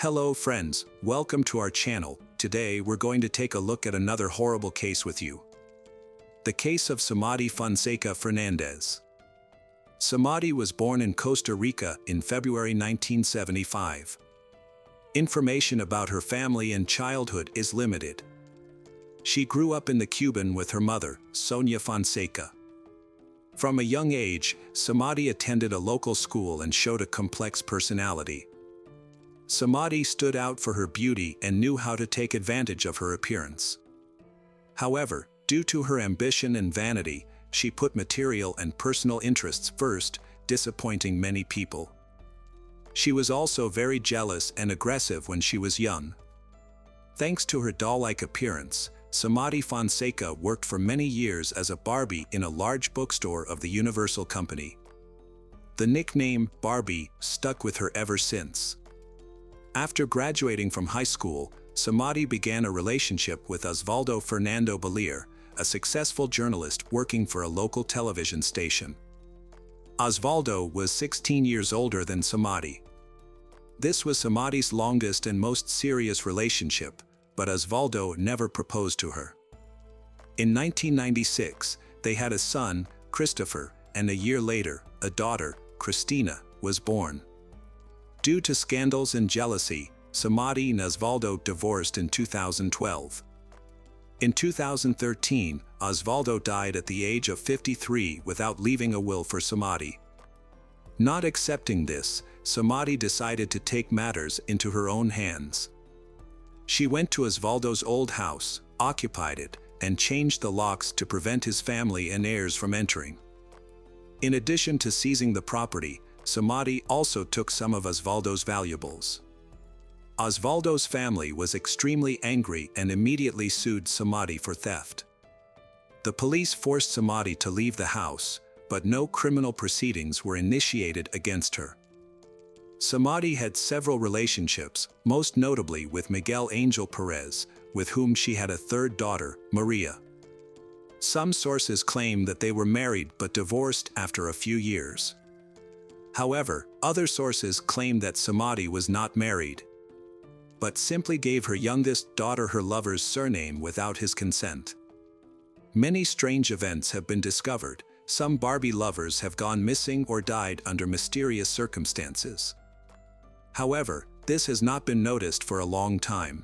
Hello friends, welcome to our channel. Today we're going to take a look at another horrible case with you. The case of Samady Fonseca Fernández. Samady was born in Costa Rica in February 1975. Information about her family and childhood is limited. She grew up in the Cuban with her mother, Sonia Fonseca. From a young age, Samady attended a local school and showed a complex personality. Samady stood out for her beauty and knew how to take advantage of her appearance. However, due to her ambition and vanity, she put material and personal interests first, disappointing many people. She was also very jealous and aggressive when she was young. Thanks to her doll-like appearance, Samady Fonseca worked for many years as a Barbie in a large bookstore of the Universal Company. The nickname Barbie stuck with her ever since. After graduating from high school, Samady began a relationship with Osvaldo Fernando Balere, a successful journalist working for a local television station. Osvaldo was 16 years older than Samady. This was Samady's longest and most serious relationship, but Osvaldo never proposed to her. In 1996, they had a son, Christopher, and a year later, a daughter, Christina, was born. Due to scandals and jealousy, Samady and Osvaldo divorced in 2012. In 2013, Osvaldo died at the age of 53 without leaving a will for Samady. Not accepting this, Samady decided to take matters into her own hands. She went to Osvaldo's old house, occupied it, and changed the locks to prevent his family and heirs from entering. In addition to seizing the property, Samady also took some of Osvaldo's valuables. Osvaldo's family was extremely angry and immediately sued Samady for theft. The police forced Samady to leave the house, but no criminal proceedings were initiated against her. Samady had several relationships, most notably with Miguel Angel Perez, with whom she had a third daughter, Maria. Some sources claim that they were married but divorced after a few years. However, other sources claim that Samady was not married, but simply gave her youngest daughter her lover's surname without his consent. Many strange events have been discovered. Some Barbie lovers have gone missing or died under mysterious circumstances. However, this has not been noticed for a long time.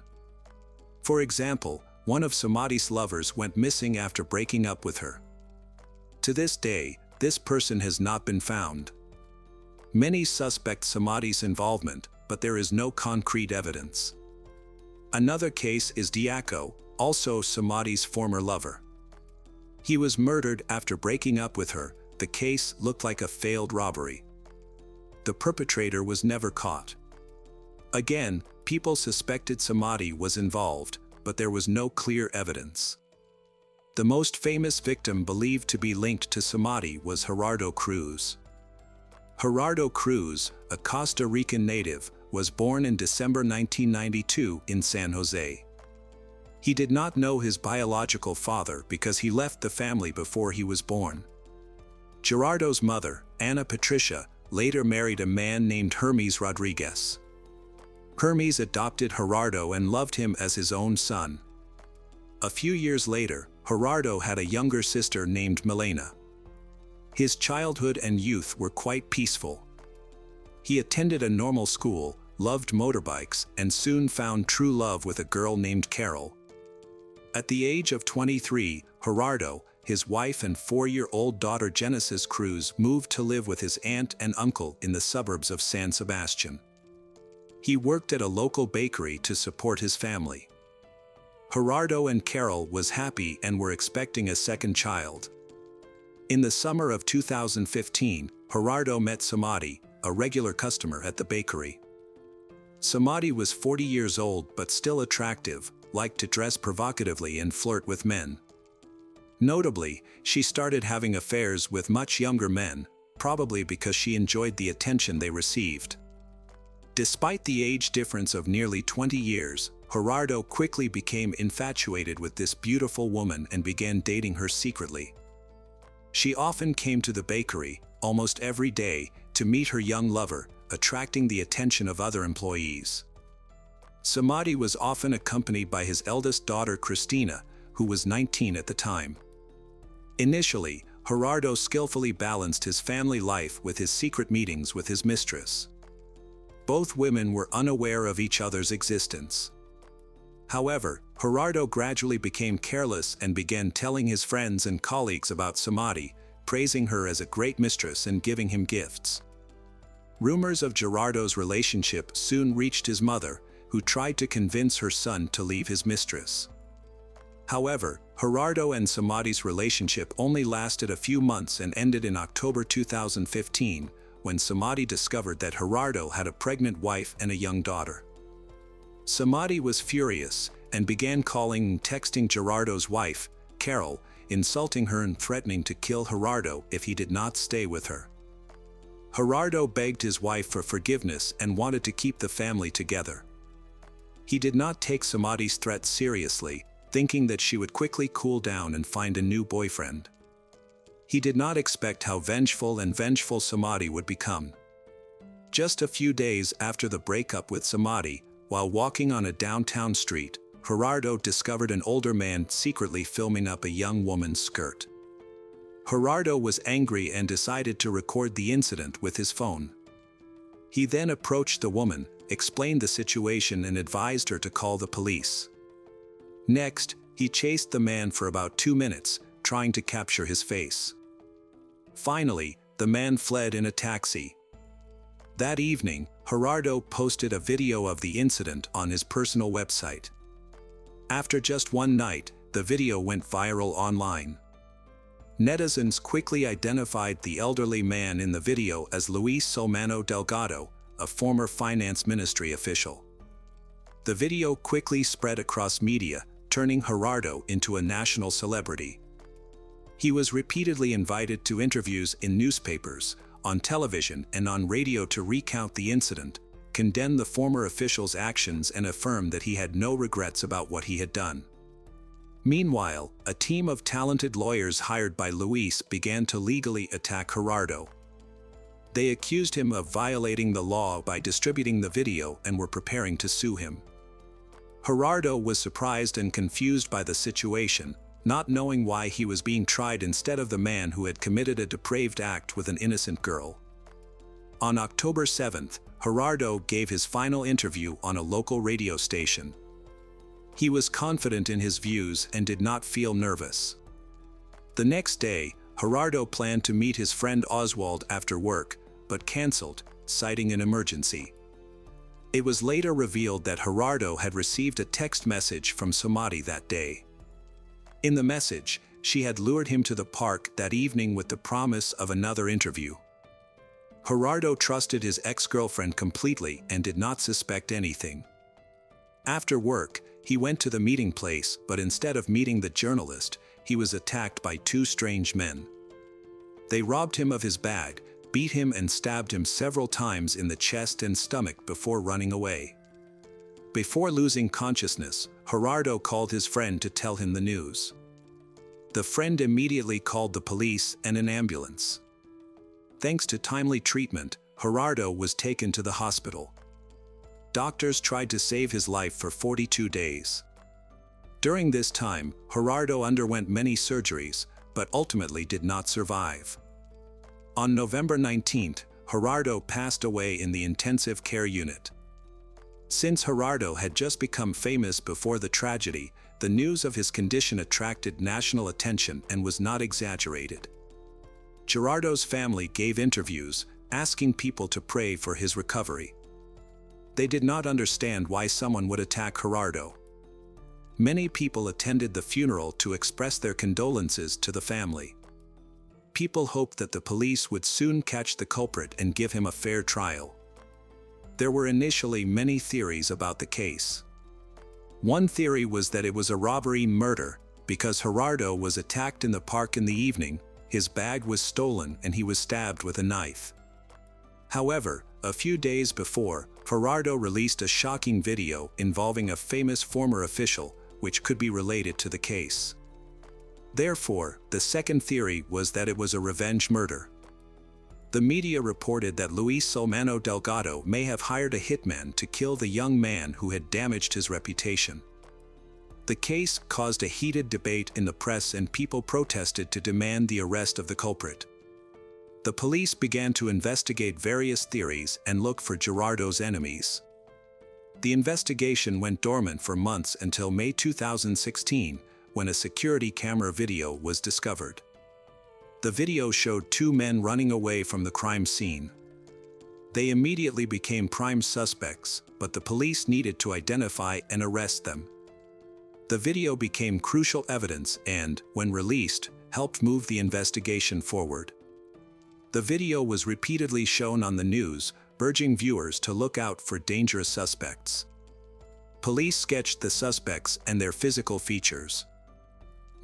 For example, one of Samady's lovers went missing after breaking up with her. To this day, this person has not been found. Many suspect Samady's involvement, but there is no concrete evidence. Another case is Diaco, also Samady's former lover. He was murdered after breaking up with her. The case looked like a failed robbery. The perpetrator was never caught. Again, people suspected Samady was involved, but there was no clear evidence. The most famous victim believed to be linked to Samady was Gerardo Cruz. Gerardo Cruz, a Costa Rican native, was born in December 1992 in San Jose. He did not know his biological father because he left the family before he was born. Gerardo's mother, Ana Patricia, later married a man named Hermes Rodriguez. Hermes adopted Gerardo and loved him as his own son. A few years later, Gerardo had a younger sister named Milena. His childhood and youth were quite peaceful. He attended a normal school, loved motorbikes, and soon found true love with a girl named Carol. At the age of 23, Gerardo, his wife and 4-year-old daughter Genesis Cruz moved to live with his aunt and uncle in the suburbs of San Sebastian. He worked at a local bakery to support his family. Gerardo and Carol was happy and were expecting a second child. In the summer of 2015, Gerardo met Samady, a regular customer at the bakery. Samady was 40 years old but still attractive, liked to dress provocatively and flirt with men. Notably, she started having affairs with much younger men, probably because she enjoyed the attention they received. Despite the age difference of nearly 20 years, Gerardo quickly became infatuated with this beautiful woman and began dating her secretly. She often came to the bakery, almost every day, to meet her young lover, attracting the attention of other employees. Samady was often accompanied by his eldest daughter Cristina, who was 19 at the time. Initially, Gerardo skillfully balanced his family life with his secret meetings with his mistress. Both women were unaware of each other's existence. However, Gerardo gradually became careless and began telling his friends and colleagues about Samady, praising her as a great mistress and giving him gifts. Rumors of Gerardo's relationship soon reached his mother, who tried to convince her son to leave his mistress. However, Gerardo and Samady's relationship only lasted a few months and ended in October 2015, when Samady discovered that Gerardo had a pregnant wife and a young daughter. Samady was furious and began calling and texting Gerardo's wife, Carol, insulting her and threatening to kill Gerardo if he did not stay with her. Gerardo begged his wife for forgiveness and wanted to keep the family together. He did not take Samady's threats seriously, thinking that she would quickly cool down and find a new boyfriend. He did not expect how vengeful Samady would become. Just a few days after the breakup with Samady, while walking on a downtown street, Gerardo discovered an older man secretly filming up a young woman's skirt. Gerardo was angry and decided to record the incident with his phone. He then approached the woman, explained the situation and advised her to call the police. Next, he chased the man for about 2 minutes, trying to capture his face. Finally, the man fled in a taxi. That evening, Gerardo posted a video of the incident on his personal website. After just one night, the video went viral online. Netizens quickly identified the elderly man in the video as Luis Solmano Delgado, a former finance ministry official. The video quickly spread across media, turning Gerardo into a national celebrity. He was repeatedly invited to interviews in newspapers, on television and on radio to recount the incident, condemn the former official's actions and affirm that he had no regrets about what he had done. Meanwhile, a team of talented lawyers hired by Luis began to legally attack Gerardo. They accused him of violating the law by distributing the video and were preparing to sue him. Gerardo was surprised and confused by the situation, not knowing why he was being tried instead of the man who had committed a depraved act with an innocent girl. On October 7th, Gerardo gave his final interview on a local radio station. He was confident in his views and did not feel nervous. The next day, Gerardo planned to meet his friend Oswald after work, but canceled, citing an emergency. It was later revealed that Gerardo had received a text message from Samady that day. In the message, she had lured him to the park that evening with the promise of another interview. Gerardo trusted his ex-girlfriend completely and did not suspect anything. After work, he went to the meeting place, but instead of meeting the journalist, he was attacked by 2 strange men. They robbed him of his bag, beat him and stabbed him several times in the chest and stomach before running away. Before losing consciousness, Gerardo called his friend to tell him the news. The friend immediately called the police and an ambulance. Thanks to timely treatment, Gerardo was taken to the hospital. Doctors tried to save his life for 42 days. During this time, Gerardo underwent many surgeries, but ultimately did not survive. On November 19th, Gerardo passed away in the intensive care unit. Since Gerardo had just become famous before the tragedy, the news of his condition attracted national attention and was not exaggerated. Gerardo's family gave interviews, asking people to pray for his recovery. They did not understand why someone would attack Gerardo. Many people attended the funeral to express their condolences to the family. People hoped that the police would soon catch the culprit and give him a fair trial. There were initially many theories about the case. One theory was that it was a robbery murder, because Gerardo was attacked in the park in the evening, his bag was stolen and he was stabbed with a knife. However, a few days before, Gerardo released a shocking video involving a famous former official, which could be related to the case. Therefore, the second theory was that it was a revenge murder. The media reported that Luis Solmano Delgado may have hired a hitman to kill the young man who had damaged his reputation. The case caused a heated debate in the press and people protested to demand the arrest of the culprit. The police began to investigate various theories and look for Gerardo's enemies. The investigation went dormant for months until May 2016, when a security camera video was discovered. The video showed two men running away from the crime scene. They immediately became prime suspects, but the police needed to identify and arrest them. The video became crucial evidence and, when released, helped move the investigation forward. The video was repeatedly shown on the news, urging viewers to look out for dangerous suspects. Police sketched the suspects and their physical features.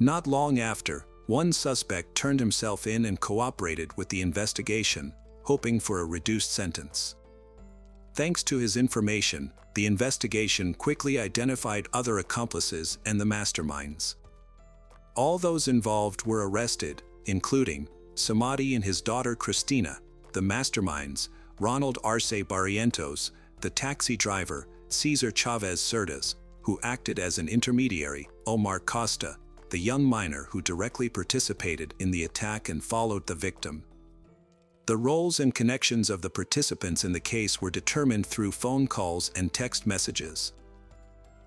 Not long after, one suspect turned himself in and cooperated with the investigation, hoping for a reduced sentence. Thanks to his information, the investigation quickly identified other accomplices and the masterminds. All those involved were arrested, including Samady and his daughter Cristina, the masterminds, Ronald Arce Barrientos, the taxi driver, Cesar Chavez Cerdas, who acted as an intermediary, Omar Costa, the young minor who directly participated in the attack and followed the victim. The roles and connections of the participants in the case were determined through phone calls and text messages.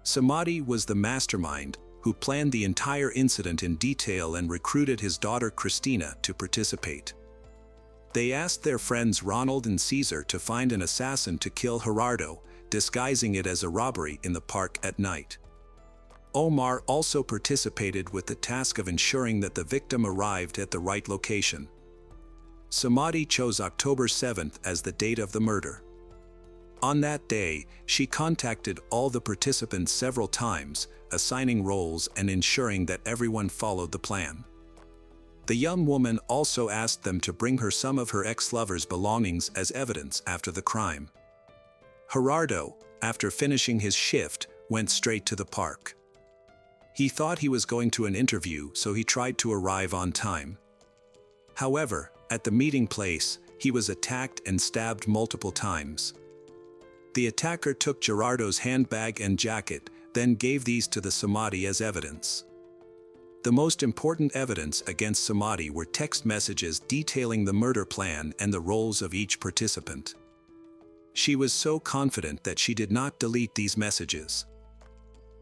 Samady was the mastermind, who planned the entire incident in detail and recruited his daughter Cristina to participate. They asked their friends Ronald and Cesar to find an assassin to kill Gerardo, disguising it as a robbery in the park at night. Omar also participated with the task of ensuring that the victim arrived at the right location. Samady chose October 7th as the date of the murder. On that day, she contacted all the participants several times, assigning roles and ensuring that everyone followed the plan. The young woman also asked them to bring her some of her ex-lover's belongings as evidence after the crime. Gerardo, after finishing his shift, went straight to the park. He thought he was going to an interview, so he tried to arrive on time. However, at the meeting place, he was attacked and stabbed multiple times. The attacker took Gerardo's handbag and jacket, then gave these to the Samady as evidence. The most important evidence against Samady were text messages detailing the murder plan and the roles of each participant. She was so confident that she did not delete these messages.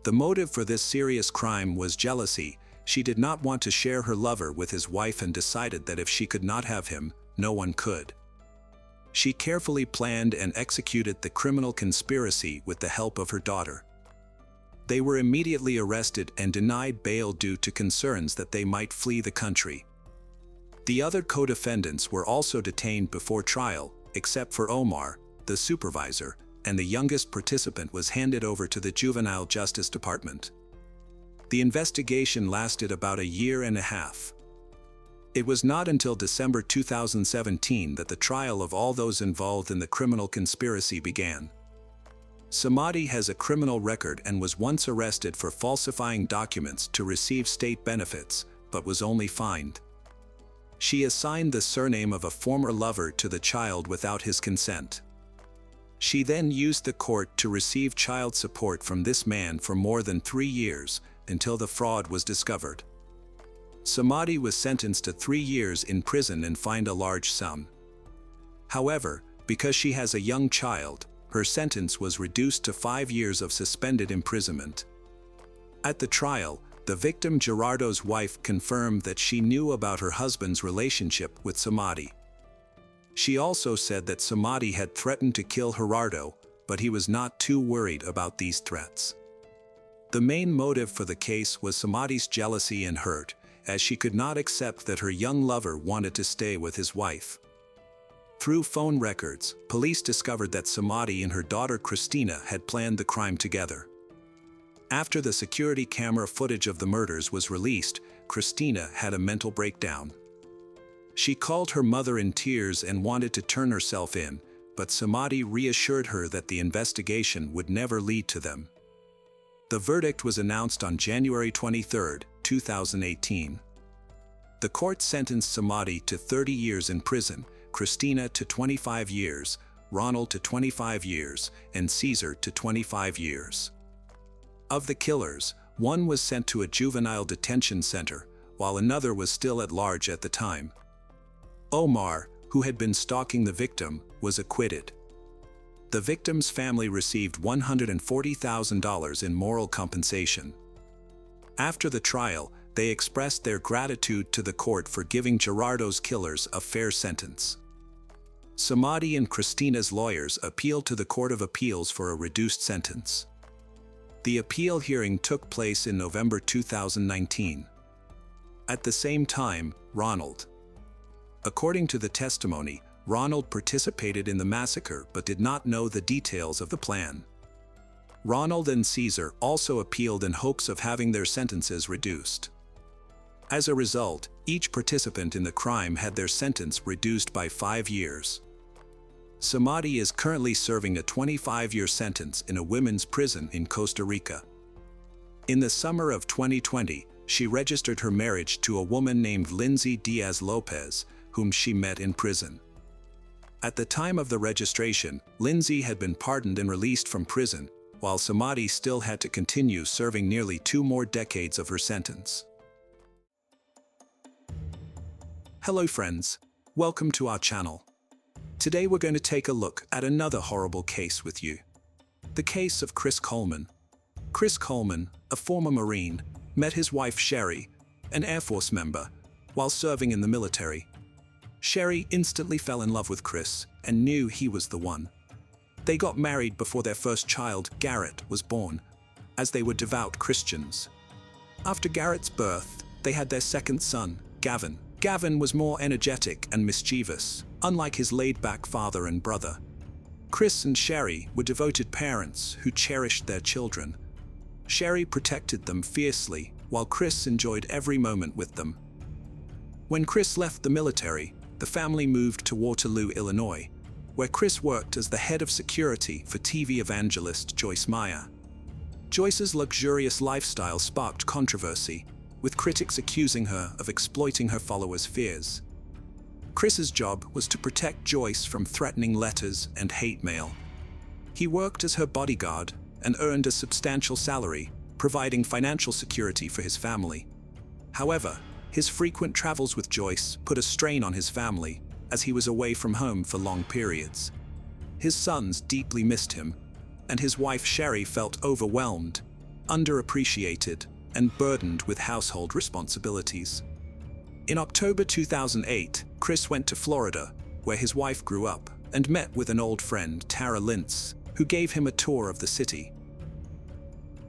The motive for this serious crime was jealousy. She did not want to share her lover with his wife and decided that if she could not have him, no one could. She carefully planned and executed the criminal conspiracy with the help of her daughter. They were immediately arrested and denied bail due to concerns that they might flee the country. The other co-defendants were also detained before trial, except for Omar, the supervisor, and the youngest participant was handed over to the Juvenile Justice Department. The investigation lasted about a year and a half. It was not until December 2017 that the trial of all those involved in the criminal conspiracy began. Samady has a criminal record and was once arrested for falsifying documents to receive state benefits, but was only fined. She assigned the surname of a former lover to the child without his consent. She then used the court to receive child support from this man for more than 3 years, until the fraud was discovered. Samady was sentenced to 3 years in prison and fined a large sum. However, because she has a young child, her sentence was reduced to 5 years of suspended imprisonment. At the trial, the victim Gerardo's wife confirmed that she knew about her husband's relationship with Samady. She also said that Samady had threatened to kill Gerardo, but he was not too worried about these threats. The main motive for the case was Samady's jealousy and hurt, as she could not accept that her young lover wanted to stay with his wife. Through phone records, police discovered that Samady and her daughter Cristina had planned the crime together. After the security camera footage of the murders was released, Cristina had a mental breakdown. She called her mother in tears and wanted to turn herself in, but Samady reassured her that the investigation would never lead to them. The verdict was announced on January 23, 2018. The court sentenced Samady to 30 years in prison, Christina to 25 years, Ronald to 25 years, and Caesar to 25 years. Of the killers, one was sent to a juvenile detention center, while another was still at large at the time. Omar, who had been stalking the victim, was acquitted. The victim's family received $140,000 in moral compensation. After the trial, they expressed their gratitude to the court for giving Gerardo's killers a fair sentence. Samady and Christina's lawyers appealed to the Court of Appeals for a reduced sentence. The appeal hearing took place in November 2019. At the same time, Ronald. According to the testimony, Ronald participated in the massacre but did not know the details of the plan. Ronald and Caesar also appealed in hopes of having their sentences reduced. As a result, each participant in the crime had their sentence reduced by 5 years. Samady is currently serving a 25-year sentence in a women's prison in Costa Rica. In the summer of 2020, she registered her marriage to a woman named Lindsay Diaz Lopez, whom she met in prison. At the time of the registration, Lindsay had been pardoned and released from prison, while Samady still had to continue serving nearly 2 more decades of her sentence. Hello friends, welcome to our channel. Today we're going to take a look at another horrible case with you. The case of Chris Coleman. Chris Coleman, a former Marine, met his wife Sherry, an Air Force member, while serving in the military. Sherry instantly fell in love with Chris and knew he was the one. They got married before their first child, Garrett, was born, as they were devout Christians. After Garrett's birth, they had their second son, Gavin. Gavin was more energetic and mischievous, unlike his laid-back father and brother. Chris and Sherry were devoted parents who cherished their children. Sherry protected them fiercely, while Chris enjoyed every moment with them. When Chris left the military, the family moved to Waterloo, Illinois, where Chris worked as the head of security for TV evangelist Joyce Meyer. Joyce's luxurious lifestyle sparked controversy, with critics accusing her of exploiting her followers' fears. Chris's job was to protect Joyce from threatening letters and hate mail. He worked as her bodyguard and earned a substantial salary, providing financial security for his family. However, his frequent travels with Joyce put a strain on his family, as he was away from home for long periods. His sons deeply missed him, and his wife Sherry felt overwhelmed, underappreciated, and burdened with household responsibilities. In October 2008, Chris went to Florida, where his wife grew up, and met with an old friend, Tara Lintz, who gave him a tour of the city.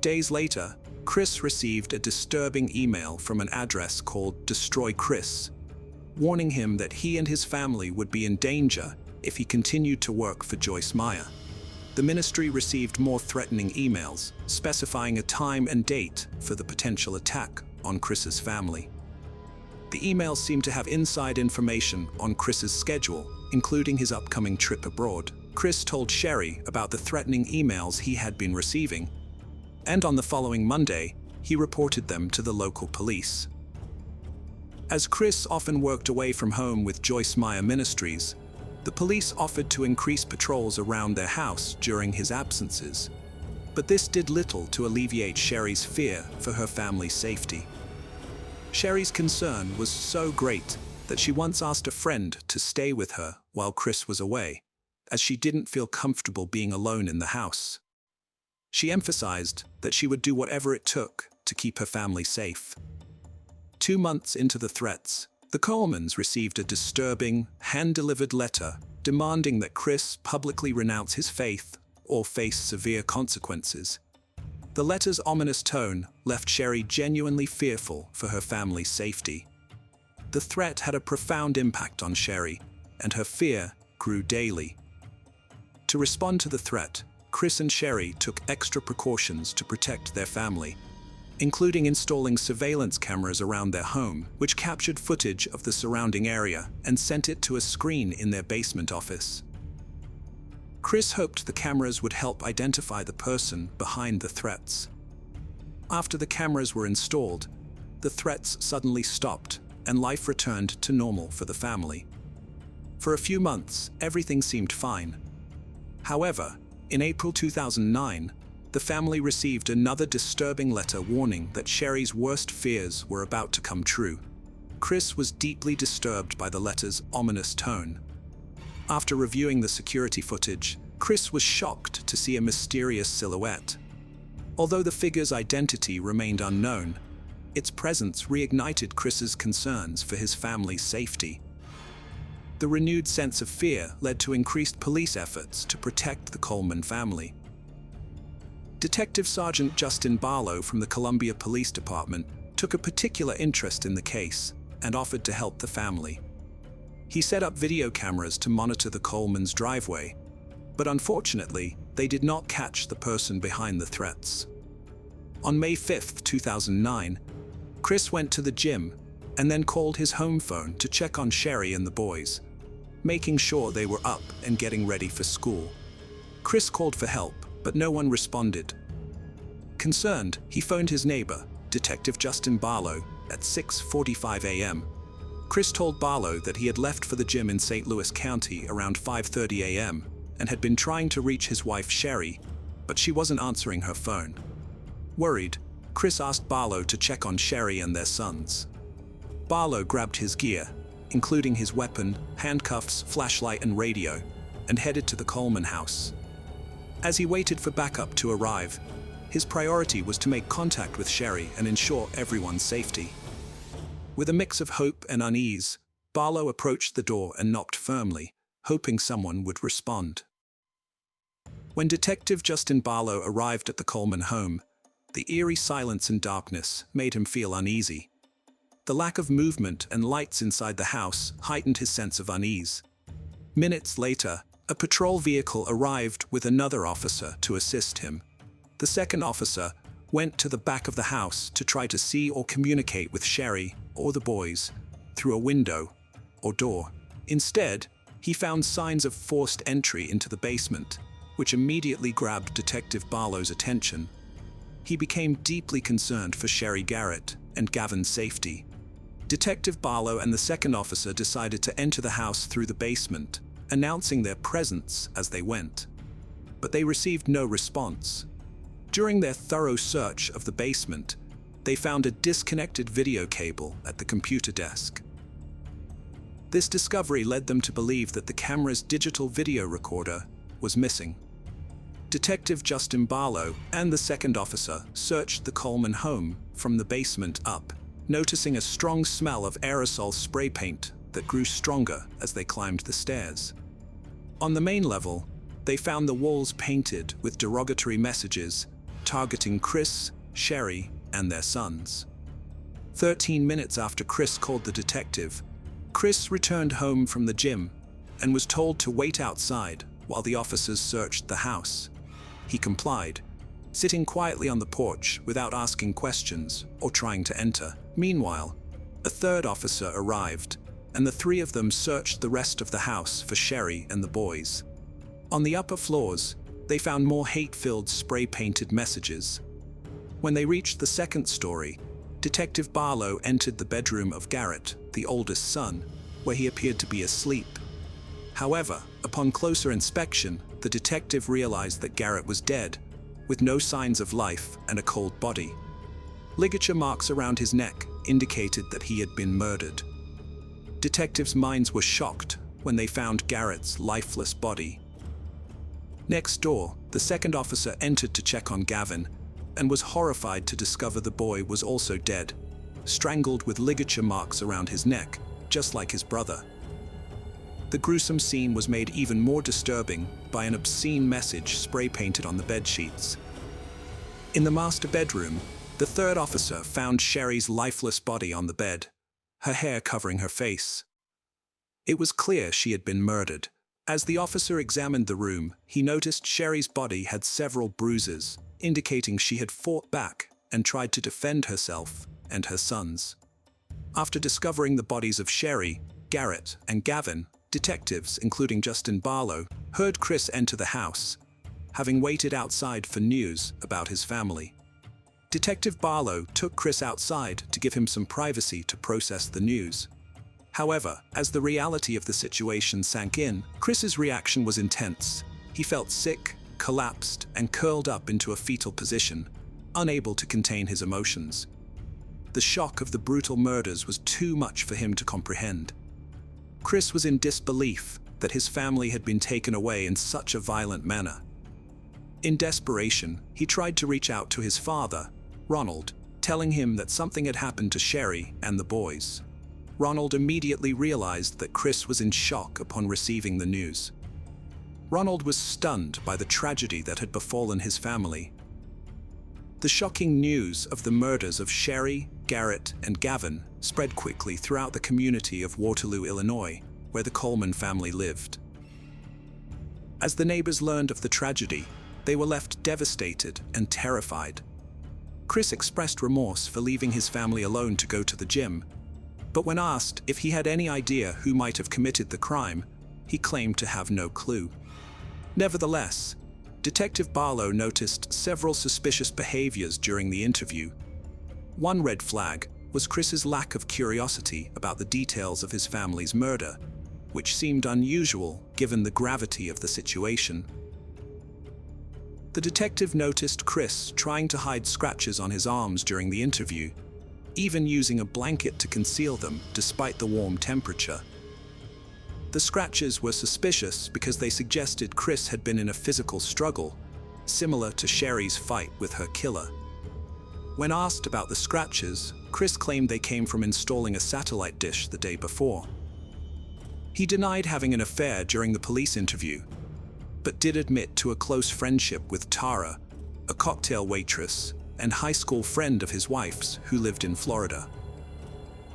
Days later, Chris received a disturbing email from an address called Destroy Chris, warning him that he and his family would be in danger if he continued to work for Joyce Meyer. The ministry received more threatening emails, specifying a time and date for the potential attack on Chris's family. The emails seemed to have inside information on Chris's schedule, including his upcoming trip abroad. Chris told Sherry about the threatening emails he had been receiving, and on the following Monday, he reported them to the local police. As Chris often worked away from home with Joyce Meyer Ministries, the police offered to increase patrols around their house during his absences, but this did little to alleviate Sherry's fear for her family's safety. Sherry's concern was so great that she once asked a friend to stay with her while Chris was away, as she didn't feel comfortable being alone in the house. She emphasized that she would do whatever it took to keep her family safe. 2 months into the threats, the Colemans received a disturbing, hand-delivered letter demanding that Chris publicly renounce his faith or face severe consequences. The letter's ominous tone left Sherry genuinely fearful for her family's safety. The threat had a profound impact on Sherry, and her fear grew daily. To respond to the threat, Chris and Sherry took extra precautions to protect their family, including installing surveillance cameras around their home, which captured footage of the surrounding area and sent it to a screen in their basement office. Chris hoped the cameras would help identify the person behind the threats. After the cameras were installed, the threats suddenly stopped and life returned to normal for the family. For a few months, everything seemed fine. However, in April 2009, the family received another disturbing letter warning that Sherry's worst fears were about to come true. Chris was deeply disturbed by the letter's ominous tone. After reviewing the security footage, Chris was shocked to see a mysterious silhouette. Although the figure's identity remained unknown, its presence reignited Chris's concerns for his family's safety. The renewed sense of fear led to increased police efforts to protect the Coleman family. Detective Sergeant Justin Barlow from the Columbia Police Department took a particular interest in the case and offered to help the family. He set up video cameras to monitor the Coleman's driveway, but unfortunately, they did not catch the person behind the threats. On May 5, 2009, Chris went to the gym and then called his home phone to check on Sherry and the boys, making sure they were up and getting ready for school. Chris called for help, but no one responded. Concerned, he phoned his neighbor, Detective Justin Barlow, at 6:45 a.m. Chris told Barlow that he had left for the gym in St. Louis County around 5:30 a.m. and had been trying to reach his wife Sherry, but she wasn't answering her phone. Worried, Chris asked Barlow to check on Sherry and their sons. Barlow grabbed his gear, including his weapon, handcuffs, flashlight, and radio, and headed to the Coleman house. As he waited for backup to arrive, his priority was to make contact with Sherry and ensure everyone's safety. With a mix of hope and unease, Barlow approached the door and knocked firmly, hoping someone would respond. When Detective Justin Barlow arrived at the Coleman home, the eerie silence and darkness made him feel uneasy. The lack of movement and lights inside the house heightened his sense of unease. Minutes later, a patrol vehicle arrived with another officer to assist him. The second officer went to the back of the house to try to see or communicate with Sherry or the boys through a window or door. Instead, he found signs of forced entry into the basement, which immediately grabbed Detective Barlow's attention. He became deeply concerned for Sherry Garrett and Gavin's safety. Detective Barlow and the second officer decided to enter the house through the basement, announcing their presence as they went. But they received no response. During their thorough search of the basement, they found a disconnected video cable at the computer desk. This discovery led them to believe that the camera's digital video recorder was missing. Detective Justin Barlow and the second officer searched the Coleman home from the basement up, noticing a strong smell of aerosol spray paint that grew stronger as they climbed the stairs. On the main level, they found the walls painted with derogatory messages targeting Chris, Sherry, and their sons. 13 minutes after Chris called the detective, Chris returned home from the gym and was told to wait outside while the officers searched the house. He complied, sitting quietly on the porch without asking questions or trying to enter. Meanwhile, a third officer arrived, and the three of them searched the rest of the house for Sherry and the boys. On the upper floors, they found more hate-filled spray-painted messages. When they reached the second story, Detective Barlow entered the bedroom of Garrett, the oldest son, where he appeared to be asleep. However, upon closer inspection, the detective realized that Garrett was dead, with no signs of life and a cold body. Ligature marks around his neck indicated that he had been murdered. Detectives' minds were shocked when they found Garrett's lifeless body. Next door, the second officer entered to check on Gavin and was horrified to discover the boy was also dead, strangled with ligature marks around his neck, just like his brother. The gruesome scene was made even more disturbing by an obscene message spray-painted on the bedsheets. In the master bedroom, the third officer found Sherry's lifeless body on the bed, her hair covering her face. It was clear she had been murdered. As the officer examined the room, he noticed Sherry's body had several bruises, indicating she had fought back and tried to defend herself and her sons. After discovering the bodies of Sherry, Garrett, and Gavin, detectives, including Justin Barlow, heard Chris enter the house, having waited outside for news about his family. Detective Barlow took Chris outside to give him some privacy to process the news. However, as the reality of the situation sank in, Chris's reaction was intense. He felt sick, collapsed, and curled up into a fetal position, unable to contain his emotions. The shock of the brutal murders was too much for him to comprehend. Chris was in disbelief that his family had been taken away in such a violent manner. In desperation, he tried to reach out to his father, Ronald, telling him that something had happened to Sherry and the boys. Ronald immediately realized that Chris was in shock upon receiving the news. Ronald was stunned by the tragedy that had befallen his family. The shocking news of the murders of Sherry, Garrett, and Gavin spread quickly throughout the community of Waterloo, Illinois, where the Coleman family lived. As the neighbors learned of the tragedy, they were left devastated and terrified. Chris expressed remorse for leaving his family alone to go to the gym, but when asked if he had any idea who might have committed the crime, he claimed to have no clue. Nevertheless, Detective Barlow noticed several suspicious behaviors during the interview. One red flag was Chris's lack of curiosity about the details of his family's murder, which seemed unusual given the gravity of the situation. The detective noticed Chris trying to hide scratches on his arms during the interview, even using a blanket to conceal them despite the warm temperature. The scratches were suspicious because they suggested Chris had been in a physical struggle, similar to Sherry's fight with her killer. When asked about the scratches, Chris claimed they came from installing a satellite dish the day before. He denied having an affair during the police interview, but did admit to a close friendship with Tara, a cocktail waitress and high school friend of his wife's who lived in Florida.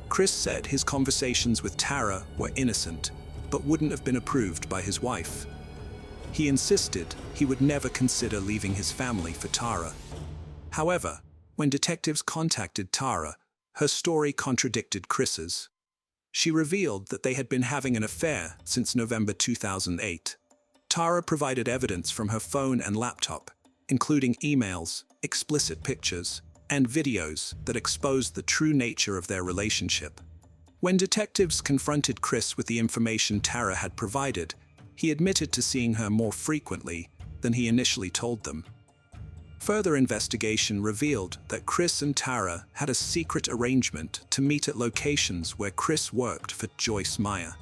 Chris said his conversations with Tara were innocent, but wouldn't have been approved by his wife. He insisted he would never consider leaving his family for Tara. However, when detectives contacted Tara, her story contradicted Chris's. She revealed that they had been having an affair since November 2008. Tara provided evidence from her phone and laptop, including emails, explicit pictures, and videos that exposed the true nature of their relationship. When detectives confronted Chris with the information Tara had provided, he admitted to seeing her more frequently than he initially told them. Further investigation revealed that Chris and Tara had a secret arrangement to meet at locations where Chris worked for Joyce Meyer.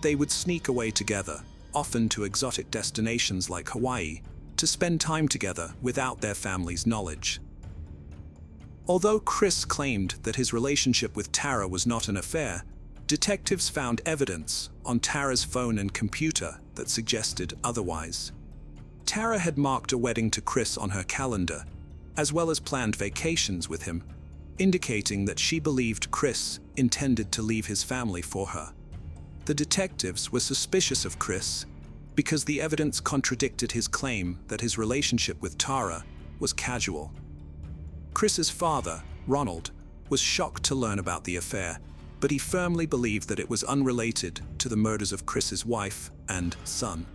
They would sneak away together, often to exotic destinations like Hawaii, to spend time together without their family's knowledge. Although Chris claimed that his relationship with Tara was not an affair, detectives found evidence on Tara's phone and computer that suggested otherwise. Tara had marked a wedding to Chris on her calendar, as well as planned vacations with him, indicating that she believed Chris intended to leave his family for her. The detectives were suspicious of Chris because the evidence contradicted his claim that his relationship with Tara was casual. Chris's father, Ronald, was shocked to learn about the affair, but he firmly believed that it was unrelated to the murders of Chris's wife and son.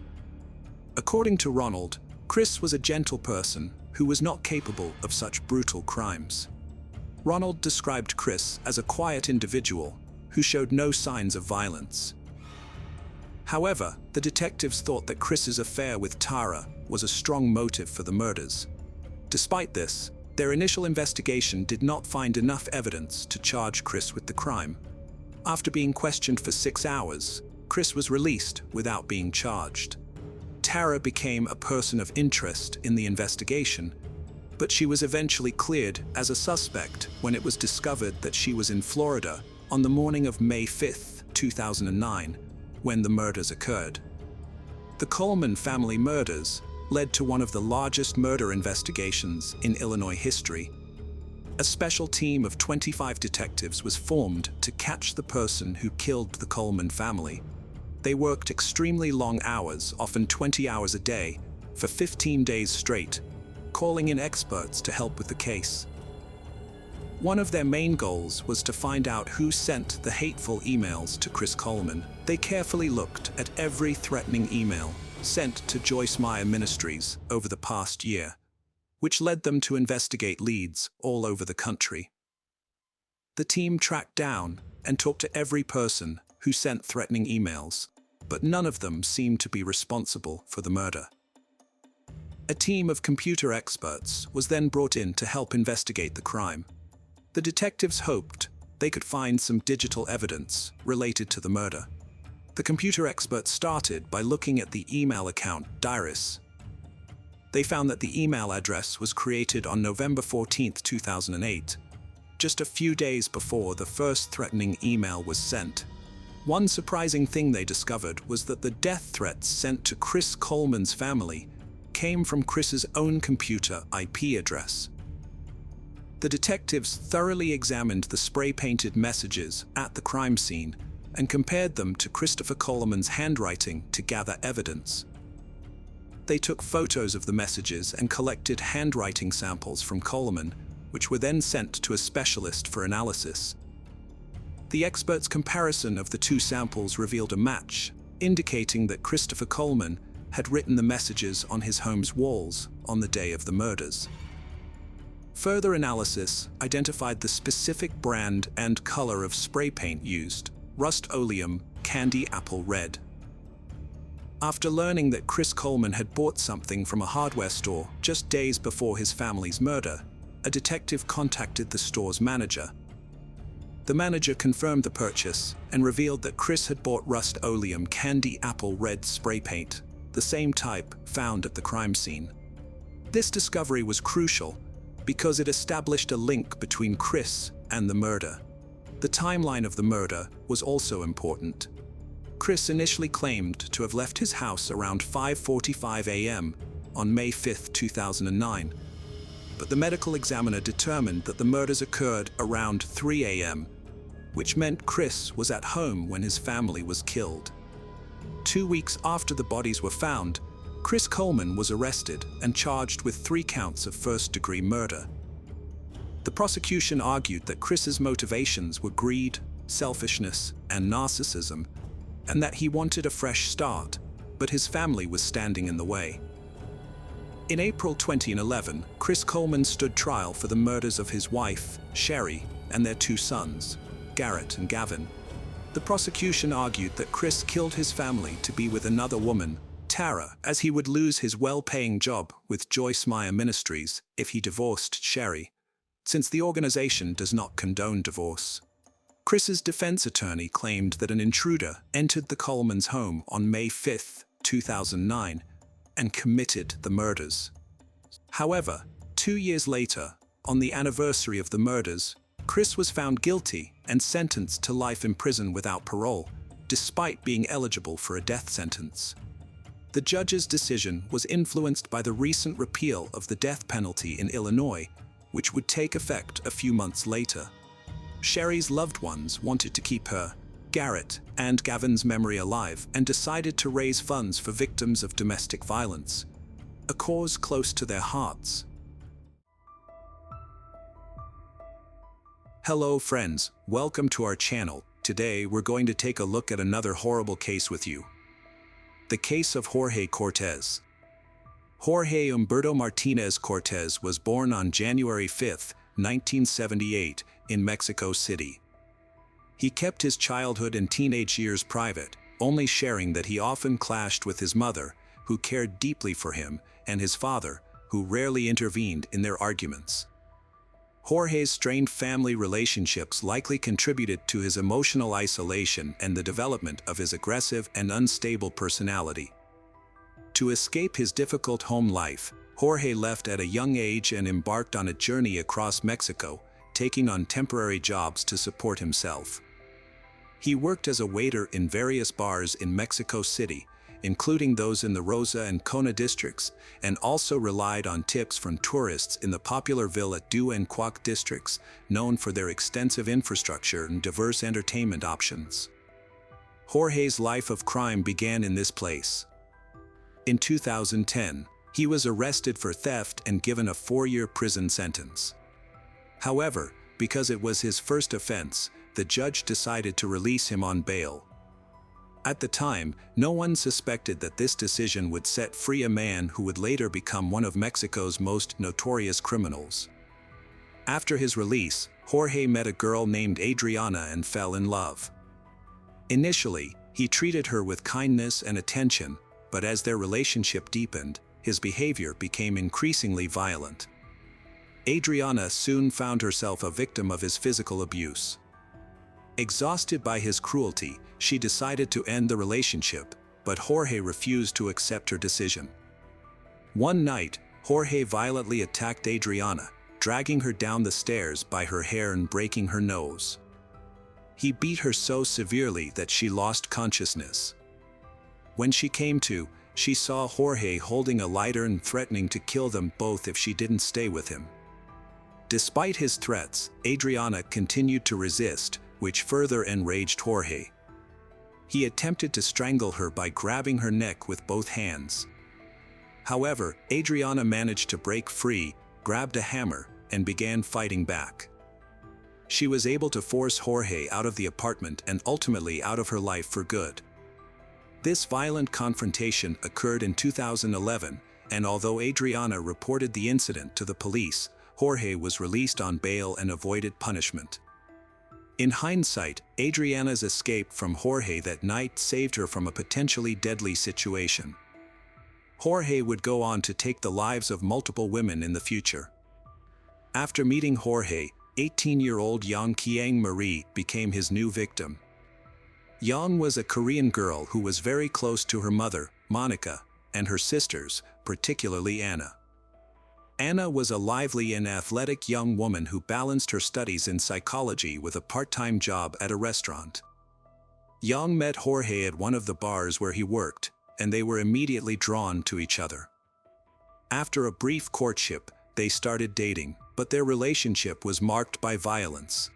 According to Ronald, Chris was a gentle person who was not capable of such brutal crimes. Ronald described Chris as a quiet individual who showed no signs of violence. However, the detectives thought that Chris's affair with Tara was a strong motive for the murders. Despite this, their initial investigation did not find enough evidence to charge Chris with the crime. After being questioned for 6 hours, Chris was released without being charged. Tara became a person of interest in the investigation, but she was eventually cleared as a suspect when it was discovered that she was in Florida on the morning of May 5, 2009, when the murders occurred. The Coleman family murders led to one of the largest murder investigations in Illinois history. A special team of 25 detectives was formed to catch the person who killed the Coleman family. They worked extremely long hours, often 20 hours a day, for 15 days straight, calling in experts to help with the case. One of their main goals was to find out who sent the hateful emails to Chris Coleman. They carefully looked at every threatening email sent to Joyce Meyer Ministries over the past year, which led them to investigate leads all over the country. The team tracked down and talked to every person who sent threatening emails, but none of them seemed to be responsible for the murder. A team of computer experts was then brought in to help investigate the crime. The detectives hoped they could find some digital evidence related to the murder. The computer experts started by looking at the email account Diaris. They found that the email address was created on November 14, 2008, just a few days before the first threatening email was sent. One surprising thing they discovered was that the death threats sent to Chris Coleman's family came from Chris's own computer IP address. The detectives thoroughly examined the spray-painted messages at the crime scene and compared them to Christopher Coleman's handwriting to gather evidence. They took photos of the messages and collected handwriting samples from Coleman, which were then sent to a specialist for analysis. The expert's comparison of the two samples revealed a match, indicating that Christopher Coleman had written the messages on his home's walls on the day of the murders. Further analysis identified the specific brand and color of spray paint used, Rust-Oleum Candy Apple Red. After learning that Chris Coleman had bought something from a hardware store just days before his family's murder, a detective contacted the store's manager. The manager confirmed the purchase and revealed that Chris had bought Rust-Oleum Candy Apple Red spray paint, the same type found at the crime scene. This discovery was crucial because it established a link between Chris and the murder. The timeline of the murder was also important. Chris initially claimed to have left his house around 5:45 a.m. on May 5, 2009, but the medical examiner determined that the murders occurred around 3 a.m., which meant Chris was at home when his family was killed. 2 weeks after the bodies were found, Chris Coleman was arrested and charged with 3 counts of first-degree murder. The prosecution argued that Chris's motivations were greed, selfishness, and narcissism, and that he wanted a fresh start, but his family was standing in the way. In April 2011, Chris Coleman stood trial for the murders of his wife, Sherry, and their 2 sons, Garrett and Gavin. The prosecution argued that Chris killed his family to be with another woman, Tara, as he would lose his well-paying job with Joyce Meyer Ministries if he divorced Sherry, since the organization does not condone divorce. Chris's defense attorney claimed that an intruder entered the Colemans' home on May 5, 2009, and committed the murders. However, 2 years later, on the anniversary of the murders, Chris was found guilty and sentenced to life in prison without parole, despite being eligible for a death sentence. The judge's decision was influenced by the recent repeal of the death penalty in Illinois, which would take effect a few months later. Sherry's loved ones wanted to keep her, Garrett, and Gavin's memory alive and decided to raise funds for victims of domestic violence, a cause close to their hearts. Hello friends, welcome to our channel. Today we're going to take a look at another horrible case with you. The case of Jorge Cortez. Jorge Humberto Martinez Cortez was born on January 5, 1978, in Mexico City. He kept his childhood and teenage years private, only sharing that he often clashed with his mother, who cared deeply for him, and his father, who rarely intervened in their arguments. Jorge's strained family relationships likely contributed to his emotional isolation and the development of his aggressive and unstable personality. To escape his difficult home life, Jorge left at a young age and embarked on a journey across Mexico, taking on temporary jobs to support himself. He worked as a waiter in various bars in Mexico City, including those in the Rosa and Cona districts, and also relied on tips from tourists in the popular Villa Du and Cuac districts, known for their extensive infrastructure and diverse entertainment options. Jorge's life of crime began in this place. In 2010, he was arrested for theft and given a 4-year prison sentence. However, because it was his first offense, the judge decided to release him on bail. At the time, no one suspected that this decision would set free a man who would later become one of Mexico's most notorious criminals. After his release, Jorge met a girl named Adriana and fell in love. Initially, he treated her with kindness and attention, but as their relationship deepened, his behavior became increasingly violent. Adriana soon found herself a victim of his physical abuse. Exhausted by his cruelty, she decided to end the relationship, but Jorge refused to accept her decision. One night, Jorge violently attacked Adriana, dragging her down the stairs by her hair and breaking her nose. He beat her so severely that she lost consciousness. When she came to, she saw Jorge holding a lighter and threatening to kill them both if she didn't stay with him. Despite his threats, Adriana continued to resist, which further enraged Jorge. He attempted to strangle her by grabbing her neck with both hands. However, Adriana managed to break free, grabbed a hammer, and began fighting back. She was able to force Jorge out of the apartment and ultimately out of her life for good. This violent confrontation occurred in 2011, and although Adriana reported the incident to the police, Jorge was released on bail and avoided punishment. In hindsight, Adriana's escape from Jorge that night saved her from a potentially deadly situation. Jorge would go on to take the lives of multiple women in the future. After meeting Jorge, 18-year-old Yang Kiang Marie became his new victim. Yang was a Korean girl who was very close to her mother, Monica, and her sisters, particularly Anna. Anna was a lively and athletic young woman who balanced her studies in psychology with a part-time job at a restaurant. Yang met Jorge at one of the bars where he worked, and they were immediately drawn to each other. After a brief courtship, they started dating, but their relationship was marked by violence.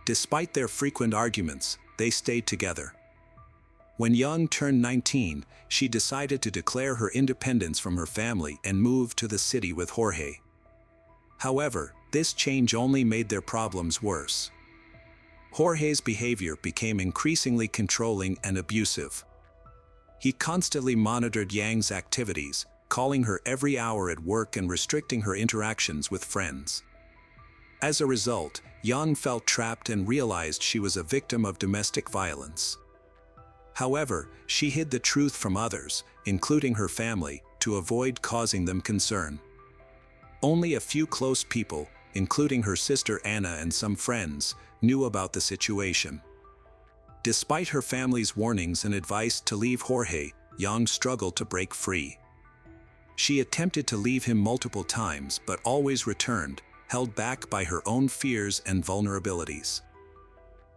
Despite their frequent arguments, they stayed together. When Yang turned 19, she decided to declare her independence from her family and move to the city with Jorge. However, this change only made their problems worse. Jorge's behavior became increasingly controlling and abusive. He constantly monitored Yang's activities, calling her every hour at work and restricting her interactions with friends. As a result, Yang felt trapped and realized she was a victim of domestic violence. However, she hid the truth from others, including her family, to avoid causing them concern. Only a few close people, including her sister Anna and some friends, knew about the situation. Despite her family's warnings and advice to leave Jorge, Yang struggled to break free. She attempted to leave him multiple times but always returned, held back by her own fears and vulnerabilities.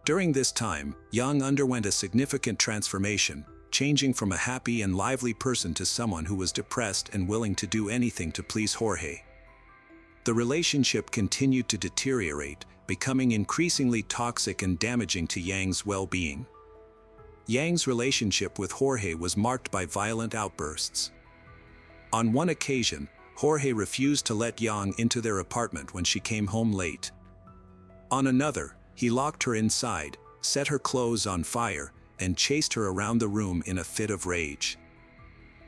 During this time, Yang underwent a significant transformation, changing from a happy and lively person to someone who was depressed and willing to do anything to please Jorge. The relationship continued to deteriorate, becoming increasingly toxic and damaging to Yang's well-being. Yang's relationship with Jorge was marked by violent outbursts. On one occasion, Jorge refused to let Yang into their apartment when she came home late. On another, he locked her inside, set her clothes on fire, and chased her around the room in a fit of rage.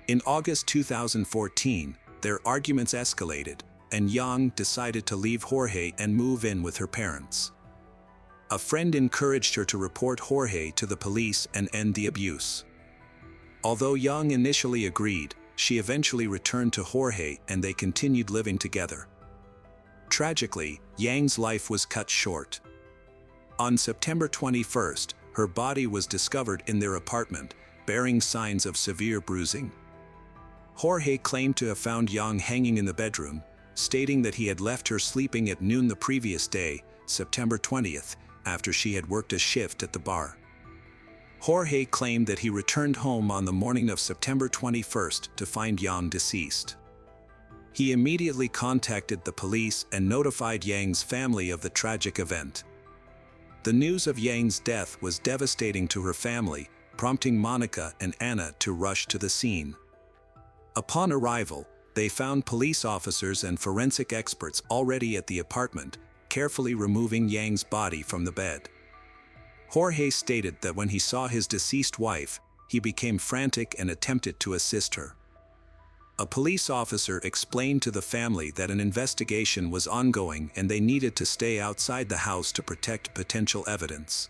In August 2014, their arguments escalated, and Yang decided to leave Jorge and move in with her parents. A friend encouraged her to report Jorge to the police and end the abuse. Although Yang initially agreed, she eventually returned to Jorge and they continued living together. Tragically, Yang's life was cut short. On September 21st, her body was discovered in their apartment, bearing signs of severe bruising. Jorge claimed to have found Yang hanging in the bedroom, stating that he had left her sleeping at noon the previous day, September 20th, after she had worked a shift at the bar. Jorge claimed that he returned home on the morning of September 21st to find Yang deceased. He immediately contacted the police and notified Yang's family of the tragic event. The news of Yang's death was devastating to her family, prompting Monica and Anna to rush to the scene. Upon arrival, they found police officers and forensic experts already at the apartment, carefully removing Yang's body from the bed. Jorge stated that when he saw his deceased wife, he became frantic and attempted to assist her. A police officer explained to the family that an investigation was ongoing and they needed to stay outside the house to protect potential evidence.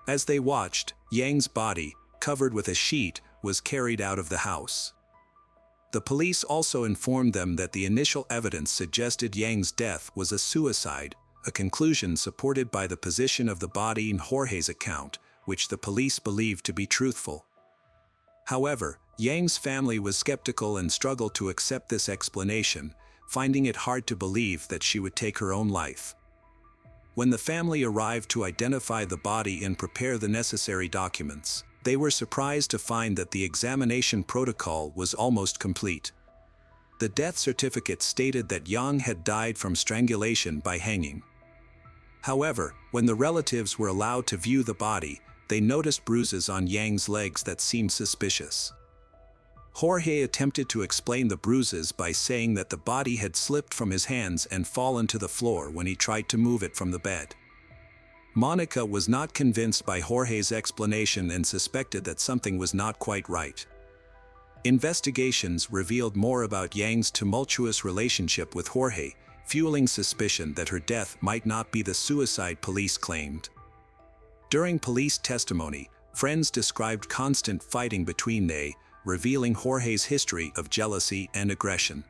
As they watched, Yang's body, covered with a sheet, was carried out of the house. The police also informed them that the initial evidence suggested Yang's death was a suicide, a conclusion supported by the position of the body in Jorge's account, which the police believed to be truthful. However, Yang's family was skeptical and struggled to accept this explanation, finding it hard to believe that she would take her own life. When the family arrived to identify the body and prepare the necessary documents, they were surprised to find that the examination protocol was almost complete. The death certificate stated that Yang had died from strangulation by hanging. However, when the relatives were allowed to view the body, they noticed bruises on Yang's legs that seemed suspicious. Jorge attempted to explain the bruises by saying that the body had slipped from his hands and fallen to the floor when he tried to move it from the bed. Monica was not convinced by Jorge's explanation and suspected that something was not quite right. Investigations revealed more about Yang's tumultuous relationship with Jorge, fueling suspicion that her death might not be the suicide police claimed. During police testimony, friends described constant fighting between they, revealing Jorge's history of jealousy and aggression.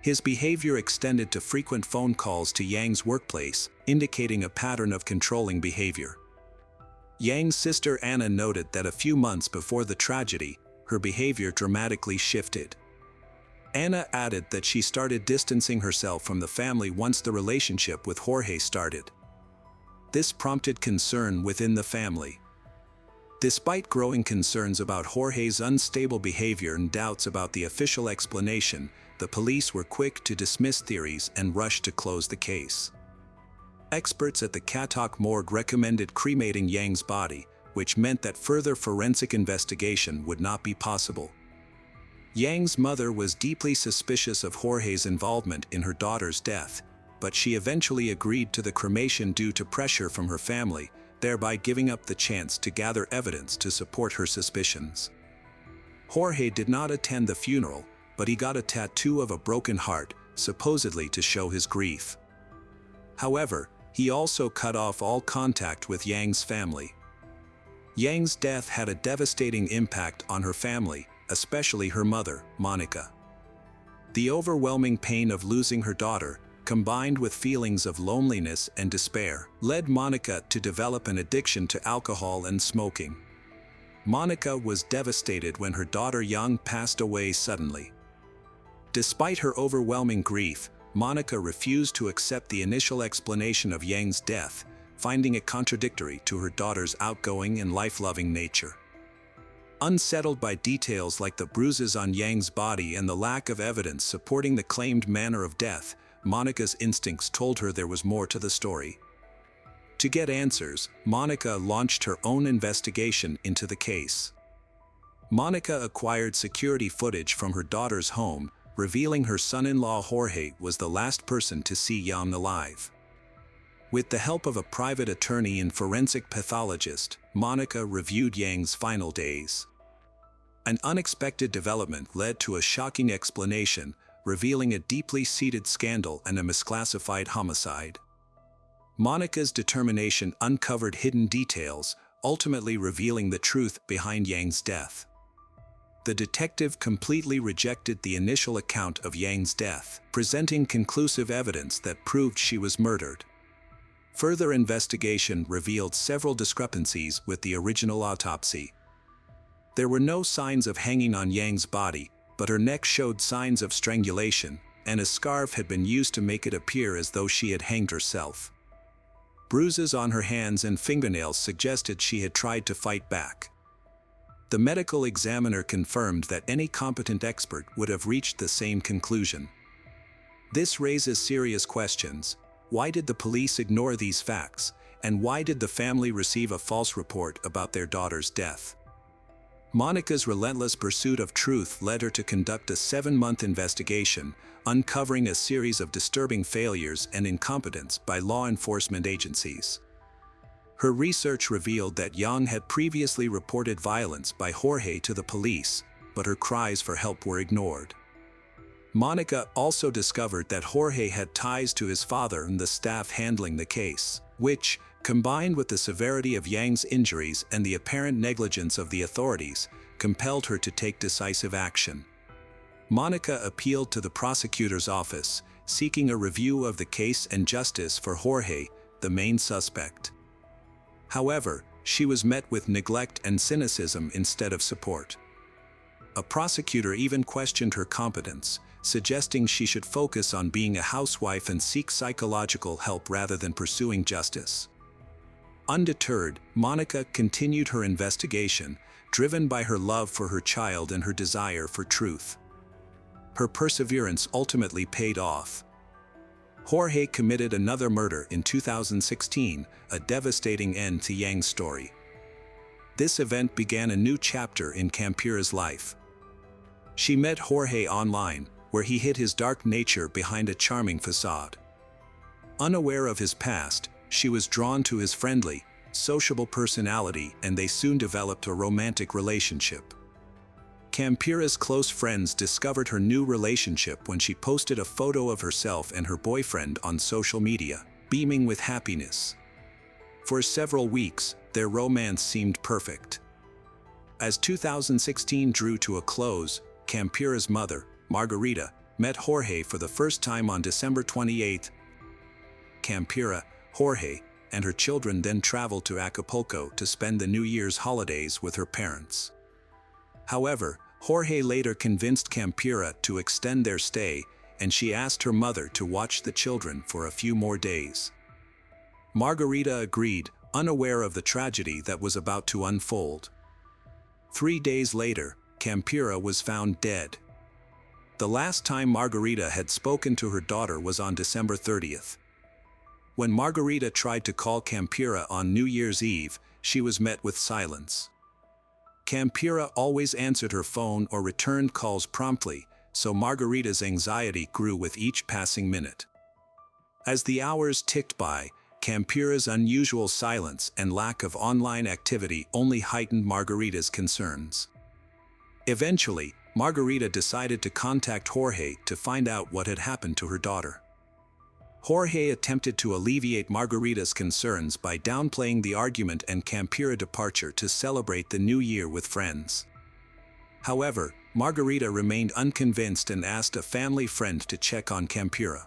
His behavior extended to frequent phone calls to Yang's workplace, indicating a pattern of controlling behavior. Yang's sister Anna noted that a few months before the tragedy, her behavior dramatically shifted. Anna added that she started distancing herself from the family once the relationship with Jorge started. This prompted concern within the family. Despite growing concerns about Jorge's unstable behavior and doubts about the official explanation, the police were quick to dismiss theories and rush to close the case. Experts at the Katok morgue recommended cremating Yang's body, which meant that further forensic investigation would not be possible. Yang's mother was deeply suspicious of Jorge's involvement in her daughter's death, but she eventually agreed to the cremation due to pressure from her family, thereby giving up the chance to gather evidence to support her suspicions. Jorge did not attend the funeral, but he got a tattoo of a broken heart, supposedly to show his grief. However, he also cut off all contact with Yang's family. Yang's death had a devastating impact on her family, especially her mother, Monica. The overwhelming pain of losing her daughter, combined with feelings of loneliness and despair, led Monica to develop an addiction to alcohol and smoking. Monica was devastated when her daughter Yang passed away suddenly. Despite her overwhelming grief, Monica refused to accept the initial explanation of Yang's death, finding it contradictory to her daughter's outgoing and life-loving nature. Unsettled by details like the bruises on Yang's body and the lack of evidence supporting the claimed manner of death, Monica's instincts told her there was more to the story. To get answers, Monica launched her own investigation into the case. Monica acquired security footage from her daughter's home, revealing her son-in-law Jorge was the last person to see Yang alive. With the help of a private attorney and forensic pathologist, Monica reviewed Yang's final days. An unexpected development led to a shocking explanation, revealing a deeply seated scandal and a misclassified homicide. Monica's determination uncovered hidden details, ultimately revealing the truth behind Yang's death. The detective completely rejected the initial account of Yang's death, presenting conclusive evidence that proved she was murdered. Further investigation revealed several discrepancies with the original autopsy. There were no signs of hanging on Yang's body, but her neck showed signs of strangulation, and a scarf had been used to make it appear as though she had hanged herself. Bruises on her hands and fingernails suggested she had tried to fight back. The medical examiner confirmed that any competent expert would have reached the same conclusion. This raises serious questions. Why did the police ignore these facts, and why did the family receive a false report about their daughter's death? Monica's relentless pursuit of truth led her to conduct a 7-month investigation, uncovering a series of disturbing failures and incompetence by law enforcement agencies. Her research revealed that Yang had previously reported violence by Jorge to the police, but her cries for help were ignored. Monica also discovered that Jorge had ties to his father and the staff handling the case, which, combined with the severity of Yang's injuries and the apparent negligence of the authorities, compelled her to take decisive action. Monica appealed to the prosecutor's office, seeking a review of the case and justice for Jorge, the main suspect. However, she was met with neglect and cynicism instead of support. A prosecutor even questioned her competence, suggesting she should focus on being a housewife and seek psychological help rather than pursuing justice. Undeterred, Monica continued her investigation, driven by her love for her child and her desire for truth. Her perseverance ultimately paid off. Jorge committed another murder in 2016, a devastating end to Yang's story. This event began a new chapter in Campira's life. She met Jorge online, where he hid his dark nature behind a charming facade. Unaware of his past, she was drawn to his friendly, sociable personality, and they soon developed a romantic relationship. Campira's close friends discovered her new relationship when she posted a photo of herself and her boyfriend on social media, beaming with happiness. For several weeks, their romance seemed perfect. As 2016 drew to a close, Campira's mother, Margarita, met Jorge for the first time on December 28. Campira, Jorge, and her children then traveled to Acapulco to spend the New Year's holidays with her parents. However, Jorge later convinced Campira to extend their stay, and she asked her mother to watch the children for a few more days. Margarita agreed, unaware of the tragedy that was about to unfold. 3 days later, Campira was found dead. The last time Margarita had spoken to her daughter was on December 30th. When Margarita tried to call Campira on New Year's Eve, she was met with silence. Campira always answered her phone or returned calls promptly, so Margarita's anxiety grew with each passing minute. As the hours ticked by, Campira's unusual silence and lack of online activity only heightened Margarita's concerns. Eventually, Margarita decided to contact Jorge to find out what had happened to her daughter. Jorge attempted to alleviate Margarita's concerns by downplaying the argument and Campira's departure to celebrate the new year with friends. However, Margarita remained unconvinced and asked a family friend to check on Campira.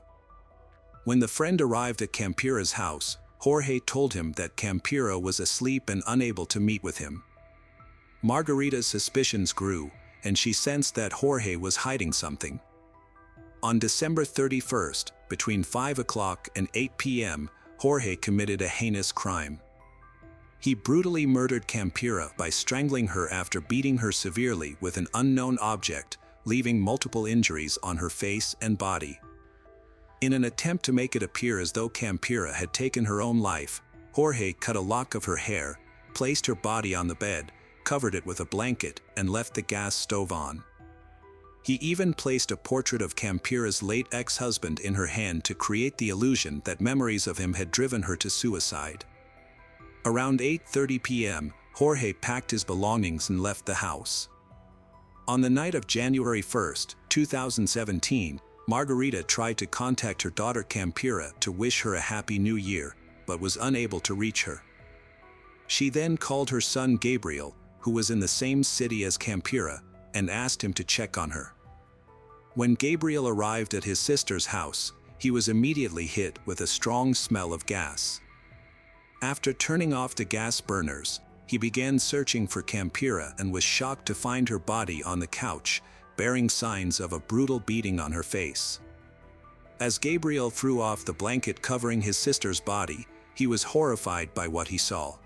When the friend arrived at Campira's house, Jorge told him that Campira was asleep and unable to meet with him. Margarita's suspicions grew, and she sensed that Jorge was hiding something. On December 31st, between 5 o'clock and 8 p.m., Jorge committed a heinous crime. He brutally murdered Campira by strangling her after beating her severely with an unknown object, leaving multiple injuries on her face and body. In an attempt to make it appear as though Campira had taken her own life, Jorge cut a lock of her hair, placed her body on the bed, covered it with a blanket, and left the gas stove on. He even placed a portrait of Campira's late ex-husband in her hand to create the illusion that memories of him had driven her to suicide. Around 8:30 p.m., Jorge packed his belongings and left the house. On the night of January 1, 2017, Margarita tried to contact her daughter Campira to wish her a happy new year, but was unable to reach her. She then called her son Gabriel, who was in the same city as Campira, and asked him to check on her. When Gabriel arrived at his sister's house, he was immediately hit with a strong smell of gas. After turning off the gas burners, he began searching for Campira and was shocked to find her body on the couch, bearing signs of a brutal beating on her face. As Gabriel threw off the blanket covering his sister's body, he was horrified by what he saw.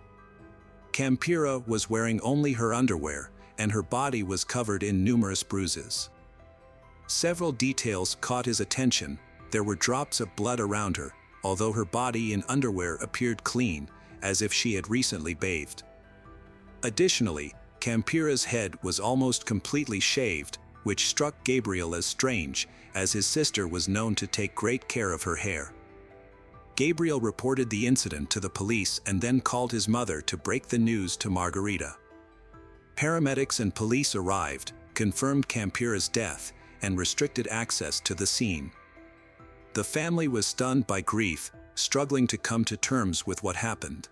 Campira was wearing only her underwear, and her body was covered in numerous bruises. Several details caught his attention. There were drops of blood around her, although her body in underwear appeared clean, as if she had recently bathed. Additionally, Campira's head was almost completely shaved, which struck Gabriel as strange, as his sister was known to take great care of her hair. Gabriel reported the incident to the police and then called his mother to break the news to Margarita. Paramedics and police arrived, confirmed Campira's death and restricted access to the scene. The family was stunned by grief, struggling to come to terms with what happened.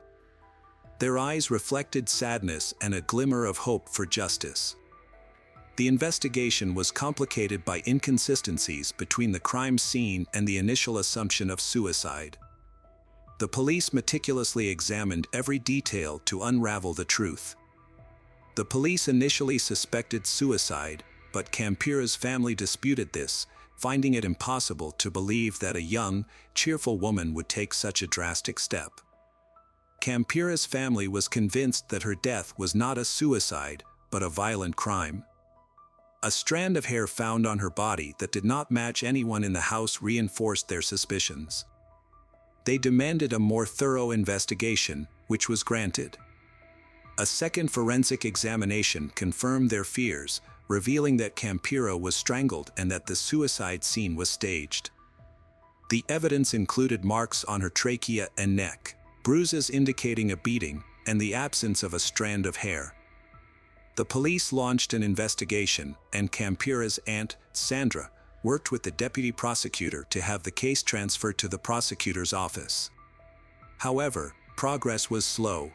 Their eyes reflected sadness and a glimmer of hope for justice. The investigation was complicated by inconsistencies between the crime scene and the initial assumption of suicide. The police meticulously examined every detail to unravel the truth. The police initially suspected suicide, but Campira's family disputed this, finding it impossible to believe that a young, cheerful woman would take such a drastic step. Campira's family was convinced that her death was not a suicide, but a violent crime. A strand of hair found on her body that did not match anyone in the house reinforced their suspicions. They demanded a more thorough investigation, which was granted. A second forensic examination confirmed their fears, revealing that Campira was strangled and that the suicide scene was staged. The evidence included marks on her trachea and neck, bruises indicating a beating, and the absence of a strand of hair. The police launched an investigation, and Campira's aunt, Sandra, worked with the deputy prosecutor to have the case transferred to the prosecutor's office. However, progress was slow.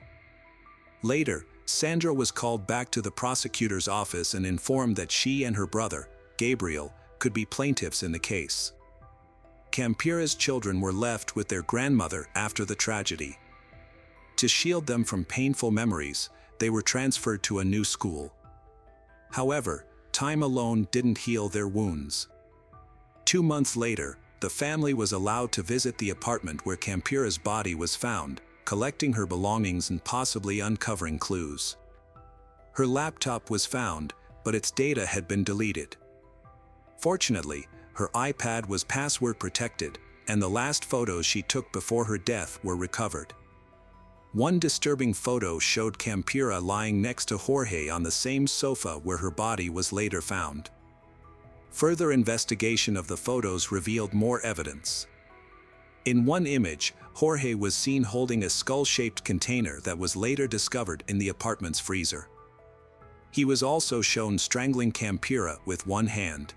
Later, Sandra was called back to the prosecutor's office and informed that she and her brother, Gabriel, could be plaintiffs in the case. Campira's children were left with their grandmother after the tragedy. To shield them from painful memories, they were transferred to a new school. However, time alone didn't heal their wounds. 2 months later, the family was allowed to visit the apartment where Campira's body was found, collecting her belongings and possibly uncovering clues. Her laptop was found, but its data had been deleted. Fortunately, her iPad was password protected, and the last photos she took before her death were recovered. One disturbing photo showed Campira lying next to Jorge on the same sofa where her body was later found. Further investigation of the photos revealed more evidence. In one image, Jorge was seen holding a skull-shaped container that was later discovered in the apartment's freezer. He was also shown strangling Campira with one hand.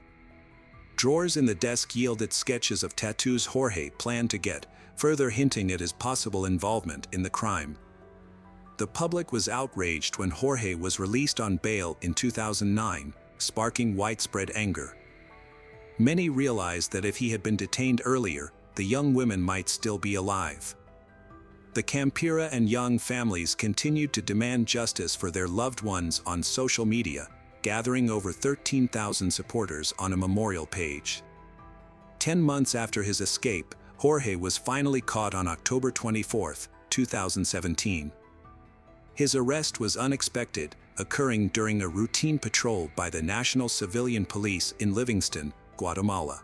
Drawers in the desk yielded sketches of tattoos Jorge planned to get, further hinting at his possible involvement in the crime. The public was outraged when Jorge was released on bail in 2009, sparking widespread anger. Many realized that if he had been detained earlier, the young women might still be alive. The Campira and Young families continued to demand justice for their loved ones on social media, gathering over 13,000 supporters on a memorial page. 10 months after his escape, Jorge was finally caught on October 24, 2017. His arrest was unexpected, occurring during a routine patrol by the National Civilian Police in Livingston, Guatemala.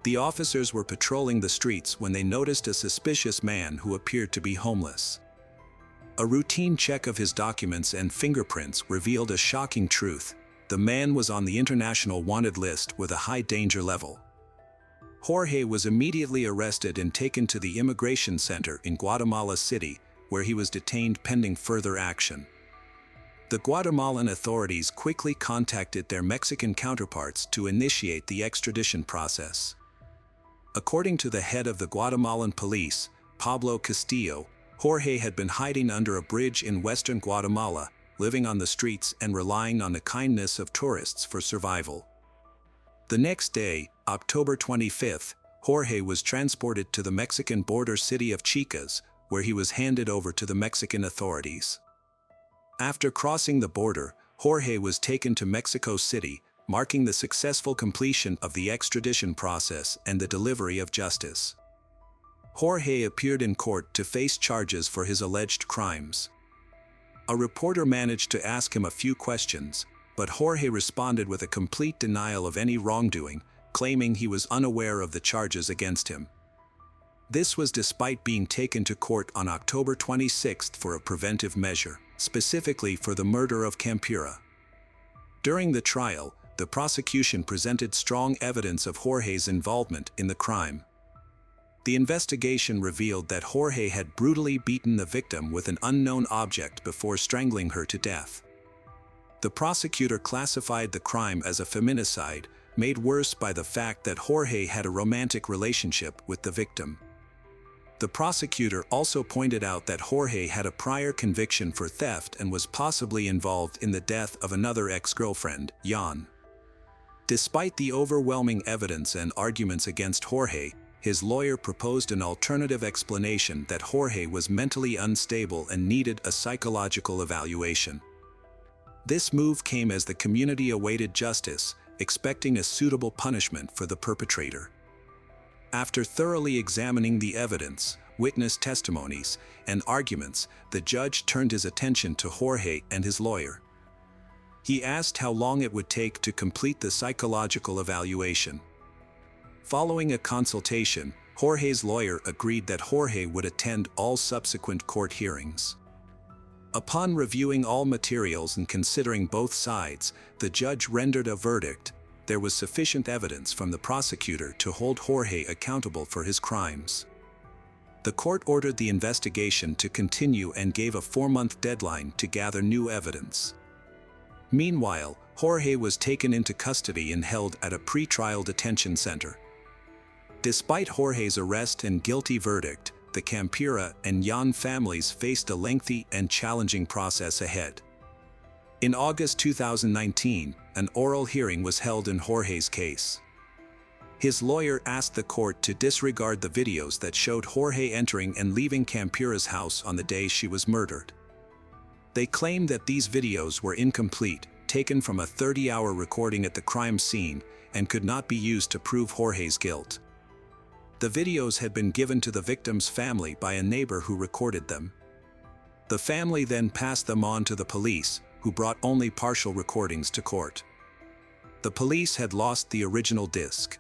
The officers were patrolling the streets when they noticed a suspicious man who appeared to be homeless. A routine check of his documents and fingerprints revealed a shocking truth: the man was on the international wanted list with a high danger level. Jorge was immediately arrested and taken to the immigration center in Guatemala City, where he was detained pending further action. The Guatemalan authorities quickly contacted their Mexican counterparts to initiate the extradition process. According to the head of the Guatemalan police, Pablo Castillo, Jorge had been hiding under a bridge in western Guatemala, living on the streets and relying on the kindness of tourists for survival. The next day, October 25, Jorge was transported to the Mexican border city of Chicas, where he was handed over to the Mexican authorities. After crossing the border, Jorge was taken to Mexico City, marking the successful completion of the extradition process and the delivery of justice. Jorge appeared in court to face charges for his alleged crimes. A reporter managed to ask him a few questions, but Jorge responded with a complete denial of any wrongdoing, claiming he was unaware of the charges against him. This was despite being taken to court on October 26 for a preventive measure, specifically for the murder of Campira. During the trial, the prosecution presented strong evidence of Jorge's involvement in the crime. The investigation revealed that Jorge had brutally beaten the victim with an unknown object before strangling her to death. The prosecutor classified the crime as a feminicide, made worse by the fact that Jorge had a romantic relationship with the victim. The prosecutor also pointed out that Jorge had a prior conviction for theft and was possibly involved in the death of another ex-girlfriend, Jan. Despite the overwhelming evidence and arguments against Jorge, his lawyer proposed an alternative explanation that Jorge was mentally unstable and needed a psychological evaluation. This move came as the community awaited justice, expecting a suitable punishment for the perpetrator. After thoroughly examining the evidence, witness testimonies, and arguments, the judge turned his attention to Jorge and his lawyer. He asked how long it would take to complete the psychological evaluation. Following a consultation, Jorge's lawyer agreed that Jorge would attend all subsequent court hearings. Upon reviewing all materials and considering both sides, the judge rendered a verdict. There was sufficient evidence from the prosecutor to hold Jorge accountable for his crimes. The court ordered the investigation to continue and gave a 4-month deadline to gather new evidence. Meanwhile, Jorge was taken into custody and held at a pretrial detention center. Despite Jorge's arrest and guilty verdict, the Campira and Jan families faced a lengthy and challenging process ahead. In August 2019, an oral hearing was held in Jorge's case. His lawyer asked the court to disregard the videos that showed Jorge entering and leaving Campira's house on the day she was murdered. They claimed that these videos were incomplete, taken from a 30-hour recording at the crime scene, and could not be used to prove Jorge's guilt. The videos had been given to the victim's family by a neighbor who recorded them. The family then passed them on to the police, who brought only partial recordings to court. The police had lost the original disc.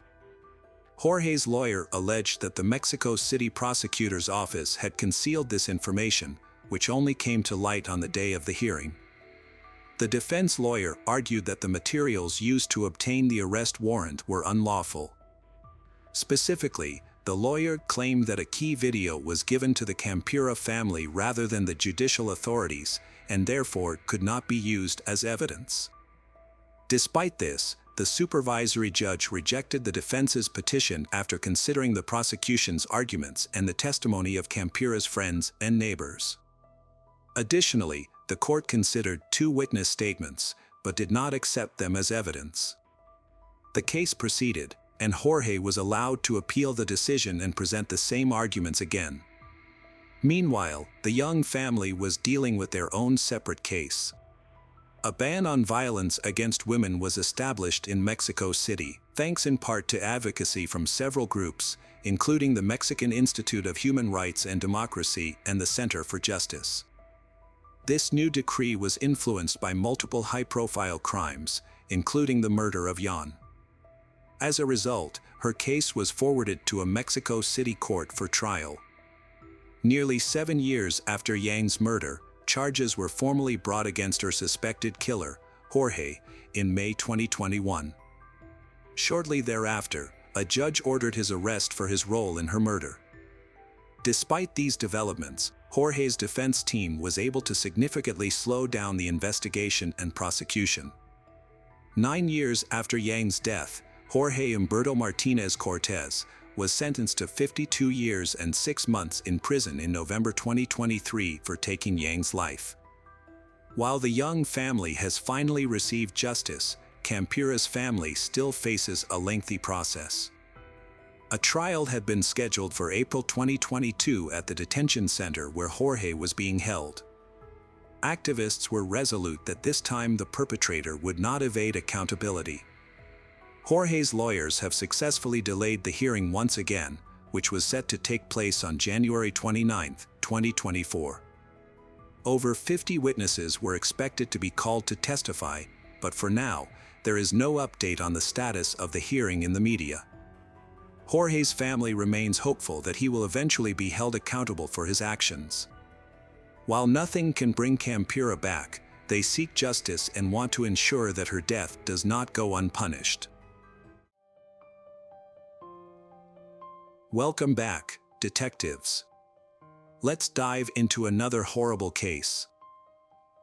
Jorge's lawyer alleged that the Mexico City prosecutor's office had concealed this information, which only came to light on the day of the hearing. The defense lawyer argued that the materials used to obtain the arrest warrant were unlawful. Specifically, the lawyer claimed that a key video was given to the Campira family rather than the judicial authorities, and therefore could not be used as evidence. Despite this, the supervisory judge rejected the defense's petition after considering the prosecution's arguments and the testimony of Campira's friends and neighbors. Additionally, the court considered 2 witness statements, but did not accept them as evidence. The case proceeded, and Jorge was allowed to appeal the decision and present the same arguments again. Meanwhile, the young family was dealing with their own separate case. A ban on violence against women was established in Mexico City, thanks in part to advocacy from several groups, including the Mexican Institute of Human Rights and Democracy and the Center for Justice. This new decree was influenced by multiple high-profile crimes, including the murder of Jan. As a result, her case was forwarded to a Mexico City court for trial. Nearly 7 years after Yang's murder, charges were formally brought against her suspected killer, Jorge, in May 2021. Shortly thereafter, a judge ordered his arrest for his role in her murder. Despite these developments, Jorge's defense team was able to significantly slow down the investigation and prosecution. 9 years after Yang's death, Jorge Humberto Martinez Cortez was sentenced to 52 years and 6 months in prison in November 2023 for taking Yang's life. While the young family has finally received justice, Campira's family still faces a lengthy process. A trial had been scheduled for April 2022 at the detention center where Jorge was being held. Activists were resolute that this time the perpetrator would not evade accountability. Jorge's lawyers have successfully delayed the hearing once again, which was set to take place on January 29, 2024. Over 50 witnesses were expected to be called to testify, but for now, there is no update on the status of the hearing in the media. Jorge's family remains hopeful that he will eventually be held accountable for his actions. While nothing can bring Campira back, they seek justice and want to ensure that her death does not go unpunished. Welcome back, detectives. Let's dive into another horrible case.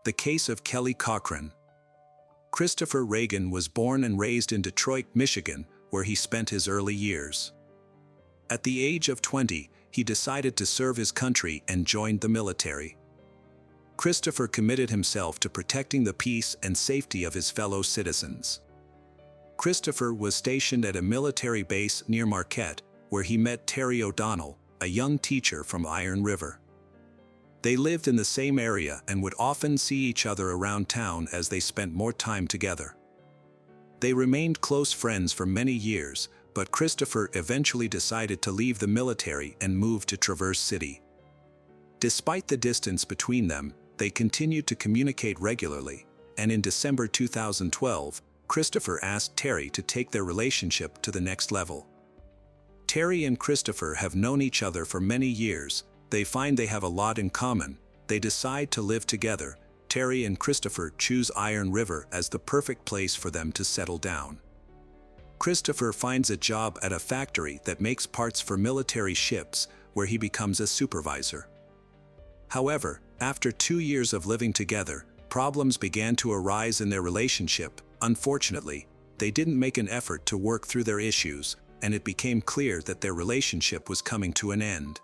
The case of Kelly Cochran. Christopher Reagan was born and raised in Detroit, Michigan, where he spent his early years. At the age of 20, he decided to serve his country and joined the military. Christopher committed himself to protecting the peace and safety of his fellow citizens. Christopher was stationed at a military base near Marquette, where he met Terry O'Donnell, a young teacher from Iron River. They lived in the same area and would often see each other around town as they spent more time together. They remained close friends for many years, but Christopher eventually decided to leave the military and move to Traverse City. Despite the distance between them, they continued to communicate regularly, and in December 2012, Christopher asked Terry to take their relationship to the next level. Terry and Christopher have known each other for many years. They find they have a lot in common. They decide to live together. Terry and Christopher choose Iron River as the perfect place for them to settle down. Christopher finds a job at a factory that makes parts for military ships, where he becomes a supervisor. However, after 2 years of living together, problems began to arise in their relationship. Unfortunately, they didn't make an effort to work through their issues, and it became clear that their relationship was coming to an end.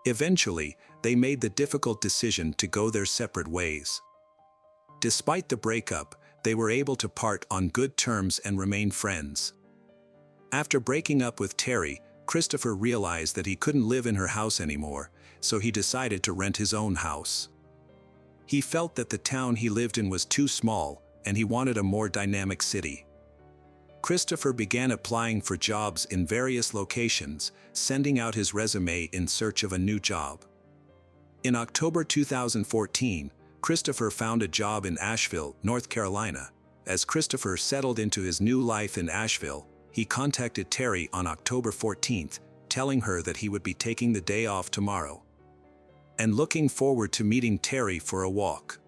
Eventually, they made the difficult decision to go their separate ways. Despite the breakup, they were able to part on good terms and remain friends. After breaking up with Terry, Christopher realized that he couldn't live in her house anymore, so he decided to rent his own house. He felt that the town he lived in was too small, and he wanted a more dynamic city. Christopher began applying for jobs in various locations, sending out his resume in search of a new job. In October 2014, Christopher found a job in Asheville, North Carolina. As Christopher settled into his new life in Asheville, he contacted Terry on October 14th, telling her that he would be taking the day off tomorrow and looking forward to meeting Terry for a walk.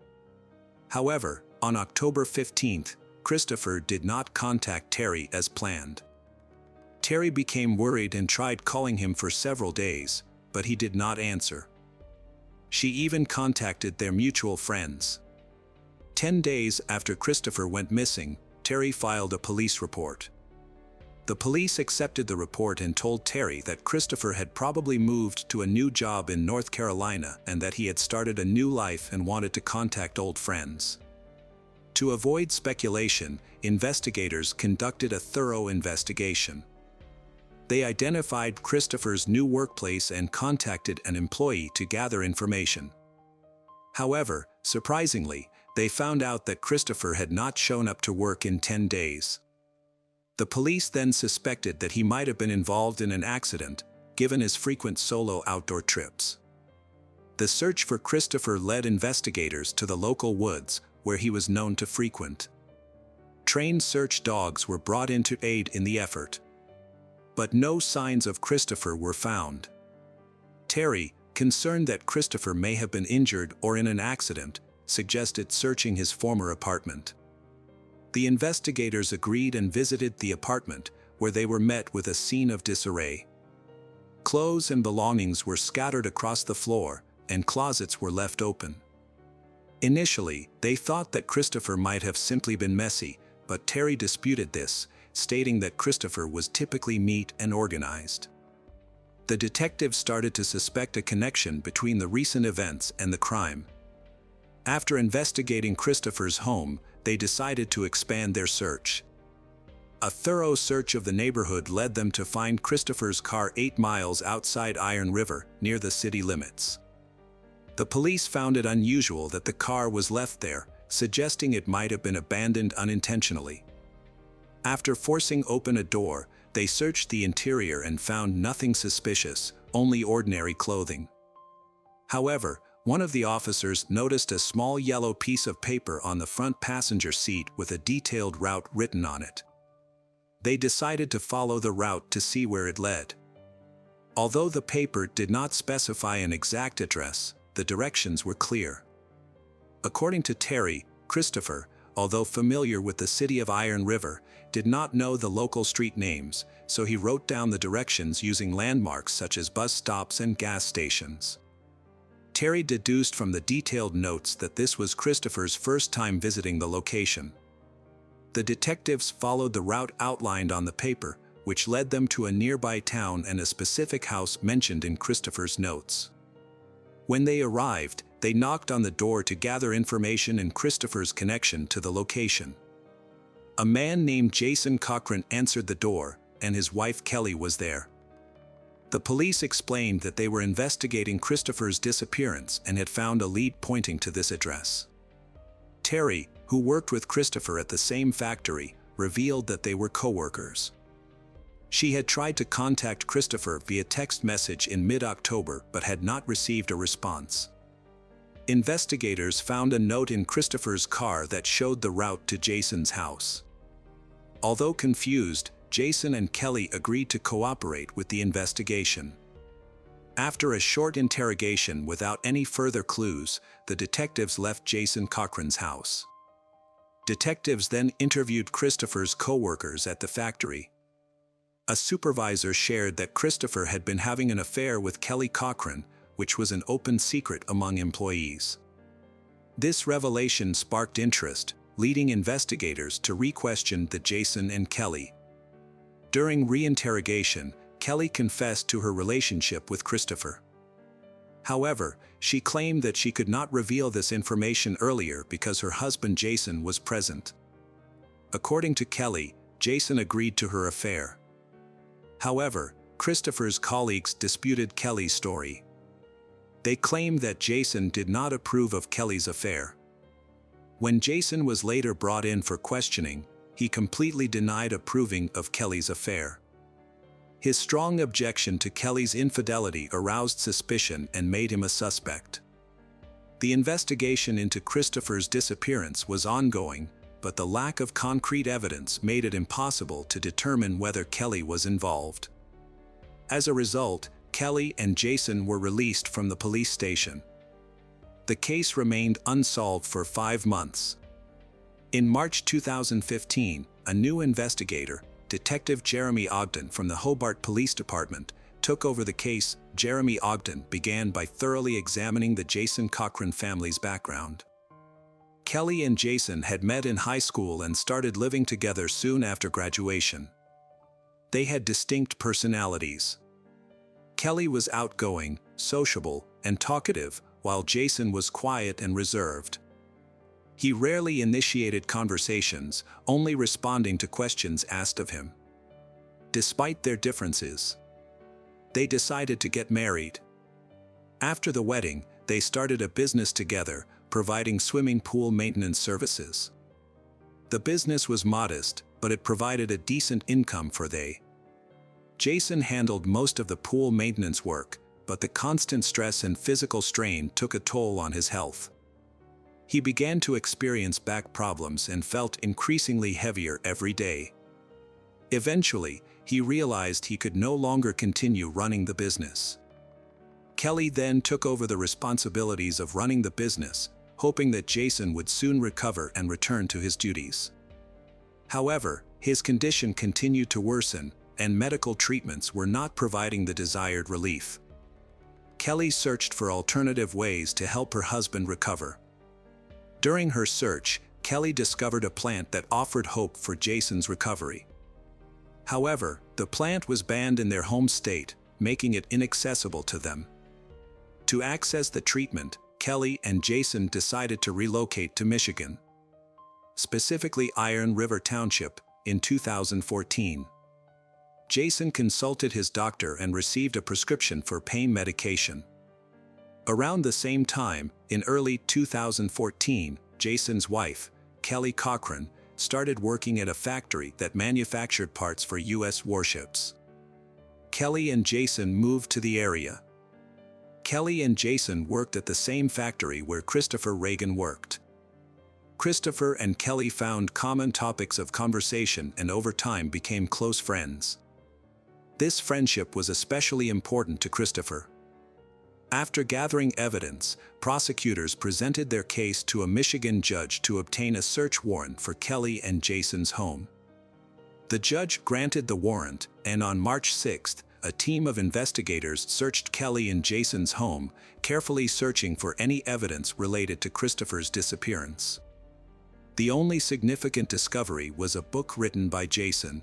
However, on October 15th, Christopher did not contact Terry as planned. Terry became worried and tried calling him for several days, but he did not answer. She even contacted their mutual friends. 10 days after Christopher went missing, Terry filed a police report. The police accepted the report and told Terry that Christopher had probably moved to a new job in North Carolina and that he had started a new life and wanted to contact old friends. To avoid speculation, investigators conducted a thorough investigation. They identified Christopher's new workplace and contacted an employee to gather information. However, surprisingly, they found out that Christopher had not shown up to work in 10 days. The police then suspected that he might have been involved in an accident, given his frequent solo outdoor trips. The search for Christopher led investigators to the local woods, where he was known to frequent. Trained search dogs were brought in to aid in the effort. But no signs of Christopher were found. Terry, concerned that Christopher may have been injured or in an accident, suggested searching his former apartment. The investigators agreed and visited the apartment, where they were met with a scene of disarray. Clothes and belongings were scattered across the floor, and closets were left open. Initially, they thought that Christopher might have simply been messy, but Terry disputed this, stating that Christopher was typically neat and organized. The detectives started to suspect a connection between the recent events and the crime. After investigating Christopher's home, they decided to expand their search. A thorough search of the neighborhood led them to find Christopher's car 8 miles outside Iron River, near the city limits. The police found it unusual that the car was left there, suggesting it might have been abandoned unintentionally. After forcing open a door, they searched the interior and found nothing suspicious, only ordinary clothing. However, one of the officers noticed a small yellow piece of paper on the front passenger seat with a detailed route written on it. They decided to follow the route to see where it led. Although the paper did not specify an exact address, the directions were clear. According to Terry, Christopher, although familiar with the city of Iron River, did not know the local street names, so he wrote down the directions using landmarks such as bus stops and gas stations. Terry deduced from the detailed notes that this was Christopher's first time visiting the location. The detectives followed the route outlined on the paper, which led them to a nearby town and a specific house mentioned in Christopher's notes. When they arrived, they knocked on the door to gather information in Christopher's connection to the location. A man named Jason Cochran answered the door, and his wife Kelly was there. The police explained that they were investigating Christopher's disappearance and had found a lead pointing to this address. Terry, who worked with Christopher at the same factory, revealed that they were co-workers. She had tried to contact Christopher via text message in mid-October but had not received a response. Investigators found a note in Christopher's car that showed the route to Jason's house. Although confused, Jason and Kelly agreed to cooperate with the investigation. After a short interrogation without any further clues, the detectives left Jason Cochran's house. Detectives then interviewed Christopher's co-workers at the factory. A supervisor shared that Christopher had been having an affair with Kelly Cochran, which was an open secret among employees. This revelation sparked interest, leading investigators to re-question the Jason and Kelly. During re-interrogation, Kelly confessed to her relationship with Christopher. However, she claimed that she could not reveal this information earlier because her husband Jason was present. According to Kelly, Jason agreed to her affair. However, Christopher's colleagues disputed Kelly's story. They claimed that Jason did not approve of Kelly's affair. When Jason was later brought in for questioning, he completely denied approving of Kelly's affair. His strong objection to Kelly's infidelity aroused suspicion and made him a suspect. The investigation into Christopher's disappearance was ongoing, but the lack of concrete evidence made it impossible to determine whether Kelly was involved. As a result, Kelly and Jason were released from the police station. The case remained unsolved for 5 months. In March 2015, a new investigator, Detective Jeremy Ogden from the Hobart Police Department, took over the case. Jeremy Ogden began by thoroughly examining the Jason Cochran family's background. Kelly and Jason had met in high school and started living together soon after graduation. They had distinct personalities. Kelly was outgoing, sociable, and talkative, while Jason was quiet and reserved. He rarely initiated conversations, only responding to questions asked of him. Despite their differences, they decided to get married. After the wedding, they started a business together, providing swimming pool maintenance services. The business was modest, but it provided a decent income for they. Jason handled most of the pool maintenance work, but the constant stress and physical strain took a toll on his health. He began to experience back problems and felt increasingly heavier every day. Eventually, he realized he could no longer continue running the business. Kelly then took over the responsibilities of running the business, hoping that Jason would soon recover and return to his duties. However, his condition continued to worsen, and medical treatments were not providing the desired relief. Kelly searched for alternative ways to help her husband recover. During her search, Kelly discovered a plant that offered hope for Jason's recovery. However, the plant was banned in their home state, making it inaccessible to them. To access the treatment, Kelly and Jason decided to relocate to Michigan, specifically Iron River Township, in 2014. Jason consulted his doctor and received a prescription for pain medication. Around the same time, in early 2014, Jason's wife, Kelly Cochran, started working at a factory that manufactured parts for U.S. warships. Kelly and Jason moved to the area. Kelly and Jason worked at the same factory where Christopher Reagan worked. Christopher and Kelly found common topics of conversation and over time became close friends. This friendship was especially important to Christopher. After gathering evidence, prosecutors presented their case to a Michigan judge to obtain a search warrant for Kelly and Jason's home. The judge granted the warrant, and on March 6, a team of investigators searched Kelly and Jason's home, carefully searching for any evidence related to Christopher's disappearance. The only significant discovery was a book written by Jason.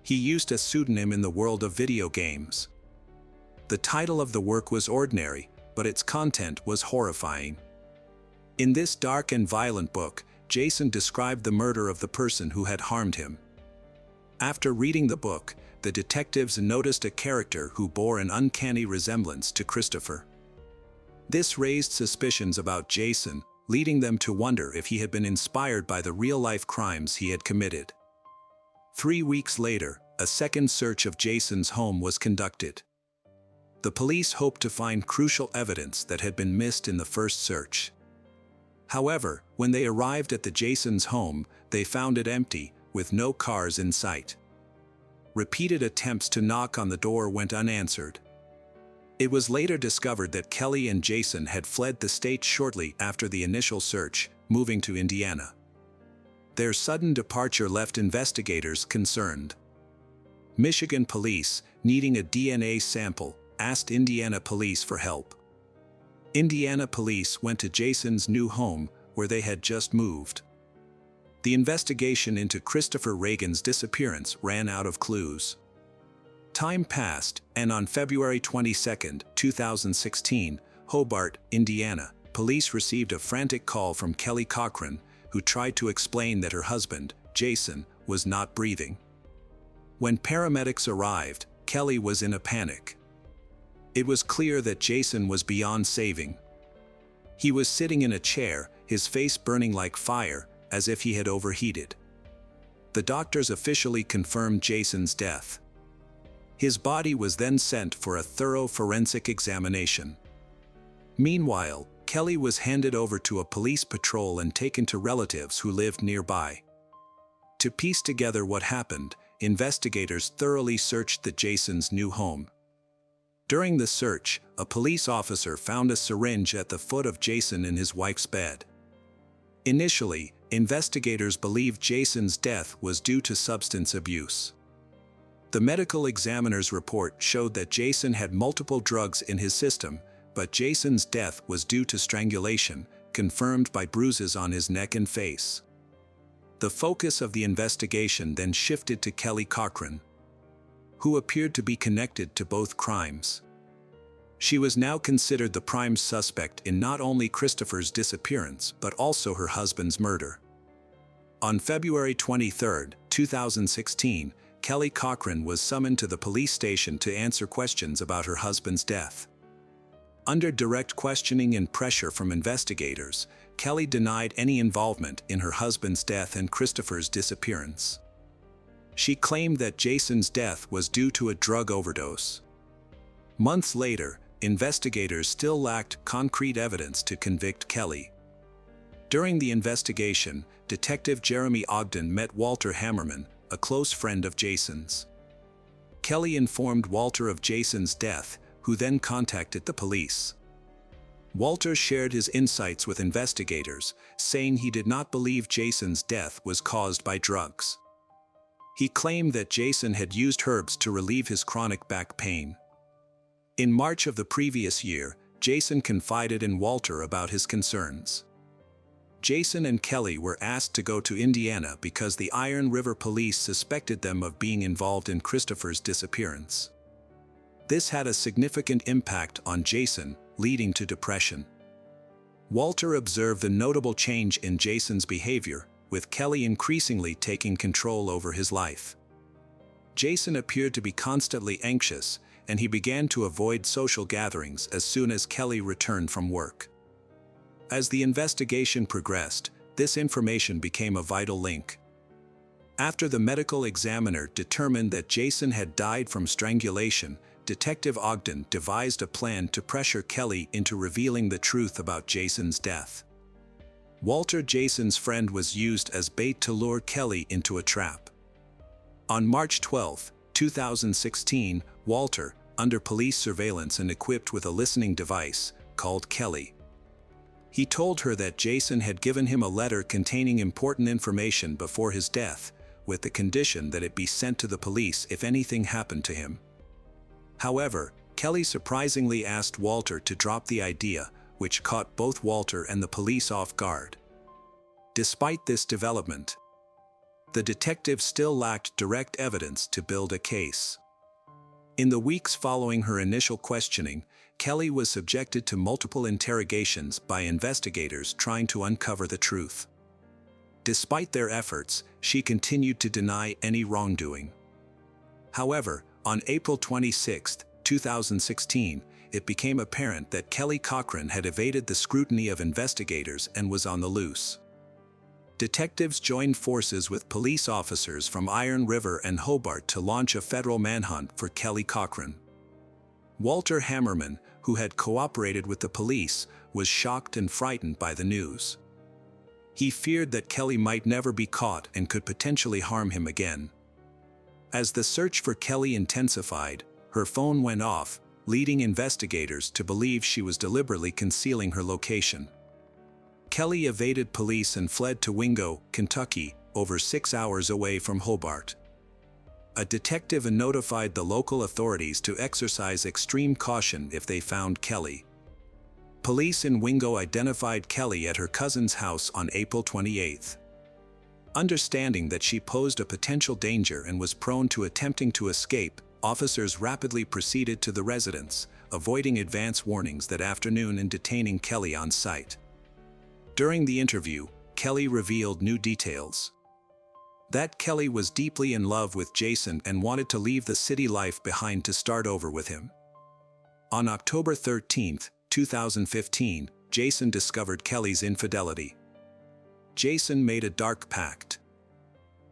He used a pseudonym in the world of video games. The title of the work was ordinary, but its content was horrifying. In this dark and violent book, Jason described the murder of the person who had harmed him. After reading the book, the detectives noticed a character who bore an uncanny resemblance to Christopher. This raised suspicions about Jason, leading them to wonder if he had been inspired by the real-life crimes he had committed. 3 weeks later, a second search of Jason's home was conducted. The police hoped to find crucial evidence that had been missed in the first search. However, when they arrived at the Jason's home, they found it empty, with no cars in sight. Repeated attempts to knock on the door went unanswered. It was later discovered that Kelly and Jason had fled the state shortly after the initial search, moving to Indiana. Their sudden departure left investigators concerned. Michigan police, needing a DNA sample, asked Indiana police for help. Indiana police went to Jason's new home, where they had just moved. The investigation into Christopher Reagan's disappearance ran out of clues. Time passed, and on February 22, 2016, Hobart, Indiana, police received a frantic call from Kelly Cochran, who tried to explain that her husband, Jason, was not breathing. When paramedics arrived, Kelly was in a panic. It was clear that Jason was beyond saving. He was sitting in a chair, his face burning like fire, as if he had overheated. The doctors officially confirmed Jason's death. His body was then sent for a thorough forensic examination. Meanwhile, Kelly was handed over to a police patrol and taken to relatives who lived nearby. To piece together what happened, investigators thoroughly searched Jason's new home. During the search, a police officer found a syringe at the foot of Jason in his wife's bed. Initially, investigators believed Jason's death was due to substance abuse. The medical examiner's report showed that Jason had multiple drugs in his system, but Jason's death was due to strangulation, confirmed by bruises on his neck and face. The focus of the investigation then shifted to Kelly Cochran, who appeared to be connected to both crimes. She was now considered the prime suspect in not only Christopher's disappearance but also her husband's murder. On February 23, 2016, Kelly Cochran was summoned to the police station to answer questions about her husband's death. Under direct questioning and pressure from investigators, Kelly denied any involvement in her husband's death and Christopher's disappearance. She claimed that Jason's death was due to a drug overdose. Months later, investigators still lacked concrete evidence to convict Kelly. During the investigation, Detective Jeremy Ogden met Walter Hammerman, a close friend of Jason's. Kelly informed Walter of Jason's death, who then contacted the police. Walter shared his insights with investigators, saying he did not believe Jason's death was caused by drugs. He claimed that Jason had used herbs to relieve his chronic back pain. In March of the previous year, Jason confided in Walter about his concerns. Jason and Kelly were asked to go to Indiana because the Iron River police suspected them of being involved in Christopher's disappearance. This had a significant impact on Jason, leading to depression. Walter observed a notable change in Jason's behavior, with Kelly increasingly taking control over his life. Jason appeared to be constantly anxious, and he began to avoid social gatherings as soon as Kelly returned from work. As the investigation progressed, this information became a vital link. After the medical examiner determined that Jason had died from strangulation, Detective Ogden devised a plan to pressure Kelly into revealing the truth about Jason's death. Walter, Jason's friend, was used as bait to lure Kelly into a trap. On March 12, 2016, Walter, under police surveillance and equipped with a listening device, called Kelly. He told her that Jason had given him a letter containing important information before his death, with the condition that it be sent to the police if anything happened to him. However, Kelly surprisingly asked Walter to drop the idea, which caught both Walter and the police off guard. Despite this development, the detective still lacked direct evidence to build a case. In the weeks following her initial questioning, Kelly was subjected to multiple interrogations by investigators trying to uncover the truth. Despite their efforts, she continued to deny any wrongdoing. However, on April 26, 2016, it became apparent that Kelly Cochran had evaded the scrutiny of investigators and was on the loose. Detectives joined forces with police officers from Iron River and Hobart to launch a federal manhunt for Kelly Cochran. Walter Hammerman, who had cooperated with the police, was shocked and frightened by the news. He feared that Kelly might never be caught and could potentially harm him again. As the search for Kelly intensified, her phone went off, leading investigators to believe she was deliberately concealing her location. Kelly evaded police and fled to Wingo, Kentucky, over 6 hours away from Hobart. A detective notified the local authorities to exercise extreme caution if they found Kelly. Police in Wingo identified Kelly at her cousin's house on April 28. Understanding that she posed a potential danger and was prone to attempting to escape, officers rapidly proceeded to the residence, avoiding advance warnings that afternoon and detaining Kelly on site. During the interview, Kelly revealed new details. That Kelly was deeply in love with Jason and wanted to leave the city life behind to start over with him. On October 13, 2015, Jason discovered Kelly's infidelity. Jason made a dark pact.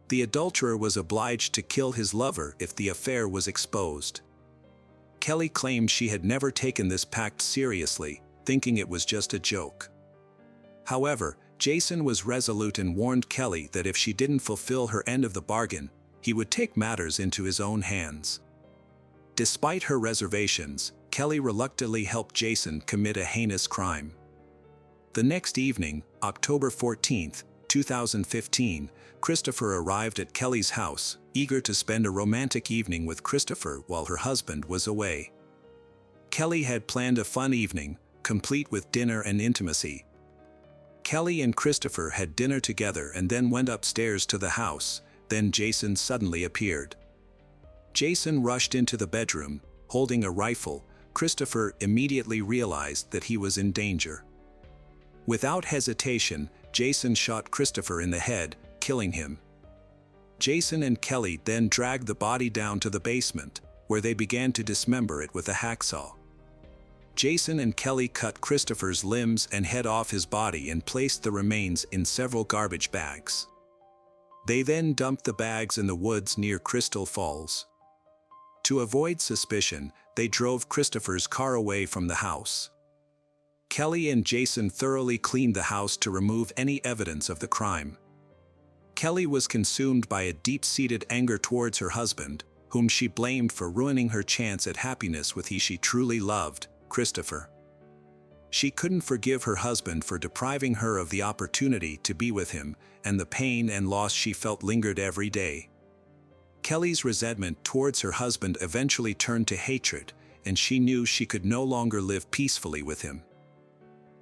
The adulterer was obliged to kill his lover if the affair was exposed. Kelly claimed she had never taken this pact seriously, thinking it was just a joke. However, Jason was resolute and warned Kelly that if she didn't fulfill her end of the bargain, he would take matters into his own hands. Despite her reservations, Kelly reluctantly helped Jason commit a heinous crime. The next evening, October 14, 2015, Christopher arrived at Kelly's house, eager to spend a romantic evening with Christopher while her husband was away. Kelly had planned a fun evening, complete with dinner and intimacy. Kelly and Christopher had dinner together and then went upstairs to the house. Then Jason suddenly appeared. Jason rushed into the bedroom, holding a rifle. Christopher immediately realized that he was in danger. Without hesitation, Jason shot Christopher in the head, killing him. Jason and Kelly then dragged the body down to the basement, where they began to dismember it with a hacksaw. Jason and Kelly cut Christopher's limbs and head off his body and placed the remains in several garbage bags. They then dumped the bags in the woods near Crystal Falls. To avoid suspicion, they drove Christopher's car away from the house. Kelly and Jason thoroughly cleaned the house to remove any evidence of the crime. Kelly was consumed by a deep-seated anger towards her husband, whom she blamed for ruining her chance at happiness with he she truly loved, Christopher. She couldn't forgive her husband for depriving her of the opportunity to be with him, and the pain and loss she felt lingered every day. Kelly's resentment towards her husband eventually turned to hatred, and she knew she could no longer live peacefully with him.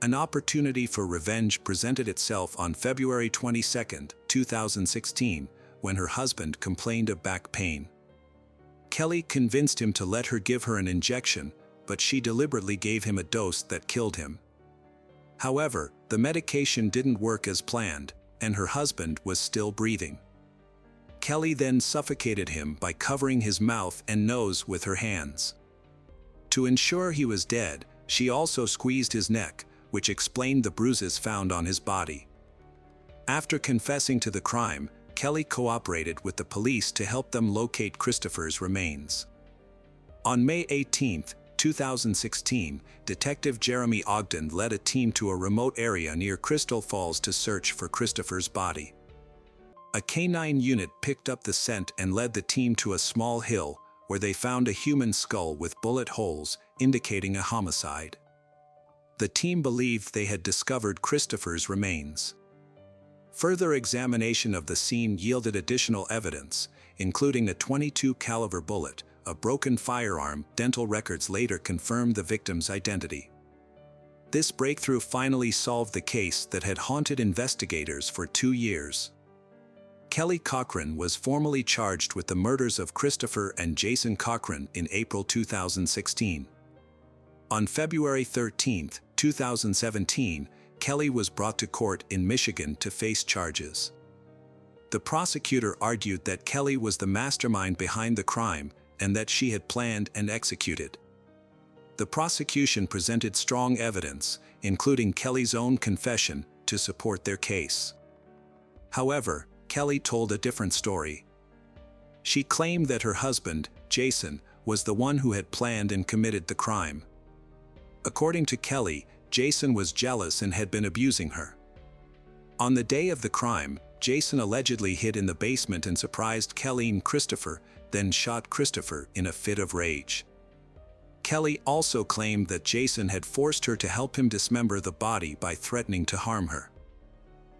An opportunity for revenge presented itself on February 22, 2016, when her husband complained of back pain. Kelly convinced him to let her give her an injection, but she deliberately gave him a dose that killed him. However, the medication didn't work as planned, and her husband was still breathing. Kelly then suffocated him by covering his mouth and nose with her hands. To ensure he was dead, she also squeezed his neck, which explained the bruises found on his body. After confessing to the crime, Kelly cooperated with the police to help them locate Christopher's remains. On May 18, 2016, Detective Jeremy Ogden led a team to a remote area near Crystal Falls to search for Christopher's body. A canine unit picked up the scent and led the team to a small hill, where they found a human skull with bullet holes, indicating a homicide. The team believed they had discovered Christopher's remains. Further examination of the scene yielded additional evidence, including a .22 caliber bullet, a broken firearm. Dental records later confirmed the victim's identity. This breakthrough finally solved the case that had haunted investigators for 2 years. Kelly Cochran was formally charged with the murders of Christopher and Jason Cochran in April 2016. On February 13, 2017, Kelly was brought to court in Michigan to face charges. The prosecutor argued that Kelly was the mastermind behind the crime and that she had planned and executed. The prosecution presented strong evidence, including Kelly's own confession, to support their case. However, Kelly told a different story. She claimed that her husband, Jason, was the one who had planned and committed the crime. According to Kelly, Jason was jealous and had been abusing her. On the day of the crime, Jason allegedly hid in the basement and surprised Kelly and Christopher, then shot Christopher in a fit of rage. Kelly also claimed that Jason had forced her to help him dismember the body by threatening to harm her.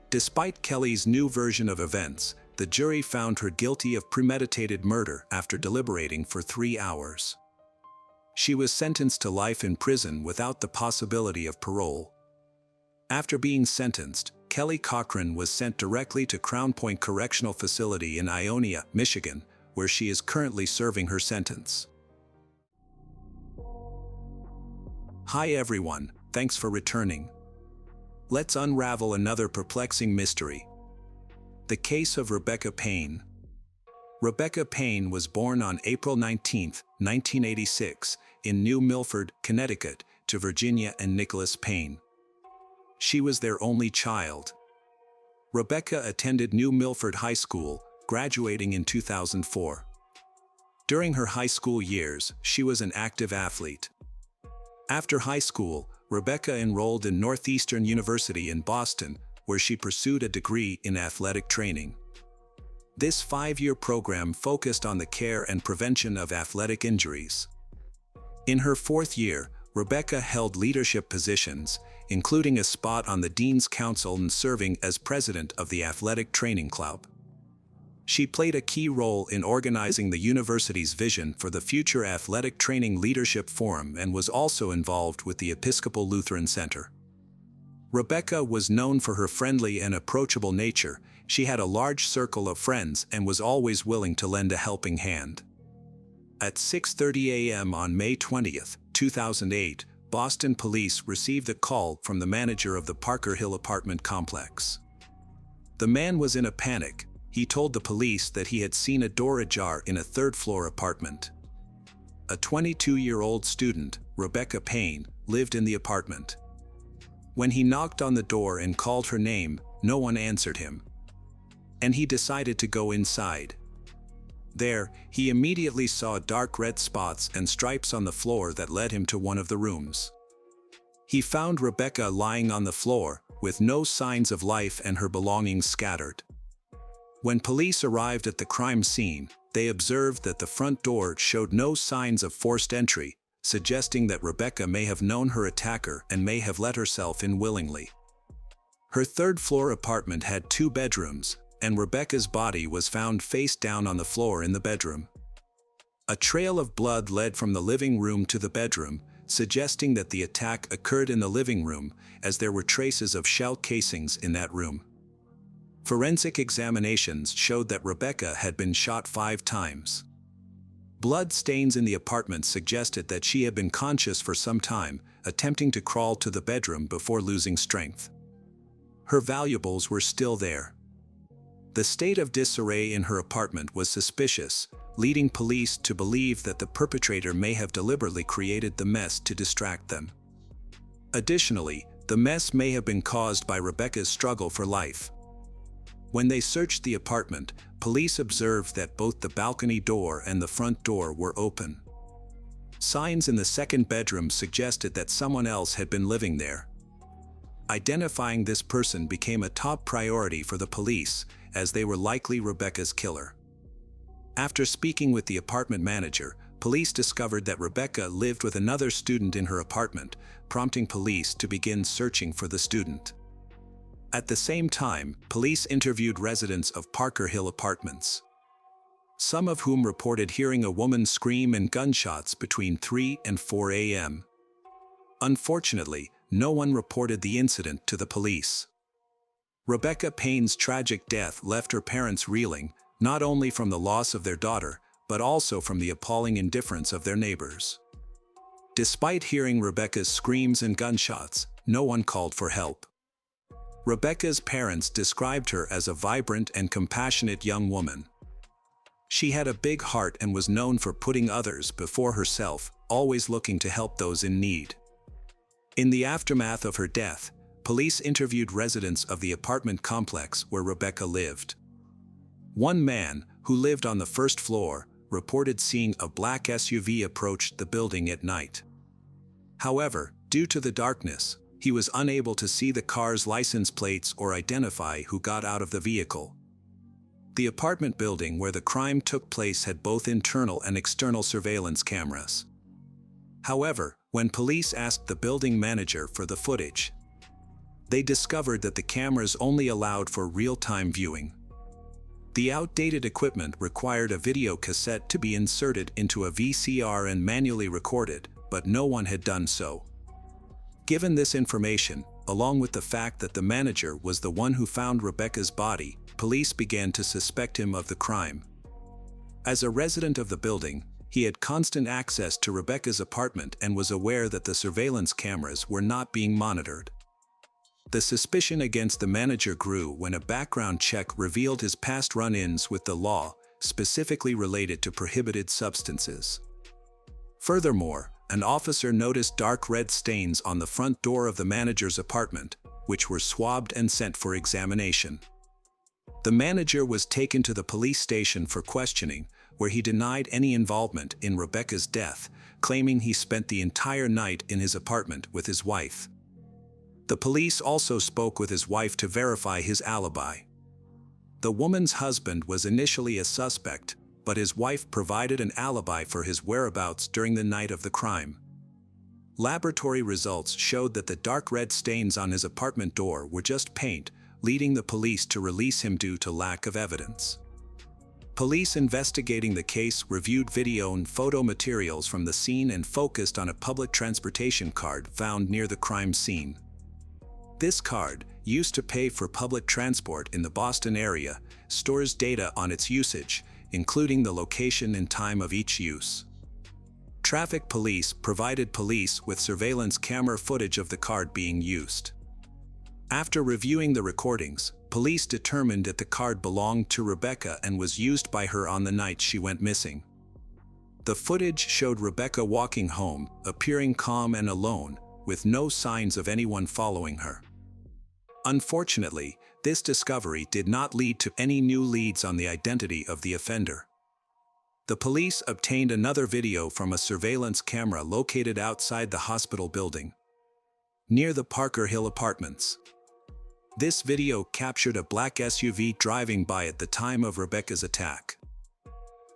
Despite Kelly's new version of events, the jury found her guilty of premeditated murder after deliberating for 3 hours. She was sentenced to life in prison without the possibility of parole. After being sentenced, Kelly Cochran was sent directly to Crown Point Correctional Facility in Ionia, Michigan, where she is currently serving her sentence. Hi everyone, thanks for returning. Let's unravel another perplexing mystery. The case of Rebecca Payne. Rebecca Payne was born on April 19, 1986, in New Milford, Connecticut, to Virginia and Nicholas Payne. She was their only child. Rebecca attended New Milford High School, graduating in 2004. During her high school years, she was an active athlete. After high school, Rebecca enrolled in Northeastern University in Boston, where she pursued a degree in athletic training. This 5-year program focused on the care and prevention of athletic injuries. In her 4th year, Rebecca held leadership positions, including a spot on the Dean's Council and serving as president of the Athletic Training Club. She played a key role in organizing the university's vision for the Future Athletic Training Leadership Forum and was also involved with the Episcopal Lutheran Center. Rebecca was known for her friendly and approachable nature. She had a large circle of friends and was always willing to lend a helping hand. At 6:30 a.m. on May 20, 2008, Boston police received a call from the manager of the Parker Hill apartment complex. The man was in a panic. He told the police that he had seen a door ajar in a 3rd-floor apartment. A 22-year-old student, Rebecca Payne, lived in the apartment. When he knocked on the door and called her name, no one answered him. And he decided to go inside. There, he immediately saw dark red spots and stripes on the floor that led him to one of the rooms. He found Rebecca lying on the floor, with no signs of life and her belongings scattered. When police arrived at the crime scene, they observed that the front door showed no signs of forced entry, suggesting that Rebecca may have known her attacker and may have let herself in willingly. Her 3rd-floor apartment had 2 bedrooms, and Rebecca's body was found face down on the floor in the bedroom. A trail of blood led from the living room to the bedroom, suggesting that the attack occurred in the living room, as there were traces of shell casings in that room. Forensic examinations showed that Rebecca had been shot 5 times. Blood stains in the apartment suggested that she had been conscious for some time, attempting to crawl to the bedroom before losing strength. Her valuables were still there. The state of disarray in her apartment was suspicious, leading police to believe that the perpetrator may have deliberately created the mess to distract them. Additionally, the mess may have been caused by Rebecca's struggle for life. When they searched the apartment, police observed that both the balcony door and the front door were open. Signs in the 2nd bedroom suggested that someone else had been living there. Identifying this person became a top priority for the police, as they were likely Rebecca's killer. After speaking with the apartment manager, police discovered that Rebecca lived with another student in her apartment, prompting police to begin searching for the student. At the same time, police interviewed residents of Parker Hill Apartments, some of whom reported hearing a woman scream and gunshots between 3 and 4 a.m. Unfortunately, no one reported the incident to the police. Rebecca Payne's tragic death left her parents reeling, not only from the loss of their daughter, but also from the appalling indifference of their neighbors. Despite hearing Rebecca's screams and gunshots, no one called for help. Rebecca's parents described her as a vibrant and compassionate young woman. She had a big heart and was known for putting others before herself, always looking to help those in need. In the aftermath of her death, police interviewed residents of the apartment complex where Rebecca lived. One man, who lived on the first floor, reported seeing a black SUV approach the building at night. However, due to the darkness, he was unable to see the car's license plates or identify who got out of the vehicle. The apartment building where the crime took place had both internal and external surveillance cameras. However, when police asked the building manager for the footage, they discovered that the cameras only allowed for real-time viewing. The outdated equipment required a video cassette to be inserted into a VCR and manually recorded, but no one had done so. Given this information, along with the fact that the manager was the one who found Rebecca's body, police began to suspect him of the crime. As a resident of the building, he had constant access to Rebecca's apartment and was aware that the surveillance cameras were not being monitored. The suspicion against the manager grew when a background check revealed his past run-ins with the law, specifically related to prohibited substances. Furthermore, an officer noticed dark red stains on the front door of the manager's apartment, which were swabbed and sent for examination. The manager was taken to the police station for questioning, where he denied any involvement in Rebecca's death, claiming he spent the entire night in his apartment with his wife. The police also spoke with his wife to verify his alibi. The woman's husband was initially a suspect, but his wife provided an alibi for his whereabouts during the night of the crime. Laboratory results showed that the dark red stains on his apartment door were just paint, leading the police to release him due to lack of evidence. Police investigating the case reviewed video and photo materials from the scene and focused on a public transportation card found near the crime scene. This card, used to pay for public transport in the Boston area, stores data on its usage, including the location and time of each use. Traffic police provided police with surveillance camera footage of the card being used. After reviewing the recordings, police determined that the card belonged to Rebecca and was used by her on the night she went missing. The footage showed Rebecca walking home, appearing calm and alone, with no signs of anyone following her. Unfortunately, this discovery did not lead to any new leads on the identity of the offender. The police obtained another video from a surveillance camera located outside the hospital building, near the Parker Hill Apartments. This video captured a black SUV driving by at the time of Rebecca's attack.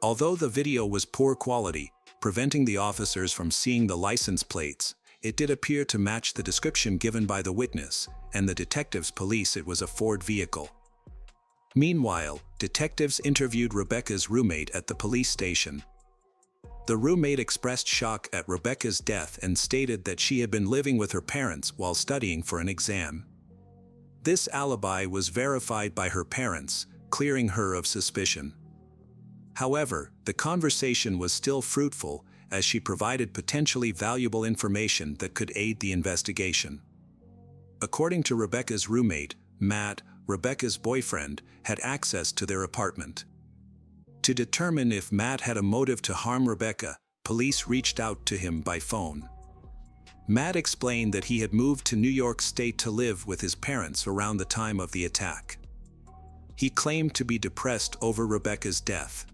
Although the video was poor quality, preventing the officers from seeing the license plates, it did appear to match the description given by the witness, and the detectives believed it was a Ford vehicle. Meanwhile, detectives interviewed Rebecca's roommate at the police station. The roommate expressed shock at Rebecca's death and stated that she had been living with her parents while studying for an exam. This alibi was verified by her parents, clearing her of suspicion. However, the conversation was still fruitful, as she provided potentially valuable information that could aid the investigation. According to Rebecca's roommate, Matt, Rebecca's boyfriend, had access to their apartment. To determine if Matt had a motive to harm Rebecca, police reached out to him by phone. Matt explained that he had moved to New York State to live with his parents around the time of the attack. He claimed to be depressed over Rebecca's death.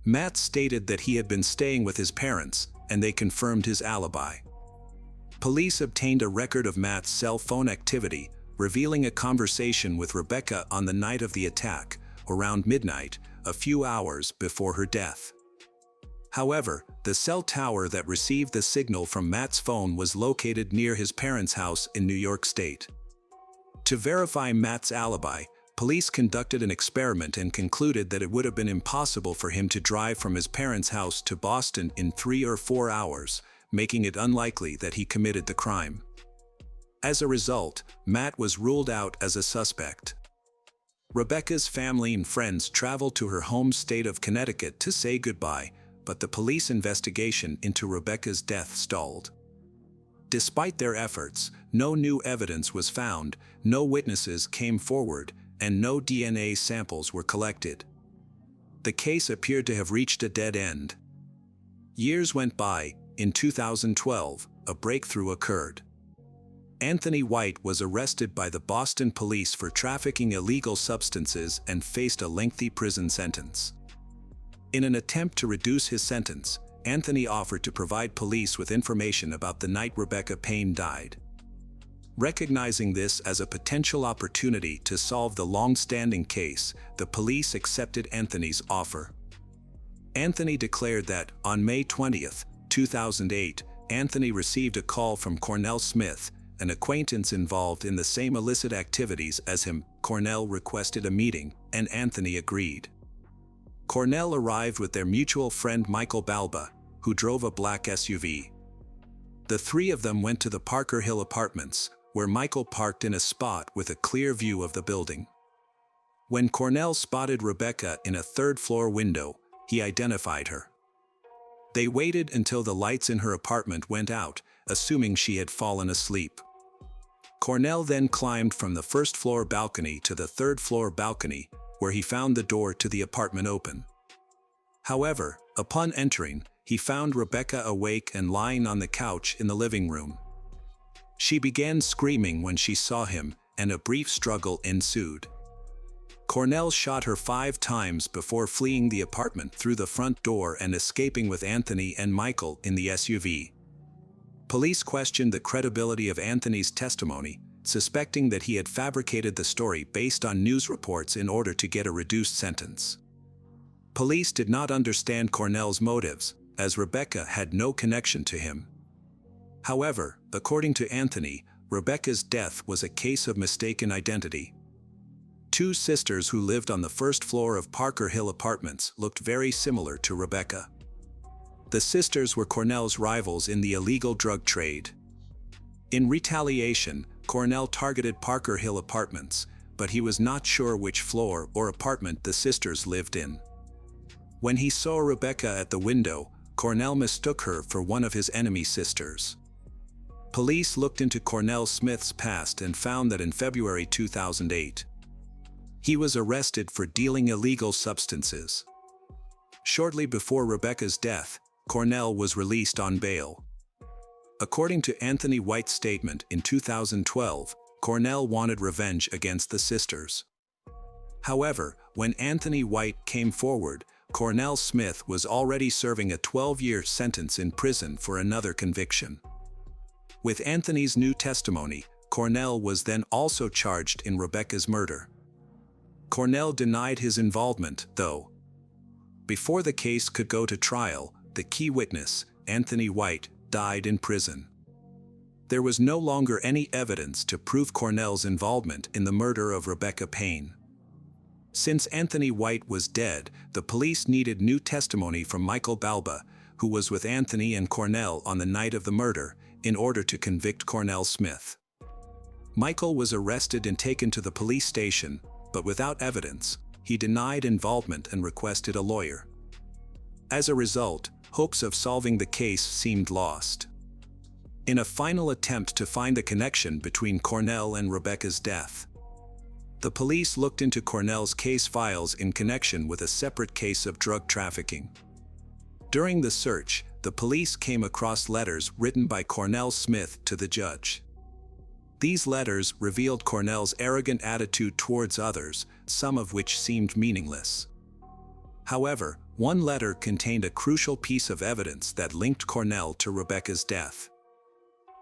Matt stated that he had been staying with his parents, and they confirmed his alibi. Police obtained a record of Matt's cell phone activity, revealing a conversation with Rebecca on the night of the attack, around midnight, a few hours before her death. However, the cell tower that received the signal from Matt's phone was located near his parents' house in New York State. To verify Matt's alibi, police conducted an experiment and concluded that it would have been impossible for him to drive from his parents' house to Boston in 3 or 4 hours, making it unlikely that he committed the crime. As a result, Matt was ruled out as a suspect. Rebecca's family and friends traveled to her home state of Connecticut to say goodbye, but the police investigation into Rebecca's death stalled. Despite their efforts, no new evidence was found, no witnesses came forward, and no DNA samples were collected. The case appeared to have reached a dead end. Years went by. In 2012, a breakthrough occurred. Anthony White was arrested by the Boston police for trafficking illegal substances and faced a lengthy prison sentence. In an attempt to reduce his sentence, Anthony offered to provide police with information about the night Rebecca Payne died. Recognizing this as a potential opportunity to solve the long-standing case, the police accepted Anthony's offer. Anthony declared that, on May 20, 2008, Anthony received a call from Cornell Smith, an acquaintance involved in the same illicit activities as him. Cornell requested a meeting, and Anthony agreed. Cornell arrived with their mutual friend Michael Balba, who drove a black SUV. The three of them went to the Parker Hill Apartments, where Michael parked in a spot with a clear view of the building. When Cornell spotted Rebecca in a third-floor window, he identified her. They waited until the lights in her apartment went out, assuming she had fallen asleep. Cornell then climbed from the first-floor balcony to the third-floor balcony, where he found the door to the apartment open. However, upon entering, he found Rebecca awake and lying on the couch in the living room. She began screaming when she saw him, and a brief struggle ensued. Cornell shot her 5 times before fleeing the apartment through the front door and escaping with Anthony and Michael in the SUV. Police questioned the credibility of Anthony's testimony, suspecting that he had fabricated the story based on news reports in order to get a reduced sentence. Police did not understand Cornell's motives, as Rebecca had no connection to him. However, according to Anthony, Rebecca's death was a case of mistaken identity. 2 sisters who lived on the first floor of Parker Hill Apartments looked very similar to Rebecca. The sisters were Cornell's rivals in the illegal drug trade. In retaliation, Cornell targeted Parker Hill Apartments, but he was not sure which floor or apartment the sisters lived in. When he saw Rebecca at the window, Cornell mistook her for one of his enemy sisters. Police looked into Cornell Smith's past and found that in February 2008, he was arrested for dealing illegal substances. Shortly before Rebecca's death, Cornell was released on bail. According to Anthony White's statement in 2012, Cornell wanted revenge against the sisters. However, when Anthony White came forward, Cornell Smith was already serving a 12-year sentence in prison for another conviction. With Anthony's new testimony, Cornell was then also charged in Rebecca's murder. Cornell denied his involvement, though. Before the case could go to trial, the key witness, Anthony White, died in prison. There was no longer any evidence to prove Cornell's involvement in the murder of Rebecca Payne. Since Anthony White was dead, the police needed new testimony from Michael Balba, who was with Anthony and Cornell on the night of the murder, in order to convict Cornell Smith. Michael was arrested and taken to the police station, but without evidence, he denied involvement and requested a lawyer. As a result, hopes of solving the case seemed lost. In a final attempt to find the connection between Cornell and Rebecca's death, the police looked into Cornell's case files in connection with a separate case of drug trafficking. During the search, the police came across letters written by Cornell Smith to the judge. These letters revealed Cornell's arrogant attitude towards others, some of which seemed meaningless. However, one letter contained a crucial piece of evidence that linked Cornell to Rebecca's death.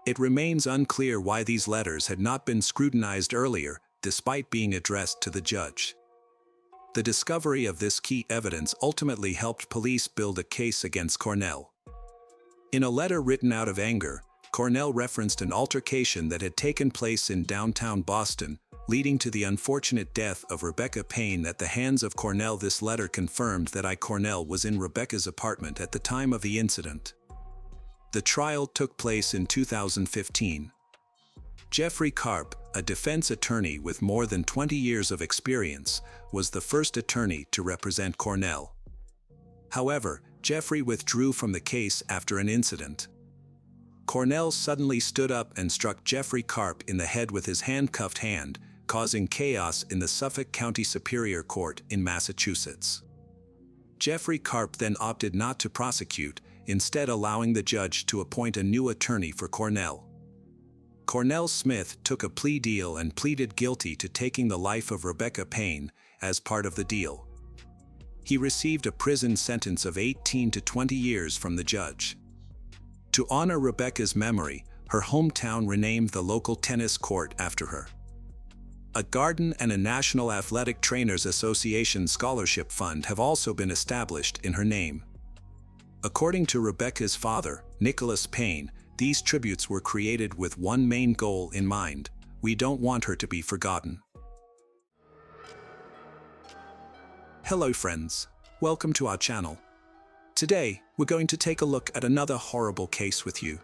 It remains unclear why these letters had not been scrutinized earlier, despite being addressed to the judge. The discovery of this key evidence ultimately helped police build a case against Cornell. In a letter written out of anger, Cornell referenced an altercation that had taken place in downtown Boston, leading to the unfortunate death of Rebecca Payne at the hands of Cornell. This letter confirmed that Cornell was in Rebecca's apartment at the time of the incident. The trial took place in 2015. Jeffrey Karp, a defense attorney with more than 20 years of experience, was the first attorney to represent Cornell. However, Jeffrey withdrew from the case after an incident. Cornell suddenly stood up and struck Jeffrey Karp in the head with his handcuffed hand, causing chaos in the Suffolk County Superior Court in Massachusetts. Jeffrey Karp then opted not to prosecute, instead allowing the judge to appoint a new attorney for Cornell. Cornell Smith took a plea deal and pleaded guilty to taking the life of Rebecca Payne as part of the deal. He received a prison sentence of 18 to 20 years from the judge. To honor Rebecca's memory, her hometown renamed the local tennis court after her. A garden and a National Athletic Trainers Association scholarship fund have also been established in her name. According to Rebecca's father, Nicholas Payne, these tributes were created with one main goal in mind: we don't want her to be forgotten. Hello friends, welcome to our channel. Today, we're going to take a look at another horrible case with you.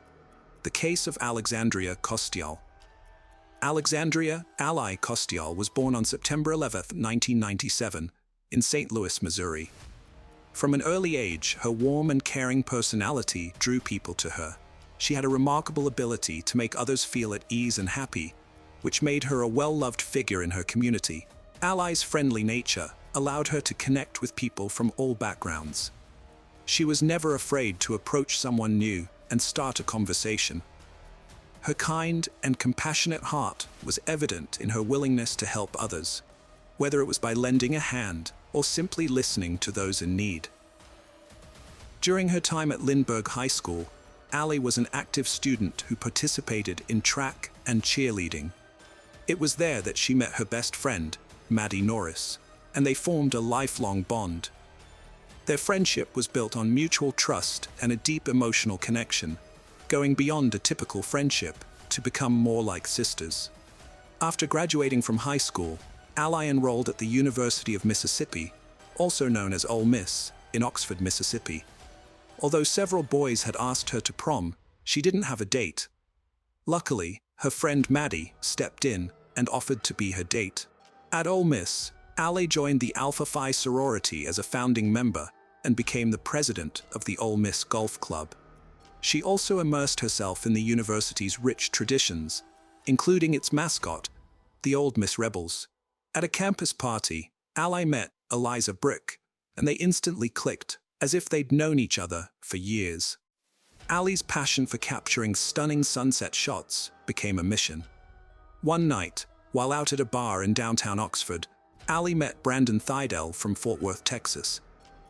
The case of Alexandria Costial. Alexandria Ally Costial was born on September 11, 1997, in St. Louis, Missouri. From an early age, her warm and caring personality drew people to her. She had a remarkable ability to make others feel at ease and happy, which made her a well-loved figure in her community. Ally's friendly nature allowed her to connect with people from all backgrounds. She was never afraid to approach someone new and start a conversation. Her kind and compassionate heart was evident in her willingness to help others, whether it was by lending a hand or simply listening to those in need. During her time at Lindbergh High School, Ally was an active student who participated in track and cheerleading. It was there that she met her best friend, Maddie Norris, and they formed a lifelong bond. Their friendship was built on mutual trust and a deep emotional connection, going beyond a typical friendship to become more like sisters. After graduating from high school, Ally enrolled at the University of Mississippi, also known as Ole Miss, in Oxford, Mississippi. Although several boys had asked her to prom, she didn't have a date. Luckily, her friend Maddie stepped in and offered to be her date. At Ole Miss, Ally joined the Alpha Phi sorority as a founding member and became the president of the Ole Miss Golf Club. She also immersed herself in the university's rich traditions, including its mascot, the Ole Miss Rebels. At a campus party, Ally met Eliza Brick, and they instantly clicked, as if they'd known each other for years. Ally's passion for capturing stunning sunset shots became a mission. One night, while out at a bar in downtown Oxford, Ally met Brandon Thydell from Fort Worth, Texas.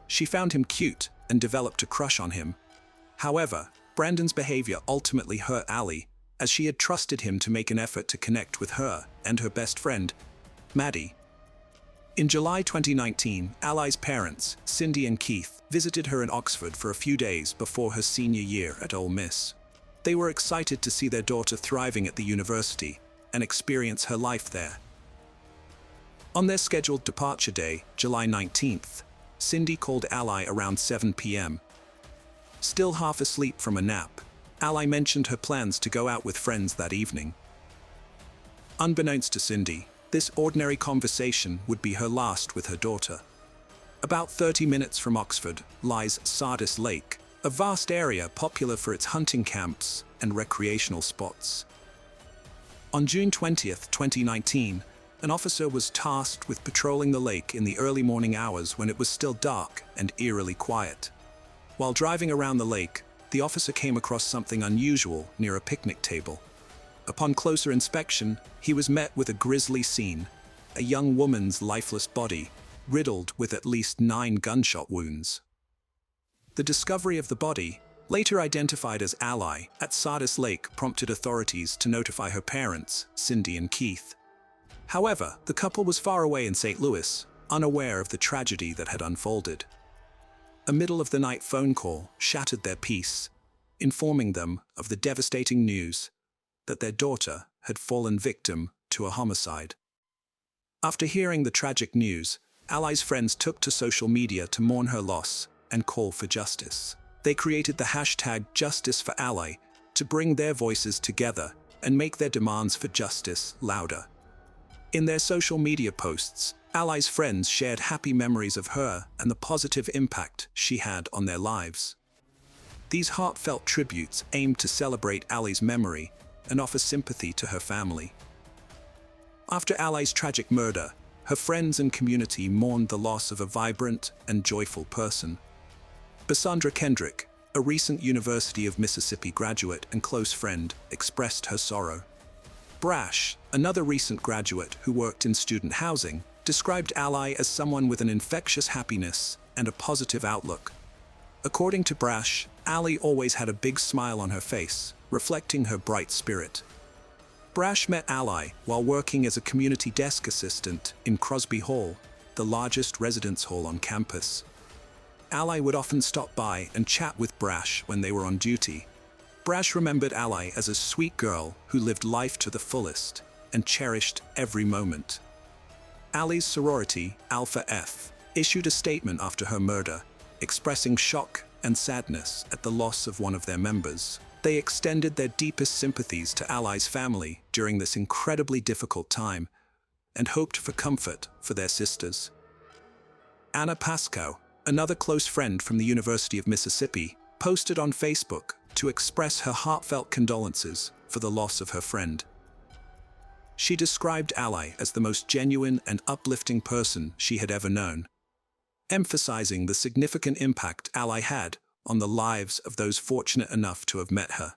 She found him cute and developed a crush on him. However, Brandon's behavior ultimately hurt Ally, as she had trusted him to make an effort to connect with her and her best friend, Maddie. In July 2019, Ally's parents, Cindy and Keith, visited her in Oxford for a few days before her senior year at Ole Miss. They were excited to see their daughter thriving at the university and experience her life there. On their scheduled departure day, July 19th, Cindy called Ally around 7 p.m. Still half asleep from a nap, Ally mentioned her plans to go out with friends that evening. Unbeknownst to Cindy, this ordinary conversation would be her last with her daughter. About 30 minutes from Oxford lies Sardis Lake, a vast area popular for its hunting camps and recreational spots. On June 20th, 2019, an officer was tasked with patrolling the lake in the early morning hours when it was still dark and eerily quiet. While driving around the lake, the officer came across something unusual near a picnic table. Upon closer inspection, he was met with a grisly scene: a young woman's lifeless body, riddled with at least 9 gunshot wounds. The discovery of the body, later identified as Ally, at Sardis Lake prompted authorities to notify her parents, Cindy and Keith. However, the couple was far away in St. Louis, unaware of the tragedy that had unfolded. A middle-of-the-night phone call shattered their peace, informing them of the devastating news that their daughter had fallen victim to a homicide. After hearing the tragic news, Ally's friends took to social media to mourn her loss and call for justice. They created the hashtag #JusticeForAlly to bring their voices together and make their demands for justice louder. In their social media posts, Ali's friends shared happy memories of her and the positive impact she had on their lives. These heartfelt tributes aimed to celebrate Ali's memory and offer sympathy to her family. After Ali's tragic murder, her friends and community mourned the loss of a vibrant and joyful person. Cassandra Kendrick, a recent University of Mississippi graduate and close friend, expressed her sorrow. Brash, another recent graduate who worked in student housing, described Ali as someone with an infectious happiness and a positive outlook. According to Brash, Ali always had a big smile on her face, reflecting her bright spirit. Brash met Ali while working as a community desk assistant in Crosby Hall, the largest residence hall on campus. Ali would often stop by and chat with Brash when they were on duty. Brash remembered Ali as a sweet girl who lived life to the fullest and cherished every moment. Ali's sorority, Alpha F, issued a statement after her murder, expressing shock and sadness at the loss of one of their members. They extended their deepest sympathies to Ali's family during this incredibly difficult time and hoped for comfort for their sisters. Anna Pascoe, another close friend from the University of Mississippi, posted on Facebook to express her heartfelt condolences for the loss of her friend. She described Ali as the most genuine and uplifting person she had ever known, emphasizing the significant impact Ali had on the lives of those fortunate enough to have met her.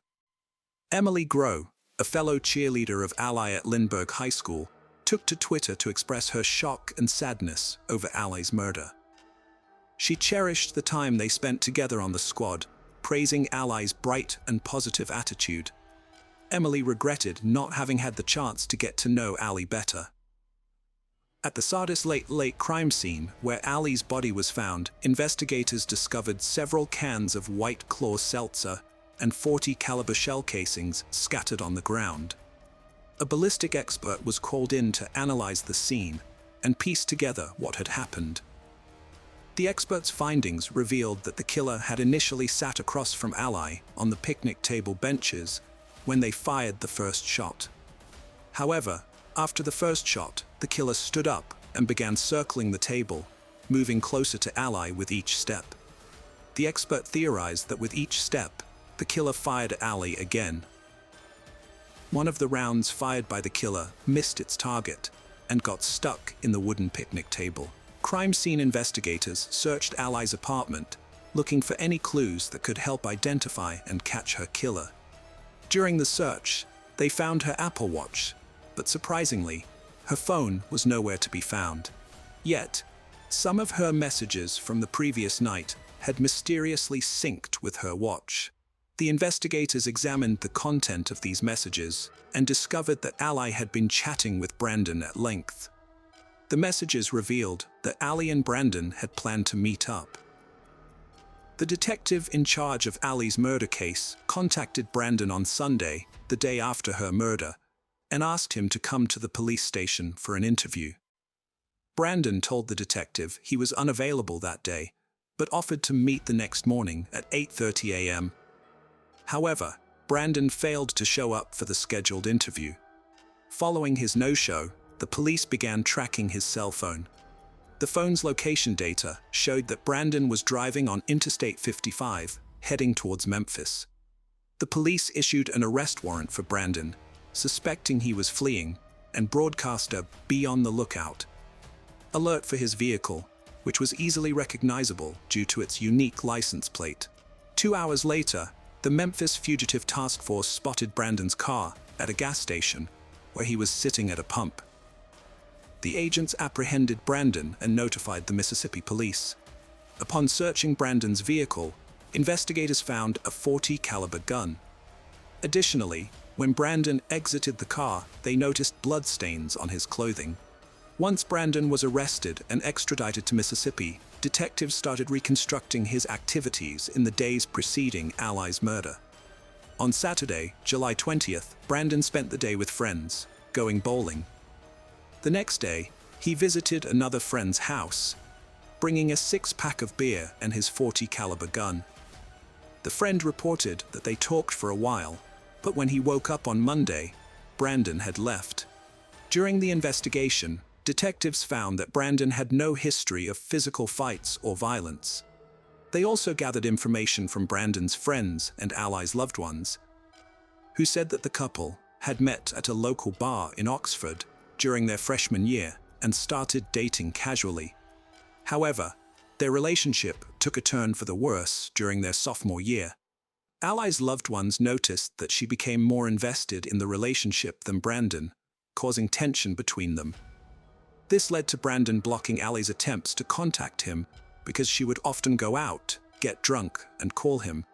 Emily Groh, a fellow cheerleader of Ali at Lindbergh High School, took to Twitter to express her shock and sadness over Ali's murder. She cherished the time they spent together on the squad, praising Ali's bright and positive attitude. Emily regretted not having had the chance to get to know Ali better. At the Sardis Lake crime scene, where Ali's body was found, investigators discovered several cans of White Claw seltzer and .40 caliber shell casings scattered on the ground. A ballistic expert was called in to analyze the scene and piece together what had happened. The expert's findings revealed that the killer had initially sat across from Ali on the picnic table benches when they fired the first shot. However, after the first shot, the killer stood up and began circling the table, moving closer to Ali with each step. The expert theorized that with each step, the killer fired at Ali again. One of the rounds fired by the killer missed its target and got stuck in the wooden picnic table. Crime scene investigators searched Ali's apartment, looking for any clues that could help identify and catch her killer. During the search, they found her Apple Watch, but surprisingly, her phone was nowhere to be found. Yet, some of her messages from the previous night had mysteriously synced with her watch. The investigators examined the content of these messages and discovered that Ali had been chatting with Brandon at length. The messages revealed that Ali and Brandon had planned to meet up. The detective in charge of Ali's murder case contacted Brandon on Sunday, the day after her murder, and asked him to come to the police station for an interview. Brandon told the detective he was unavailable that day, but offered to meet the next morning at 8:30 a.m. However, Brandon failed to show up for the scheduled interview. Following his no-show, the police began tracking his cell phone. The phone's location data showed that Brandon was driving on Interstate 55, heading towards Memphis. The police issued an arrest warrant for Brandon, suspecting he was fleeing, and broadcast a "Be on the lookout" alert for his vehicle, which was easily recognizable due to its unique license plate. 2 hours later, the Memphis Fugitive Task Force spotted Brandon's car at a gas station, where he was sitting at a pump. The agents apprehended Brandon and notified the Mississippi police. Upon searching Brandon's vehicle, investigators found a .40 caliber gun. Additionally, when Brandon exited the car, they noticed bloodstains on his clothing. Once Brandon was arrested and extradited to Mississippi, detectives started reconstructing his activities in the days preceding Ali's murder. On Saturday, July 20th, Brandon spent the day with friends, going bowling. The next day, he visited another friend's house, bringing a 6-pack of beer and his .40 caliber gun. The friend reported that they talked for a while, But when he woke up on Monday, Brandon had left. During the investigation, detectives found that Brandon had no history of physical fights or violence. They also gathered information from Brandon's friends and allies' loved ones, who said that the couple had met at a local bar in Oxford during their freshman year and started dating casually. However, their relationship took a turn for the worse during their sophomore year. Ally's loved ones noticed that she became more invested in the relationship than Brandon, causing tension between them. This led to Brandon blocking Ally's attempts to contact him because she would often go out, get drunk, and call him.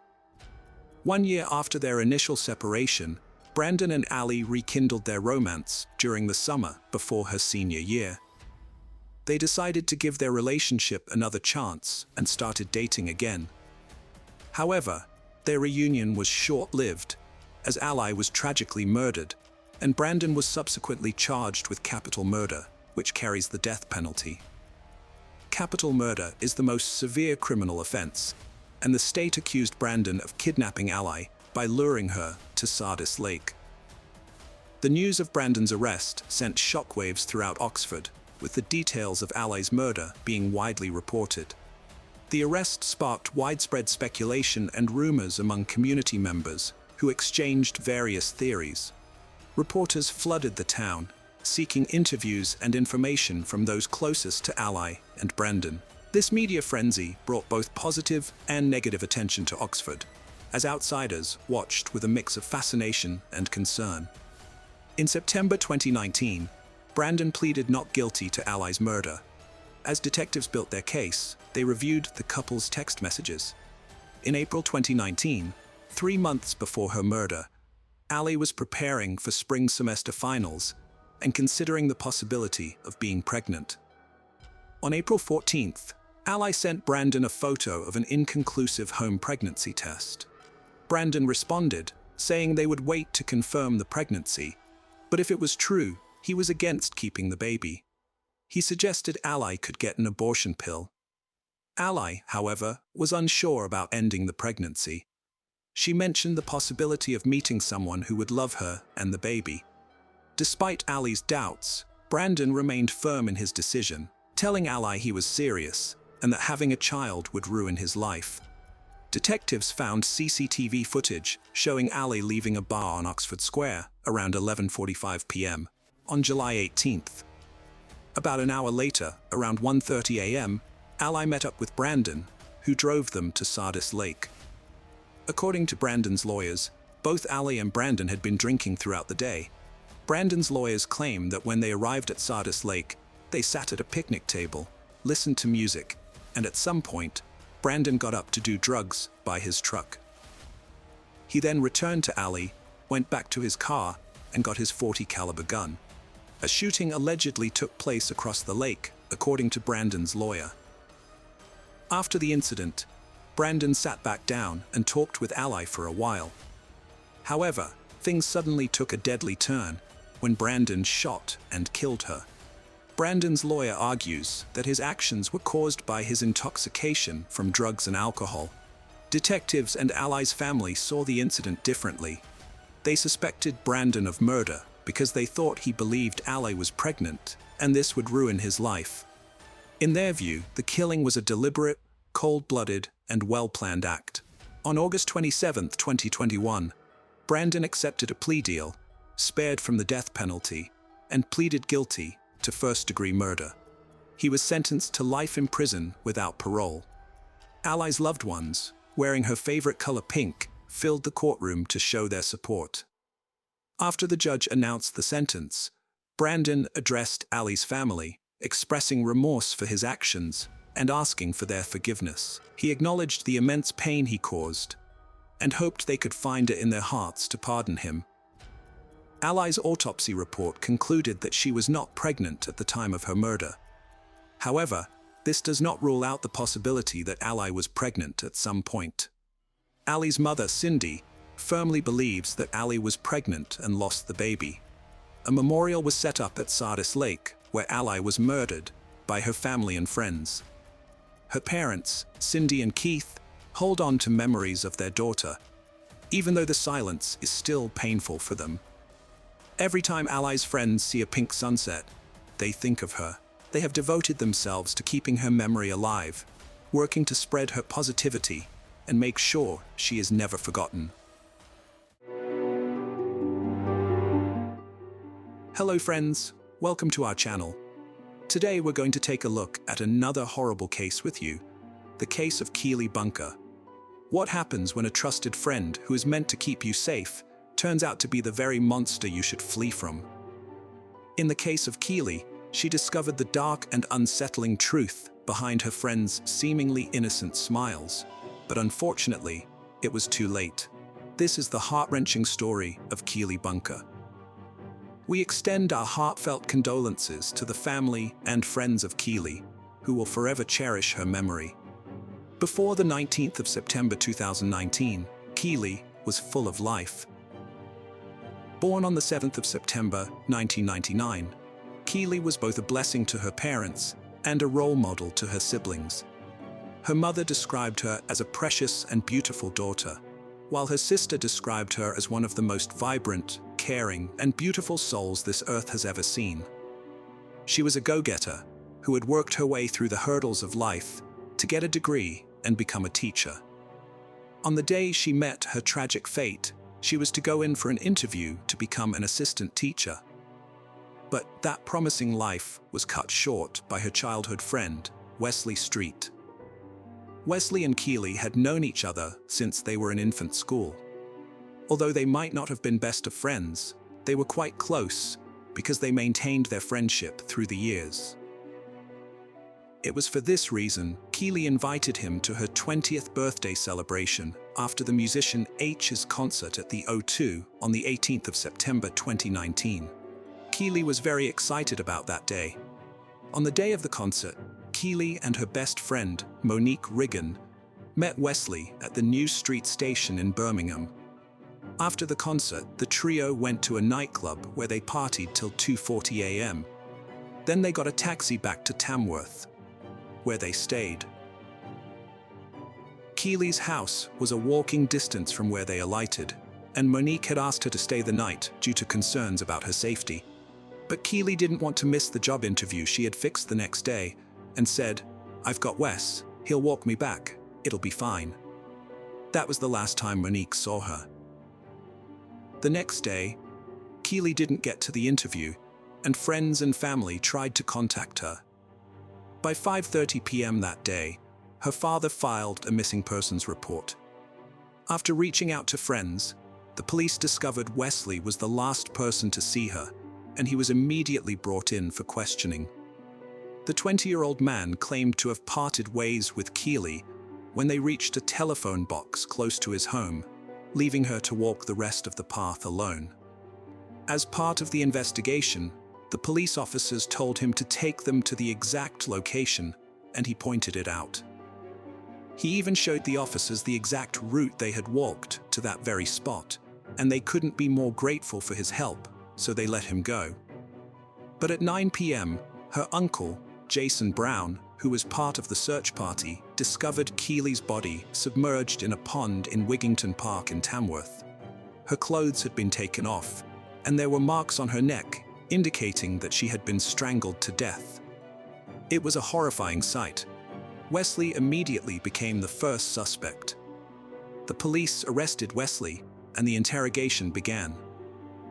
1 year after their initial separation, Brandon and Ally rekindled their romance during the summer before her senior year. They decided to give their relationship another chance and started dating again. However, their reunion was short-lived, as Ally was tragically murdered, and Brandon was subsequently charged with capital murder, which carries the death penalty. Capital murder is the most severe criminal offense, and the state accused Brandon of kidnapping Ally by luring her to Sardis Lake. The news of Brandon's arrest sent shockwaves throughout Oxford, with the details of Ally's murder being widely reported. The arrest sparked widespread speculation and rumors among community members who exchanged various theories. Reporters flooded the town, seeking interviews and information from those closest to Ally and Brandon. This media frenzy brought both positive and negative attention to Oxford, as outsiders watched with a mix of fascination and concern. In September 2019, Brandon pleaded not guilty to Ally's murder. As detectives built their case, they reviewed the couple's text messages. In April 2019, 3 months before her murder, Ally was preparing for spring semester finals and considering the possibility of being pregnant. On April 14th, Ally sent Brandon a photo of an inconclusive home pregnancy test. Brandon responded, saying they would wait to confirm the pregnancy, but if it was true, he was against keeping the baby. He suggested Ally could get an abortion pill. Ally, however, was unsure about ending the pregnancy. She mentioned the possibility of meeting someone who would love her and the baby. Despite Ally's doubts, Brandon remained firm in his decision, telling Ally he was serious and that having a child would ruin his life. Detectives found CCTV footage showing Ally leaving a bar on Oxford Square around 11:45 p.m. on July 18th. About an hour later, around 1:30 a.m., Ally met up with Brandon, who drove them to Sardis Lake. According to Brandon's lawyers, both Ally and Brandon had been drinking throughout the day. Brandon's lawyers claim that when they arrived at Sardis Lake, they sat at a picnic table, listened to music, and at some point, Brandon got up to do drugs by his truck. He then returned to Ally, went back to his car, and got his .40 caliber gun. A shooting allegedly took place across the lake, according to Brandon's lawyer. After the incident, Brandon sat back down and talked with Ally for a while. However, things suddenly took a deadly turn when Brandon shot and killed her. Brandon's lawyer argues that his actions were caused by his intoxication from drugs and alcohol. Detectives and Ally's family saw the incident differently. They suspected Brandon of murder because they thought he believed Ally was pregnant and this would ruin his life. In their view, the killing was a deliberate, cold-blooded, and well-planned act. On August 27, 2021, Brandon accepted a plea deal, spared from the death penalty, and pleaded guilty to first-degree murder. He was sentenced to life in prison without parole. Ally's loved ones, wearing her favorite color pink, filled the courtroom to show their support. After the judge announced the sentence, Brandon addressed Ally's family, expressing remorse for his actions and asking for their forgiveness. He acknowledged the immense pain he caused and hoped they could find it in their hearts to pardon him. Ally's autopsy report concluded that she was not pregnant at the time of her murder. However, this does not rule out the possibility that Ally was pregnant at some point. Ally's mother, Cindy, firmly believes that Ally was pregnant and lost the baby. A memorial was set up at Sardis Lake, where Ally was murdered by her family and friends. Her parents, Cindy and Keith, hold on to memories of their daughter. even though the silence is still painful for them. Every time Ally's friends see a pink sunset, they think of her. They have devoted themselves to keeping her memory alive, working to spread her positivity and make sure she is never forgotten. Hello friends, welcome to our channel. Today we're going to take a look at another horrible case with you, the case of Keely Bunker. What happens when a trusted friend who is meant to keep you safe turns out to be the very monster you should flee from? In the case of Keely, she discovered the dark and unsettling truth behind her friend's seemingly innocent smiles. But unfortunately, it was too late. This is the heart-wrenching story of Keely Bunker. We extend our heartfelt condolences to the family and friends of Keely, who will forever cherish her memory. Before the 19th of September 2019, Keely was full of life. Born on the 7th of September 1999, Keely was both a blessing to her parents and a role model to her siblings. Her mother described her as a precious and beautiful daughter, while her sister described her as one of the most vibrant, caring, and beautiful souls this earth has ever seen. She was a go-getter who had worked her way through the hurdles of life to get a degree and become a teacher. On the day she met her tragic fate, she was to go in for an interview to become an assistant teacher. But that promising life was cut short by her childhood friend, Wesley Street. Wesley and Keely had known each other since they were in infant school. Although they might not have been best of friends, they were quite close because they maintained their friendship through the years. It was for this reason Keely invited him to her 20th birthday celebration after the musician H's concert at the O2 on the 18th of September 2019. Keely was very excited about that day. On the day of the concert, Keely and her best friend, Monique Riggin, met Wesley at the New Street station in Birmingham. After the concert, the trio went to a nightclub where they partied till 2:40 a.m. Then they got a taxi back to Tamworth, where they stayed. Keely's house was a walking distance from where they alighted, and Monique had asked her to stay the night due to concerns about her safety. But Keely didn't want to miss the job interview she had fixed the next day and said, "I've got Wes, he'll walk me back, it'll be fine." That was the last time Monique saw her. The next day, Keely didn't get to the interview, and friends and family tried to contact her. By 5:30 p.m. that day, her father filed a missing persons report. After reaching out to friends, the police discovered Wesley was the last person to see her, and he was immediately brought in for questioning. The 20-year-old man claimed to have parted ways with Keely when they reached a telephone box close to his home, leaving her to walk the rest of the path alone. As part of the investigation, the police officers told him to take them to the exact location, and he pointed it out. He even showed the officers the exact route they had walked to that very spot, and they couldn't be more grateful for his help, so they let him go. But at 9 p.m., her uncle, Jason Brown, who was part of the search party, discovered Keely's body submerged in a pond in Wigington Park in Tamworth. Her clothes had been taken off, and there were marks on her neck, indicating that she had been strangled to death. It was a horrifying sight. Wesley immediately became the first suspect. The police arrested Wesley, and the interrogation began.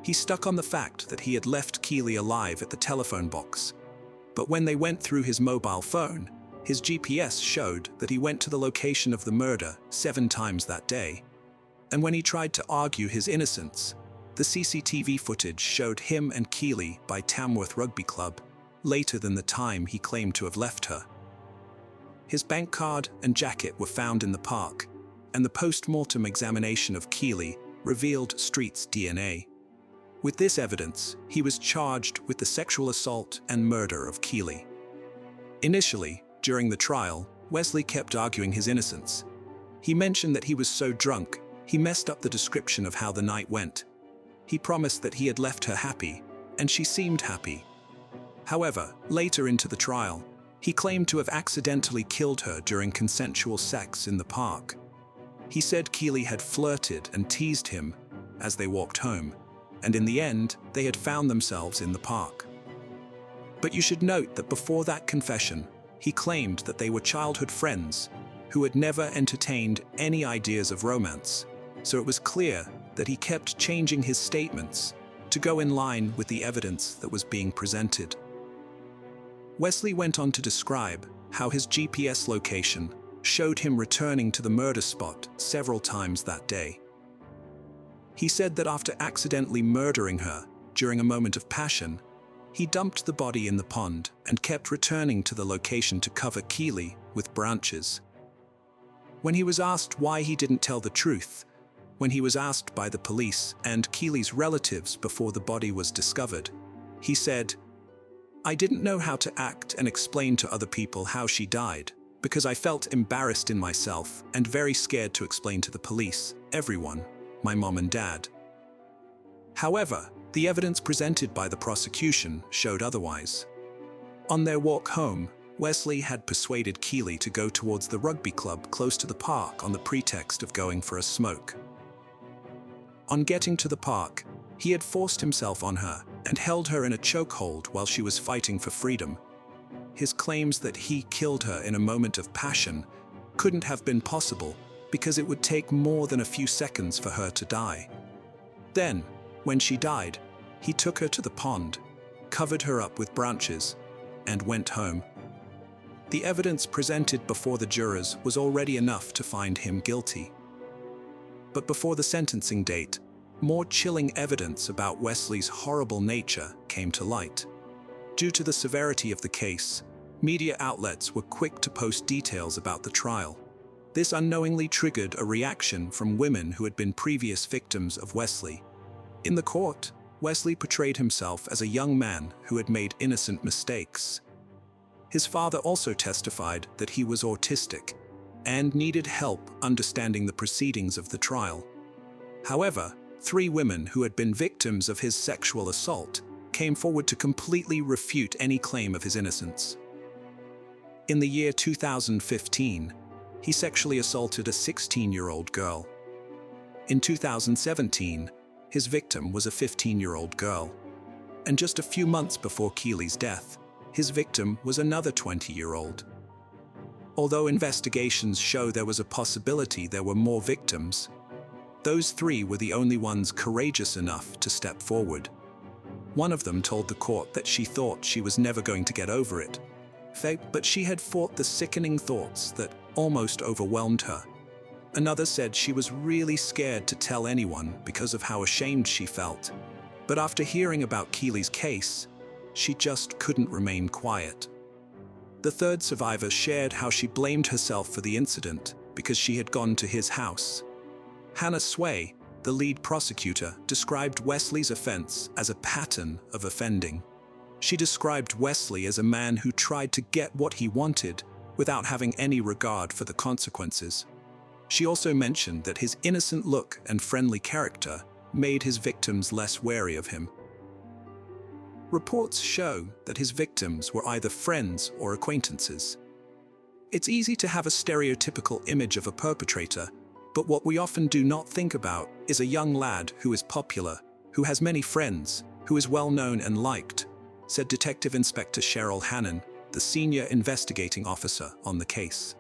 He stuck on the fact that he had left Keely alive at the telephone box. But when they went through his mobile phone, his GPS showed that he went to the location of the murder 7 times that day. And when he tried to argue his innocence, the CCTV footage showed him and Keely by Tamworth Rugby Club later than the time he claimed to have left her. His bank card and jacket were found in the park, and the post-mortem examination of Keely revealed Street's DNA. With this evidence, he was charged with the sexual assault and murder of Keely. Initially, during the trial, Wesley kept arguing his innocence. He mentioned that he was so drunk, he messed up the description of how the night went. He promised that he had left her happy, and she seemed happy. However, later into the trial, he claimed to have accidentally killed her during consensual sex in the park. He said Keely had flirted and teased him as they walked home, and in the end, they had found themselves in the park. But you should note that before that confession, he claimed that they were childhood friends who had never entertained any ideas of romance, so it was clear that he kept changing his statements to go in line with the evidence that was being presented. Wesley went on to describe how his GPS location showed him returning to the murder spot several times that day. He said that after accidentally murdering her during a moment of passion, he dumped the body in the pond and kept returning to the location to cover Keely with branches. When he was asked why he didn't tell the truth, when he was asked by the police and Keely's relatives before the body was discovered, he said, "I didn't know how to act and explain to other people how she died, because I felt embarrassed in myself and very scared to explain to the police, everyone, my mom and dad." However, the evidence presented by the prosecution showed otherwise. On their walk home, Wesley had persuaded Keely to go towards the rugby club close to the park on the pretext of going for a smoke. On getting to the park, he had forced himself on her and held her in a chokehold while she was fighting for freedom. His claims that he killed her in a moment of passion couldn't have been possible because it would take more than a few seconds for her to die. Then, when she died, he took her to the pond, covered her up with branches, and went home. The evidence presented before the jurors was already enough to find him guilty. But before the sentencing date, more chilling evidence about Wesley's horrible nature came to light. Due to the severity of the case, media outlets were quick to post details about the trial. This unknowingly triggered a reaction from women who had been previous victims of Wesley. In the court, Wesley portrayed himself as a young man who had made innocent mistakes. His father also testified that he was autistic and needed help understanding the proceedings of the trial. However, 3 women who had been victims of his sexual assault came forward to completely refute any claim of his innocence. In the year 2015, he sexually assaulted a 16-year-old girl. In 2017, his victim was a 15-year-old girl. And just a few months before Keely's death, his victim was another 20-year-old. Although investigations show there was a possibility there were more victims, those 3 were the only ones courageous enough to step forward. One of them told the court that she thought she was never going to get over it, but she had fought the sickening thoughts that almost overwhelmed her. Another said she was really scared to tell anyone because of how ashamed she felt. But after hearing about Keely's case, she just couldn't remain quiet. The third survivor shared how she blamed herself for the incident because she had gone to his house. Hannah Sway, the lead prosecutor, described Wesley's offense as a pattern of offending. She described Wesley as a man who tried to get what he wanted without having any regard for the consequences. She also mentioned that his innocent look and friendly character made his victims less wary of him. Reports show that his victims were either friends or acquaintances. It's easy to have a stereotypical image of a perpetrator, but what we often do not think about is a young lad who is popular, who has many friends, who is well known and liked, said Detective Inspector Cheryl Hannon, the senior investigating officer on the case.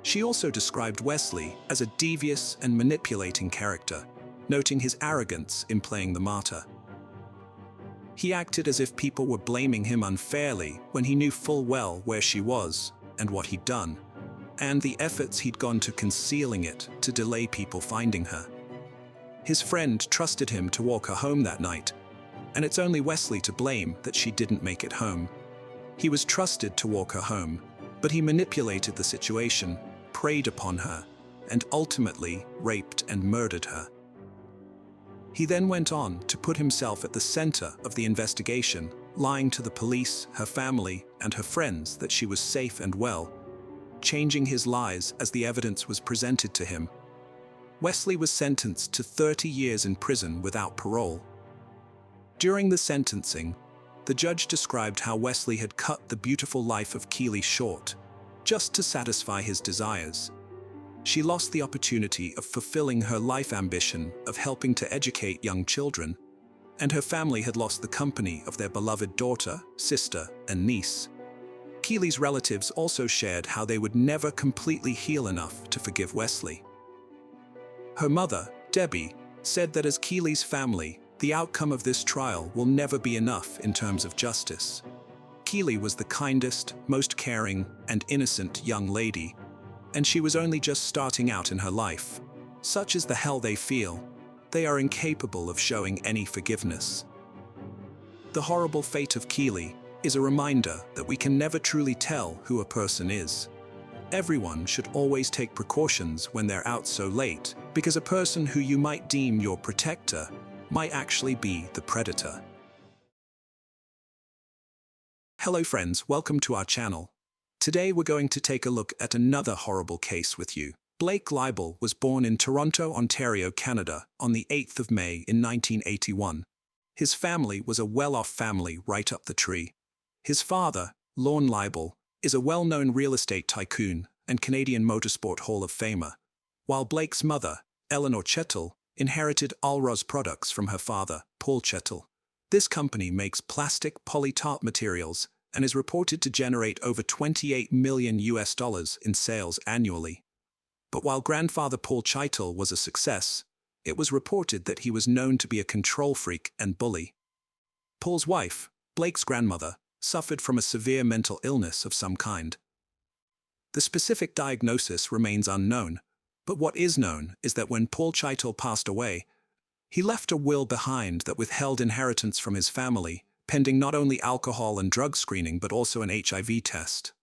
She also described Wesley as a devious and manipulating character, noting his arrogance in playing the martyr. He acted as if people were blaming him unfairly when he knew full well where she was and what he'd done, and the efforts he'd gone to concealing it to delay people finding her. His friend trusted him to walk her home that night, and it's only Wesley to blame that she didn't make it home. He was trusted to walk her home, but he manipulated the situation, preyed upon her, and ultimately raped and murdered her. He then went on to put himself at the center of the investigation, lying to the police, her family, and her friends that she was safe and well, changing his lies as the evidence was presented to him. Wesley was sentenced to 30 years in prison without parole. During the sentencing, the judge described how Wesley had cut the beautiful life of Keely short, just to satisfy his desires. she lost the opportunity of fulfilling her life ambition of helping to educate young children, and her family had lost the company of their beloved daughter, sister, and niece. Keely's relatives also shared how they would never completely heal enough to forgive Wesley. Her mother, Debbie, said that as Keely's family, the outcome of this trial will never be enough in terms of justice. Keely was the kindest, most caring, and innocent young lady, and she was only just starting out in her life. Such is the hell they feel, they are incapable of showing any forgiveness. The horrible fate of Keely is a reminder that we can never truly tell who a person is. Everyone should always take precautions when they're out so late, because a person who you might deem your protector might actually be the predator. Hello friends, welcome to our channel. Today we're going to take a look at another horrible case with you. Blake Leibel was born in Toronto, Ontario, Canada, on the 8th of May in 1981. His family was a well-off family right up the tree. His father, Lorne Leibel, is a well-known real estate tycoon and Canadian Motorsport Hall of Famer, while Blake's mother, Eleanor Chettle, inherited Alros products from her father, Paul Chettle. This company makes plastic polytop materials and is reported to generate over $28 million in sales annually. But while grandfather Paul Chettle was a success, it was reported that he was known to be a control freak and bully. Paul's wife, Blake's grandmother, suffered from a severe mental illness of some kind. The specific diagnosis remains unknown, but what is known is that when Paul Chettle passed away, he left a will behind that withheld inheritance from his family, pending not only alcohol and drug screening but also an HIV test.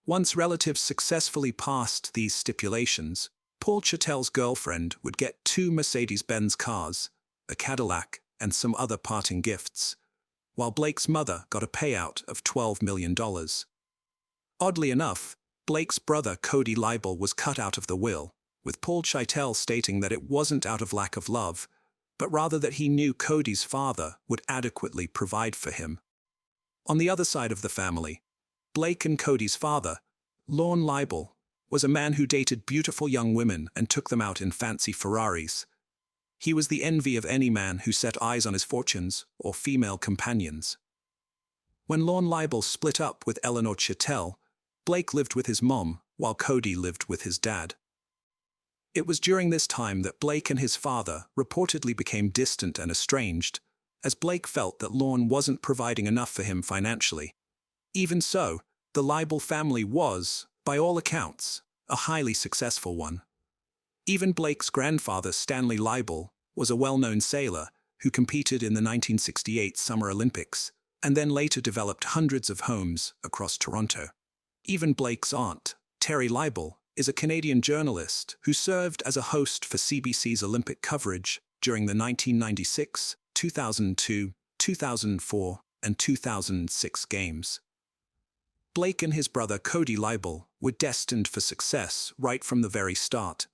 Once relatives successfully passed these stipulations, Paul Chettle's girlfriend would get 2 Mercedes-Benz cars, a Cadillac, and some other parting gifts, while Blake's mother got a payout of $12 million. Oddly enough, Blake's brother Cody Leibel was cut out of the will, with Paul Chettle stating that it wasn't out of lack of love, but rather that he knew Cody's father would adequately provide for him. On the other side of the family, Blake and Cody's father, Lorne Leibel, was a man who dated beautiful young women and took them out in fancy Ferraris. He was the envy of any man who set eyes on his fortunes or female companions. When Lorne Leibel split up with Eleanor Chettle, Blake lived with his mom, while Cody lived with his dad. It was during this time that Blake and his father reportedly became distant and estranged, as Blake felt that Lorne wasn't providing enough for him financially. Even so, the Leibel family was, by all accounts, a highly successful one. Even Blake's grandfather, Stanley Leibel, was a well-known sailor who competed in the 1968 Summer Olympics and then later developed hundreds of homes across Toronto. Even Blake's aunt, Terry Leibel, is a Canadian journalist who served as a host for CBC's Olympic coverage during the 1996, 2002, 2004, and 2006 Games. Blake and his brother Cody Leibel were destined for success right from the very start,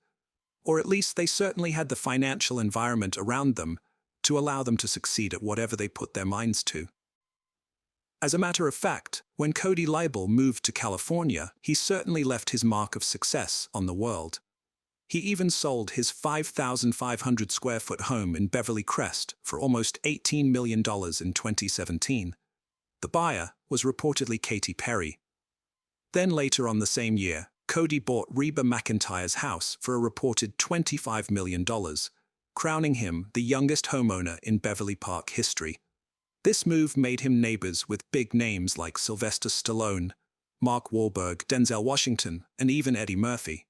or at least they certainly had the financial environment around them to allow them to succeed at whatever they put their minds to. As a matter of fact, when Cody Leibel moved to California, he certainly left his mark of success on the world. He even sold his 5,500 square foot home in Beverly Crest for almost $18 million in 2017. The buyer was reportedly Katy Perry. Then later on the same year, Cody bought Reba McEntire's house for a reported $25 million, crowning him the youngest homeowner in Beverly Park history. This move made him neighbors with big names like Sylvester Stallone, Mark Wahlberg, Denzel Washington, and even Eddie Murphy.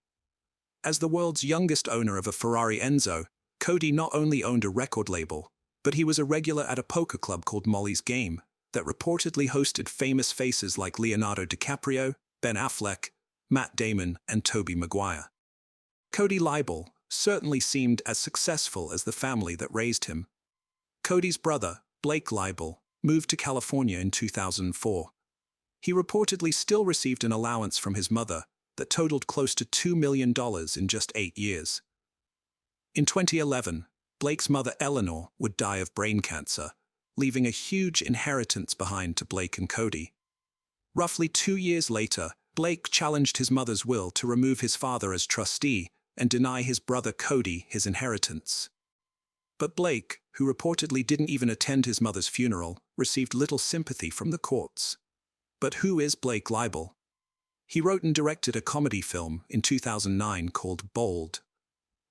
As the world's youngest owner of a Ferrari Enzo, Cody not only owned a record label, but he was a regular at a poker club called Molly's Game that reportedly hosted famous faces like Leonardo DiCaprio, Ben Affleck, Matt Damon, and Tobey Maguire. Cody Leibel certainly seemed as successful as the family that raised him. Cody's brother, Blake Leibel, moved to California in 2004. He reportedly still received an allowance from his mother that totaled close to $2 million in just 8 years. In 2011, Blake's mother Eleanor would die of brain cancer, leaving a huge inheritance behind to Blake and Cody. Roughly 2 years later, Blake challenged his mother's will to remove his father as trustee and deny his brother Cody his inheritance. But Blake, who reportedly didn't even attend his mother's funeral, received little sympathy from the courts. But who is Blake Leibel? He wrote and directed a comedy film in 2009 called Bold.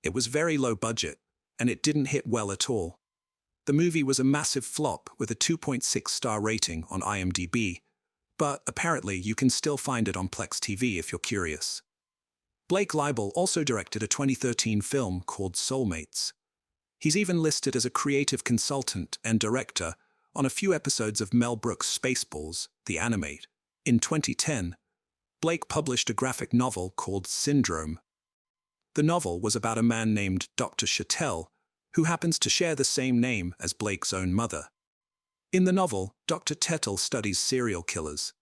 It was very low budget, and it didn't hit well at all. The movie was a massive flop with a 2.6-star rating on IMDb, but apparently you can still find it on Plex TV if you're curious. Blake Leibel also directed a 2013 film called Soulmates. He's even listed as a creative consultant and director on a few episodes of Mel Brooks' Spaceballs, the animate. In 2010, Blake published a graphic novel called Syndrome. The novel was about a man named Dr. Chattel, who happens to share the same name as Blake's own mother. In the novel, Dr. Chattel studies serial killers.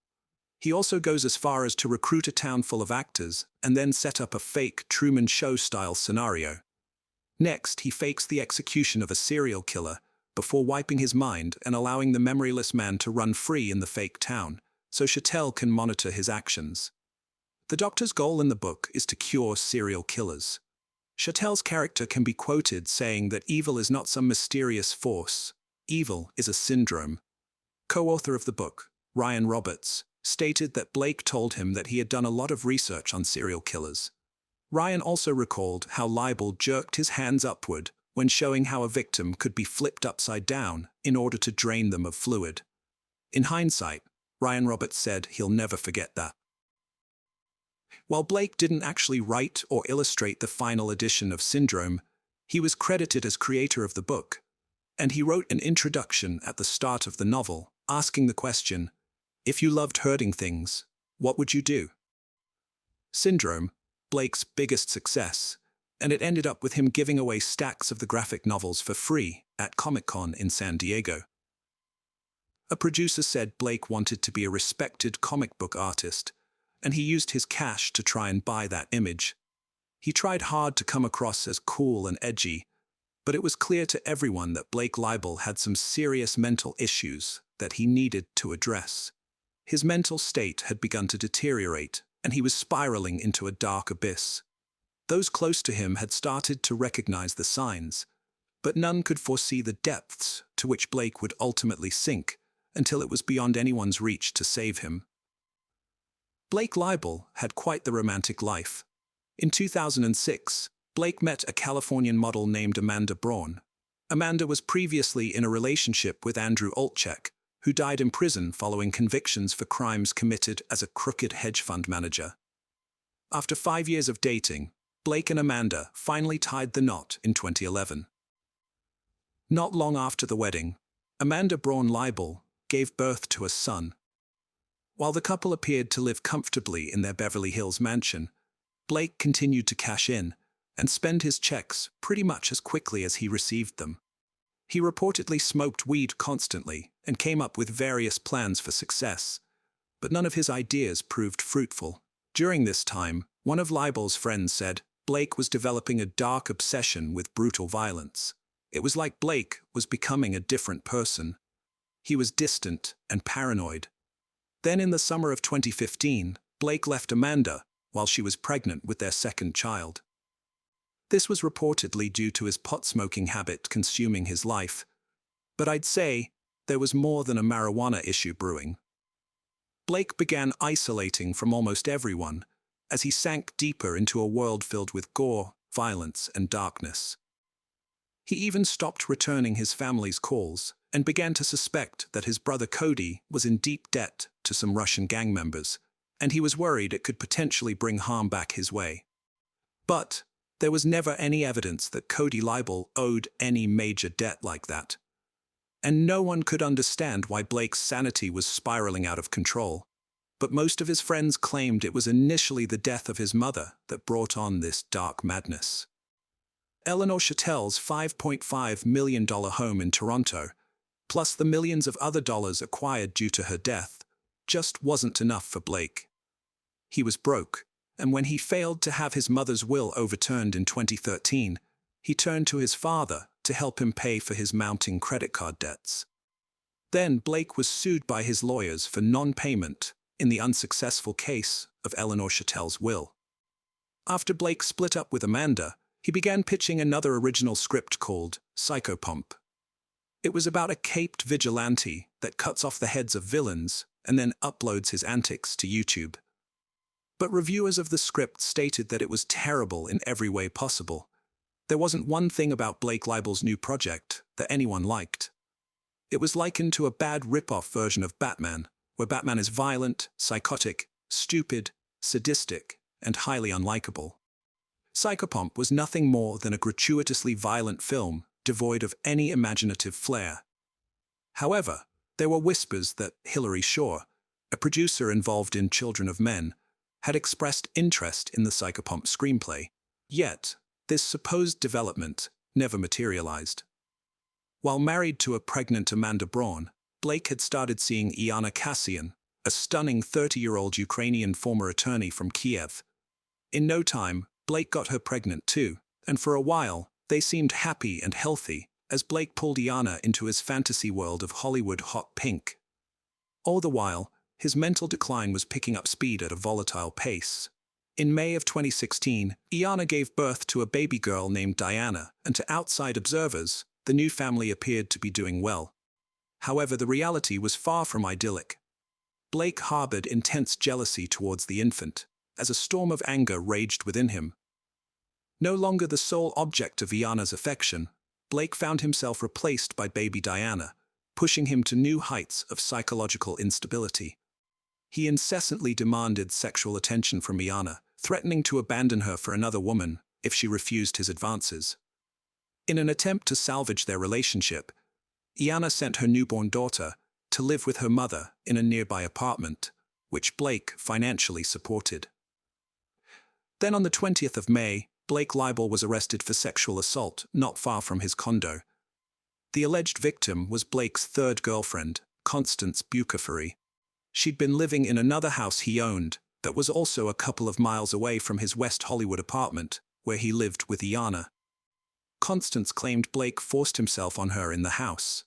He also goes as far as to recruit a town full of actors and then set up a fake Truman Show-style scenario. Next, he fakes the execution of a serial killer before wiping his mind and allowing the memoryless man to run free in the fake town, so Chattel can monitor his actions. The doctor's goal in the book is to cure serial killers. Chattel's character can be quoted saying that evil is not some mysterious force. Evil is a syndrome. Co-author of the book, Ryan Roberts, stated that Blake told him that he had done a lot of research on serial killers. Ryan also recalled how Leibel jerked his hands upward when showing how a victim could be flipped upside down in order to drain them of fluid. In hindsight, Ryan Roberts said he'll never forget that. While Blake didn't actually write or illustrate the final edition of Syndrome, he was credited as creator of the book, and he wrote an introduction at the start of the novel, asking the question, "If you loved hurting things, what would you do?" Syndrome, Blake's biggest success, and it ended up with him giving away stacks of the graphic novels for free at Comic-Con in San Diego. A producer said Blake wanted to be a respected comic book artist, and he used his cash to try and buy that image. He tried hard to come across as cool and edgy, but it was clear to everyone that Blake Leibel had some serious mental issues that he needed to address. His mental state had begun to deteriorate, and he was spiraling into a dark abyss. Those close to him had started to recognize the signs, but none could foresee the depths to which Blake would ultimately sink until it was beyond anyone's reach to save him. Blake Leibel had quite the romantic life. In 2006, Blake met a Californian model named Amanda Braun. Amanda was previously in a relationship with Andrew Olczyk, who died in prison following convictions for crimes committed as a crooked hedge fund manager. After 5 years of dating, Blake and Amanda finally tied the knot in 2011. Not long after the wedding, Amanda Braun Leibel gave birth to a son. While the couple appeared to live comfortably in their Beverly Hills mansion, Blake continued to cash in and spend his checks pretty much as quickly as he received them. He reportedly smoked weed constantly and came up with various plans for success, but none of his ideas proved fruitful. During this time, one of Leibel's friends said Blake was developing a dark obsession with brutal violence. It was like Blake was becoming a different person. He was distant and paranoid. Then in the summer of 2015, Blake left Amanda while she was pregnant with their second child. This was reportedly due to his pot-smoking habit consuming his life, but I'd say there was more than a marijuana issue brewing. Blake began isolating from almost everyone as he sank deeper into a world filled with gore, violence, and darkness. He even stopped returning his family's calls and began to suspect that his brother Cody was in deep debt to some Russian gang members, and he was worried it could potentially bring harm back his way. But there was never any evidence that Cody Leibel owed any major debt like that. And no one could understand why Blake's sanity was spiraling out of control. But most of his friends claimed it was initially the death of his mother that brought on this dark madness. Eleanor Chattel's $5.5 million home in Toronto, plus the millions of other dollars acquired due to her death, just wasn't enough for Blake. He was broke, and when he failed to have his mother's will overturned in 2013, he turned to his father to help him pay for his mounting credit card debts. Then Blake was sued by his lawyers for non-payment in the unsuccessful case of Eleanor Chattel's will. After Blake split up with Amanda, he began pitching another original script called Psychopomp. It was about a caped vigilante that cuts off the heads of villains and then uploads his antics to YouTube. But reviewers of the script stated that it was terrible in every way possible. There wasn't one thing about Blake Libel's new project that anyone liked. It was likened to a bad rip-off version of Batman, where Batman is violent, psychotic, stupid, sadistic, and highly unlikable. Psychopomp was nothing more than a gratuitously violent film devoid of any imaginative flair. However, there were whispers that Hilary Shaw, a producer involved in Children of Men, had expressed interest in the Psychopomp screenplay, yet this supposed development never materialized. While married to a pregnant Amanda Braun, Blake had started seeing Iana Kassian, a stunning 30-year-old Ukrainian former attorney from Kiev. In no time, Blake got her pregnant too, and for a while, they seemed happy and healthy as Blake pulled Iana into his fantasy world of Hollywood hot pink. All the while, his mental decline was picking up speed at a volatile pace. In May of 2016, Iana gave birth to a baby girl named Diana, and to outside observers, the new family appeared to be doing well. However, the reality was far from idyllic. Blake harbored intense jealousy towards the infant, as a storm of anger raged within him. No longer the sole object of Iana's affection, Blake found himself replaced by baby Diana, pushing him to new heights of psychological instability. He incessantly demanded sexual attention from Iana, threatening to abandon her for another woman if she refused his advances. In an attempt to salvage their relationship, Iana sent her newborn daughter to live with her mother in a nearby apartment, which Blake financially supported. Then on the 20th of May, Blake Libel was arrested for sexual assault not far from his condo. The alleged victim was Blake's third girlfriend, Constance Bucaferry. She'd been living in another house he owned that was also a couple of miles away from his West Hollywood apartment, where he lived with Iana. Constance claimed Blake forced himself on her in the house.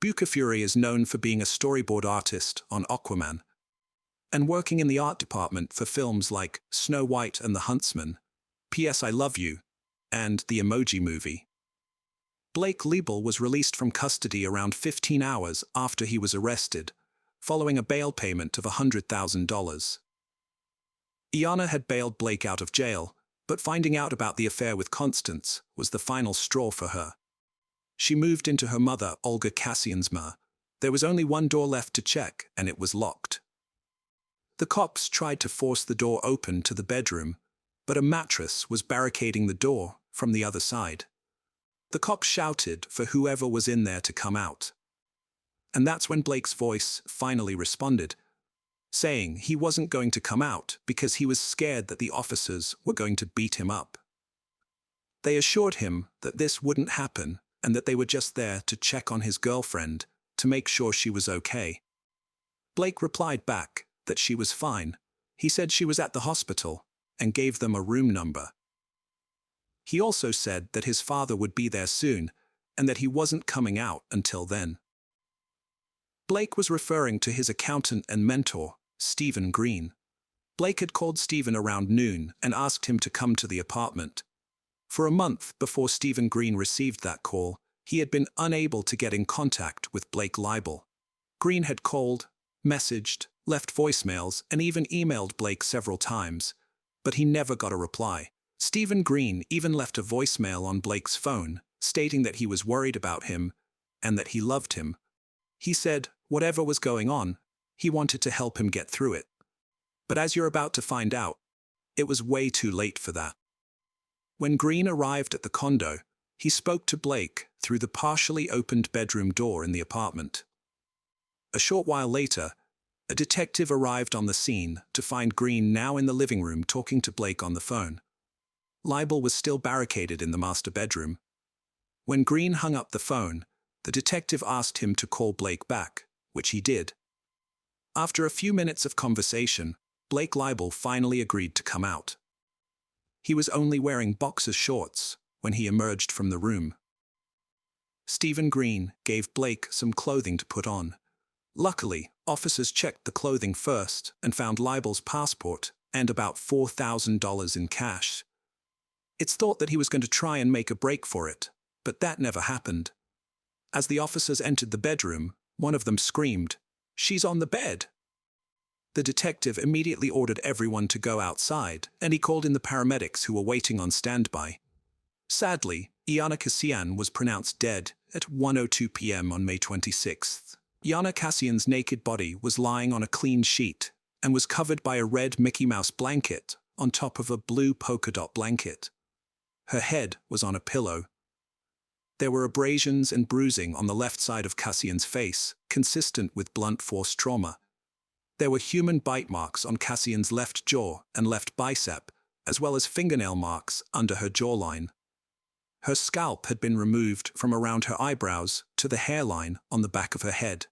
Bucaferry is known for being a storyboard artist on Aquaman and working in the art department for films like Snow White and the Huntsman, P.S. I Love You, and The Emoji Movie. Blake Libel was released from custody around 15 hours after he was arrested, following a bail payment of $100,000. Iana had bailed Blake out of jail, but finding out about the affair with Constance was the final straw for her. She moved into her mother, Olga Kassian's ma. There was only one door left to check, and it was locked. The cops tried to force the door open to the bedroom, but a mattress was barricading the door from the other side. The cops shouted for whoever was in there to come out. And that's when Blake's voice finally responded, saying he wasn't going to come out because he was scared that the officers were going to beat him up. They assured him that this wouldn't happen and that they were just there to check on his girlfriend to make sure she was okay. Blake replied back that she was fine. He said she was at the hospital and gave them a room number. He also said that his father would be there soon and that he wasn't coming out until then. Blake was referring to his accountant and mentor, Stephen Green. Blake had called Stephen around noon and asked him to come to the apartment. For a month before Stephen Green received that call, he had been unable to get in contact with Blake Libel. Green had called, messaged, left voicemails, and even emailed Blake several times, but he never got a reply. Stephen Green even left a voicemail on Blake's phone, stating that he was worried about him and that he loved him. He said, whatever was going on, he wanted to help him get through it. But as you're about to find out, it was way too late for that. When Green arrived at the condo, he spoke to Blake through the partially opened bedroom door in the apartment. A short while later, a detective arrived on the scene to find Green now in the living room talking to Blake on the phone. Libel was still barricaded in the master bedroom. When Green hung up the phone, the detective asked him to call Blake back, which he did. After a few minutes of conversation, Blake Libel finally agreed to come out. He was only wearing boxer shorts when he emerged from the room. Stephen Green gave Blake some clothing to put on, Luckily, officers checked the clothing first and found Leibel's passport and about $4,000 in cash. It's thought that he was going to try and make a break for it, but that never happened. As the officers entered the bedroom, one of them screamed, "She's on the bed!" The detective immediately ordered everyone to go outside, and he called in the paramedics who were waiting on standby. Sadly, Yana Kassian was pronounced dead at 1:02 p.m. on May 26th. Yana Kassian's naked body was lying on a clean sheet and was covered by a red Mickey Mouse blanket on top of a blue polka dot blanket. Her head was on a pillow. There were abrasions and bruising on the left side of Kassian's face, consistent with blunt force trauma. There were human bite marks on Kassian's left jaw and left bicep, as well as fingernail marks under her jawline. Her scalp had been removed from around her eyebrows to the hairline on the back of her head.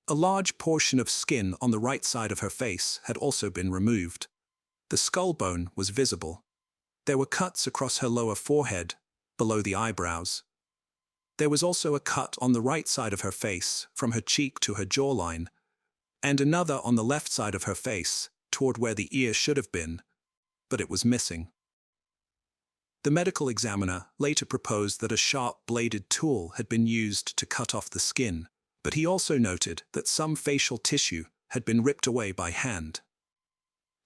A large portion of skin on the right side of her face had also been removed. The skull bone was visible. There were cuts across her lower forehead, below the eyebrows. There was also a cut on the right side of her face, from her cheek to her jawline, and another on the left side of her face, toward where the ear should have been, but it was missing. The medical examiner later proposed that a sharp-bladed tool had been used to cut off the skin, but he also noted that some facial tissue had been ripped away by hand.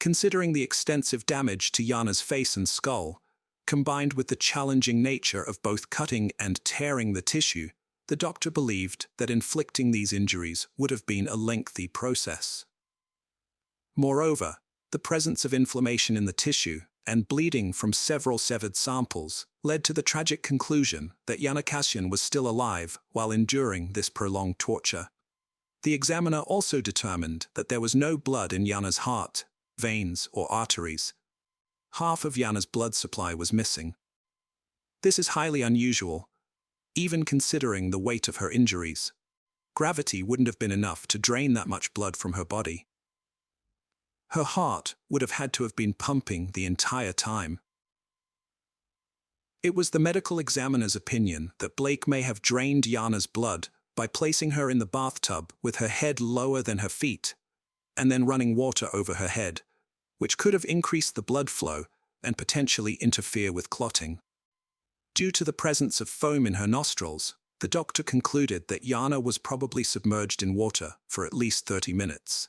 Considering the extensive damage to Yana's face and skull, combined with the challenging nature of both cutting and tearing the tissue, the doctor believed that inflicting these injuries would have been a lengthy process. Moreover, the presence of inflammation in the tissue and bleeding from several severed samples led to the tragic conclusion that Yana Kassian was still alive while enduring this prolonged torture. The examiner also determined that there was no blood in Yana's heart, veins, or arteries. Half of Yana's blood supply was missing. This is highly unusual, even considering the weight of her injuries. Gravity wouldn't have been enough to drain that much blood from her body. Her heart would have had to have been pumping the entire time. It was the medical examiner's opinion that Blake may have drained Yana's blood by placing her in the bathtub with her head lower than her feet, and then running water over her head, which could have increased the blood flow and potentially interfere with clotting. Due to the presence of foam in her nostrils, the doctor concluded that Yana was probably submerged in water for at least 30 minutes.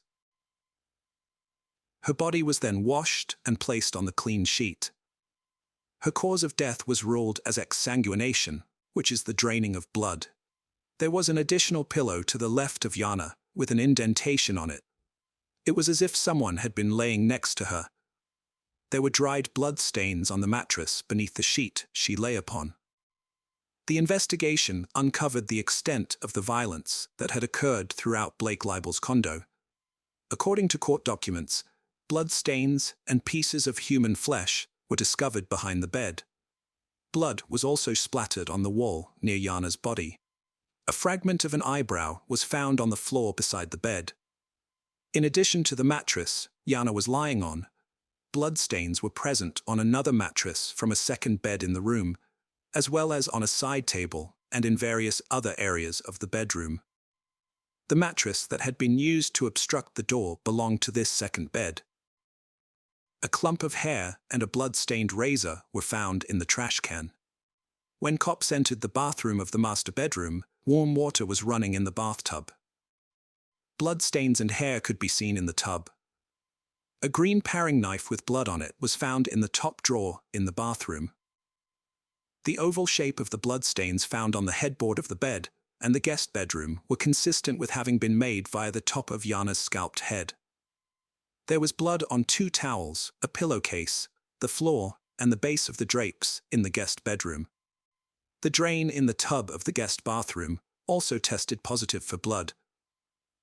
Her body was then washed and placed on the clean sheet. Her cause of death was ruled as exsanguination, which is the draining of blood. There was an additional pillow to the left of Yana with an indentation on it. It was as if someone had been laying next to her. There were dried blood stains on the mattress beneath the sheet she lay upon. The investigation uncovered the extent of the violence that had occurred throughout Blake Leibel's condo. According to court documents, blood stains and pieces of human flesh were discovered behind the bed. Blood was also splattered on the wall near Yana's body. A fragment of an eyebrow was found on the floor beside the bed. In addition to the mattress Yana was lying on, blood stains were present on another mattress from a second bed in the room, as well as on a side table and in various other areas of the bedroom. The mattress that had been used to obstruct the door belonged to this second bed. A clump of hair and a blood-stained razor were found in the trash can. When cops entered the bathroom of the master bedroom, warm water was running in the bathtub. Blood stains and hair could be seen in the tub. A green paring knife with blood on it was found in the top drawer in the bathroom. The oval shape of the bloodstains found on the headboard of the bed and the guest bedroom were consistent with having been made via the top of Yana's scalped head. There was blood on 2 towels, a pillowcase, the floor, and the base of the drapes in the guest bedroom. The drain in the tub of the guest bathroom also tested positive for blood.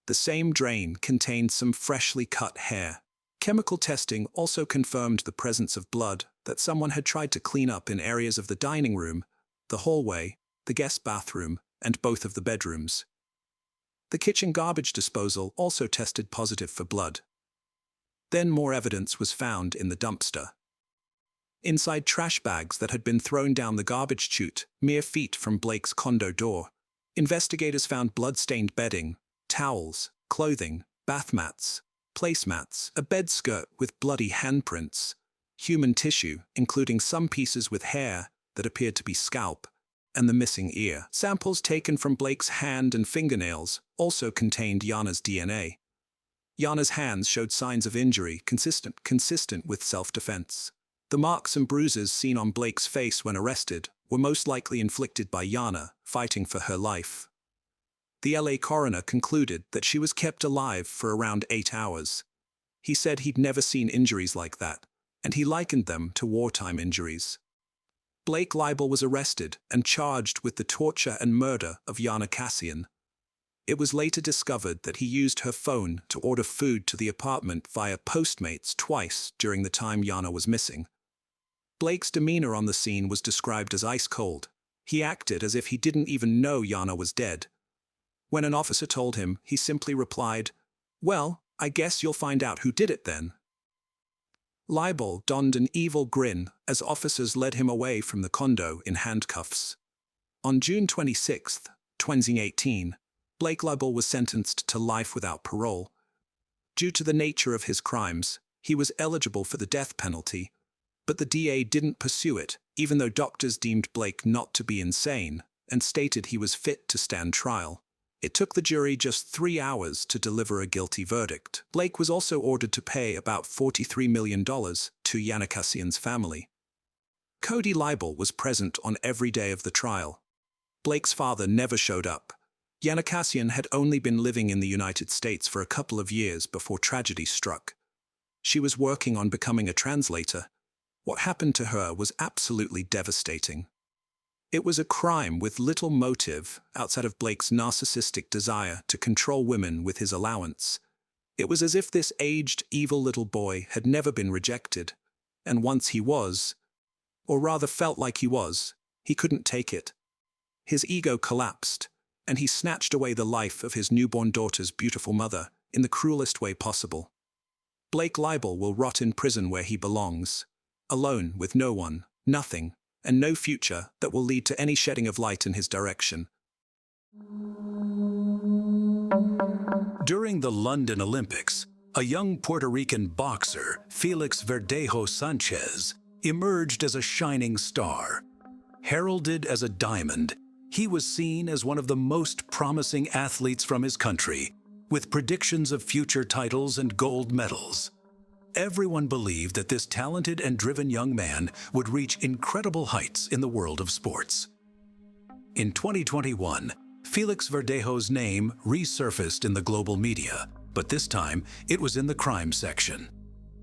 The same drain contained some freshly cut hair. Chemical testing also confirmed the presence of blood that someone had tried to clean up in areas of the dining room, the hallway, the guest bathroom, and both of the bedrooms. The kitchen garbage disposal also tested positive for blood. Then more evidence was found in the dumpster. Inside trash bags that had been thrown down the garbage chute, mere feet from Blake's condo door, investigators found blood-stained bedding, towels, clothing, bath mats, placemats, a bed skirt with bloody handprints, human tissue, including some pieces with hair that appeared to be scalp, and the missing ear. Samples taken from Blake's hand and fingernails also contained Yana's DNA. Yana's hands showed signs of injury consistent with self-defense. The marks and bruises seen on Blake's face when arrested were most likely inflicted by Yana, fighting for her life. The LA coroner concluded that she was kept alive for around 8 hours. He said he'd never seen injuries like that, and he likened them to wartime injuries. Blake Leibel was arrested and charged with the torture and murder of Yana Kassian. It was later discovered that he used her phone to order food to the apartment via Postmates twice during the time Yana was missing. Blake's demeanor on the scene was described as ice cold. He acted as if he didn't even know Yana was dead. When an officer told him, he simply replied, "Well, I guess you'll find out who did it then." Leibel donned an evil grin as officers led him away from the condo in handcuffs. On June 26, 2018, Blake Leibel was sentenced to life without parole. Due to the nature of his crimes, he was eligible for the death penalty, but the DA didn't pursue it, even though doctors deemed Blake not to be insane and stated he was fit to stand trial. It took the jury just 3 hours to deliver a guilty verdict. Blake was also ordered to pay about $43 million to Yana Kassian's family. Cody Leibel was present on every day of the trial. Blake's father never showed up. Yana Kassian had only been living in the United States for a couple of years before tragedy struck. She was working on becoming a translator. What happened to her was absolutely devastating. It was a crime with little motive outside of Blake's narcissistic desire to control women with his allowance. It was as if this aged, evil little boy had never been rejected, and once he was, or rather felt like he was, he couldn't take it. His ego collapsed, and he snatched away the life of his newborn daughter's beautiful mother in the cruelest way possible. Blake Leibel will rot in prison where he belongs, alone with no one, nothing, and no future that will lead to any shedding of light in his direction. During the London Olympics, a young Puerto Rican boxer, Felix Verdejo Sanchez, emerged as a shining star. Heralded as a diamond, he was seen as one of the most promising athletes from his country, with predictions of future titles and gold medals. Everyone believed that this talented and driven young man would reach incredible heights in the world of sports. In 2021, Felix Verdejo's name resurfaced in the global media, but this time it was in the crime section.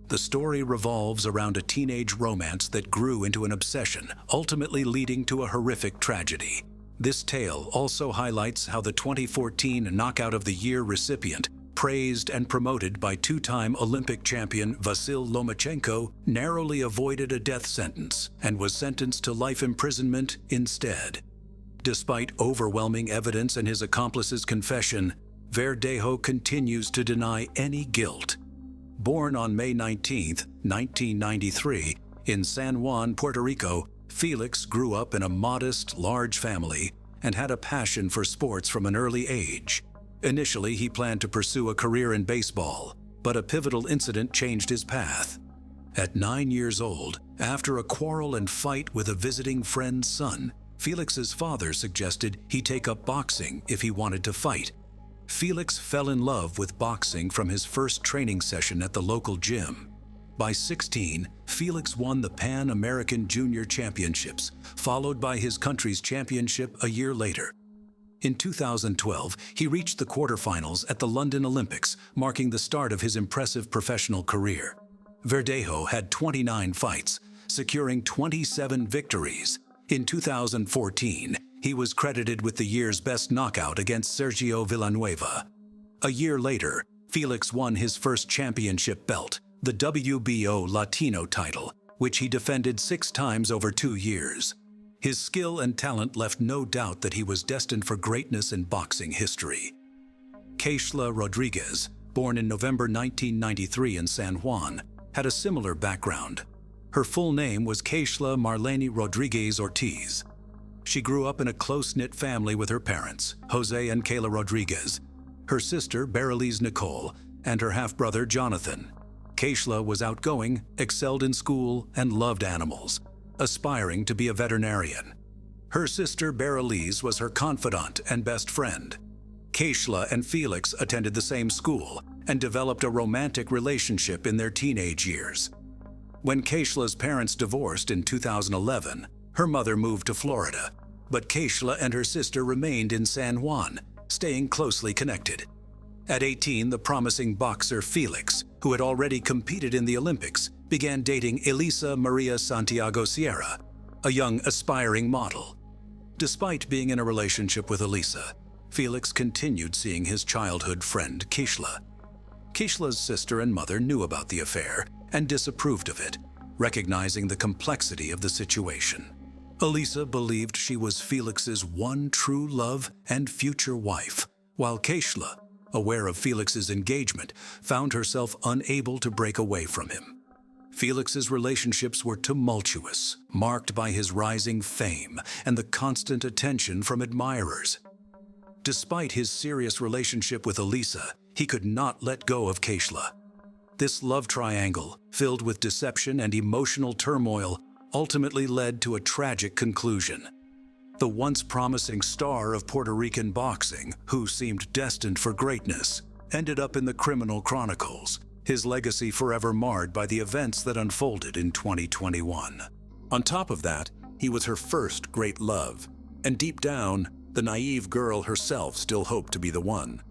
The story revolves around a teenage romance that grew into an obsession, ultimately leading to a horrific tragedy. This tale also highlights how the 2014 Knockout of the Year recipient, praised and promoted by two-time Olympic champion Vasyl Lomachenko, narrowly avoided a death sentence and was sentenced to life imprisonment instead. Despite overwhelming evidence and his accomplice's confession, Verdejo continues to deny any guilt. Born on May 19, 1993, in San Juan, Puerto Rico, Felix grew up in a modest, large family and had a passion for sports from an early age. Initially, he planned to pursue a career in baseball, but a pivotal incident changed his path. At 9 years old, after a quarrel and fight with a visiting friend's son, Felix's father suggested he take up boxing if he wanted to fight. Felix fell in love with boxing from his first training session at the local gym. By 16, Felix won the Pan American Junior Championships, followed by his country's championship a year later. In 2012, he reached the quarterfinals at the London Olympics, marking the start of his impressive professional career. Verdejo had 29 fights, securing 27 victories. In 2014, he was credited with the year's best knockout against Sergio Villanueva. A year later, Felix won his first championship belt, the WBO Latino title, which he defended 6 times over 2 years. His skill and talent left no doubt that he was destined for greatness in boxing history. Keishla Rodriguez, born in November 1993 in San Juan, had a similar background. Her full name was Keishla Marlene Rodriguez Ortiz. She grew up in a close-knit family with her parents, Jose and Kayla Rodriguez. her sister Barilise Nicole, and her half-brother Jonathan. Keishla was outgoing, excelled in school, and loved animals, aspiring to be a veterinarian. Her sister Barilise was her confidant and best friend. Keishla and Felix attended the same school and developed a romantic relationship in their teenage years. When Keishla's parents divorced in 2011, her mother moved to Florida, but Keishla and her sister remained in San Juan, staying closely connected. At 18, the promising boxer Felix, who had already competed in the Olympics, began dating Elisa Maria Santiago Sierra, a young aspiring model. Despite being in a relationship with Elisa, Felix continued seeing his childhood friend Keishla. Keishla's sister and mother knew about the affair and disapproved of it, recognizing the complexity of the situation. Elisa believed she was Felix's one true love and future wife, while Keishla, aware of Felix's engagement, found herself unable to break away from him. Felix's relationships were tumultuous, marked by his rising fame and the constant attention from admirers. Despite his serious relationship with Elisa, he could not let go of Keishla. This love triangle, filled with deception and emotional turmoil, ultimately led to a tragic conclusion. The once promising star of Puerto Rican boxing, who seemed destined for greatness, ended up in the criminal chronicles, his legacy forever marred by the events that unfolded in 2021. On top of that, he was her first great love, and deep down, the naive girl herself still hoped to be the one.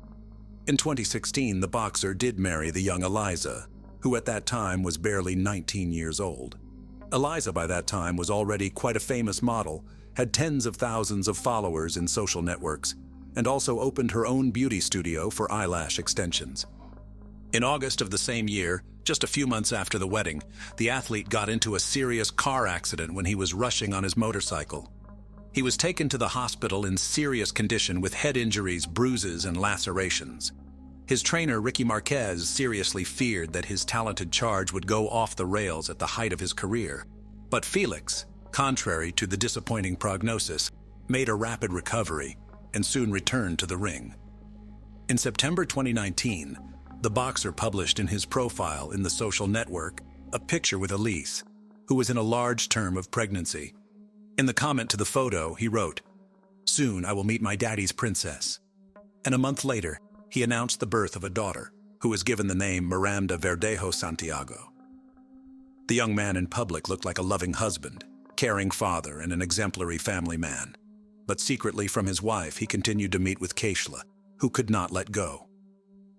In 2016, the boxer did marry the young Eliza, who at that time was barely 19 years old. Eliza by that time was already quite a famous model, had tens of thousands of followers in social networks, and also opened her own beauty studio for eyelash extensions. In August of the same year, just a few months after the wedding, the athlete got into a serious car accident when he was rushing on his motorcycle. He was taken to the hospital in serious condition with head injuries, bruises, and lacerations. His trainer, Ricky Marquez, seriously feared that his talented charge would go off the rails at the height of his career. But Felix, contrary to the disappointing prognosis, made a rapid recovery and soon returned to the ring. In September 2019, the boxer published in his profile in the social network a picture with Elise, who was in a large term of pregnancy. In the comment to the photo, he wrote, "Soon I will meet my daddy's princess." And a month later, he announced the birth of a daughter, who was given the name Miranda Verdejo Santiago. The young man in public looked like a loving husband, caring father, and an exemplary family man. But secretly from his wife, he continued to meet with Keishla, who could not let go.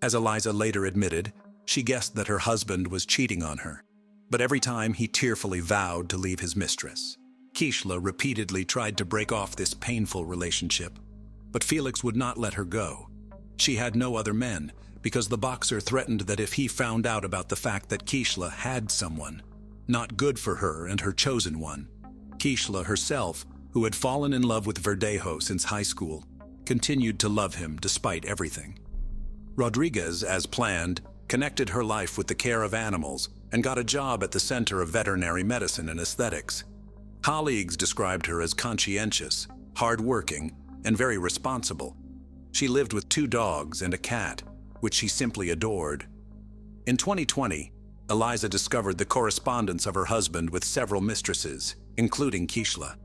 As Eliza later admitted, she guessed that her husband was cheating on her, but every time he tearfully vowed to leave his mistress. Keishla repeatedly tried to break off this painful relationship, but Felix would not let her go. She had no other men, because the boxer threatened that if he found out about the fact that Keishla had someone, not good for her and her chosen one, Keishla herself, who had fallen in love with Verdejo since high school, continued to love him despite everything. Rodriguez, as planned, connected her life with the care of animals and got a job at the Center of Veterinary Medicine and Aesthetics. Colleagues described her as conscientious, hardworking, and very responsible. She lived with 2 dogs and a cat, which she simply adored. In 2020, Eliza discovered the correspondence of her husband with several mistresses, including Keishla.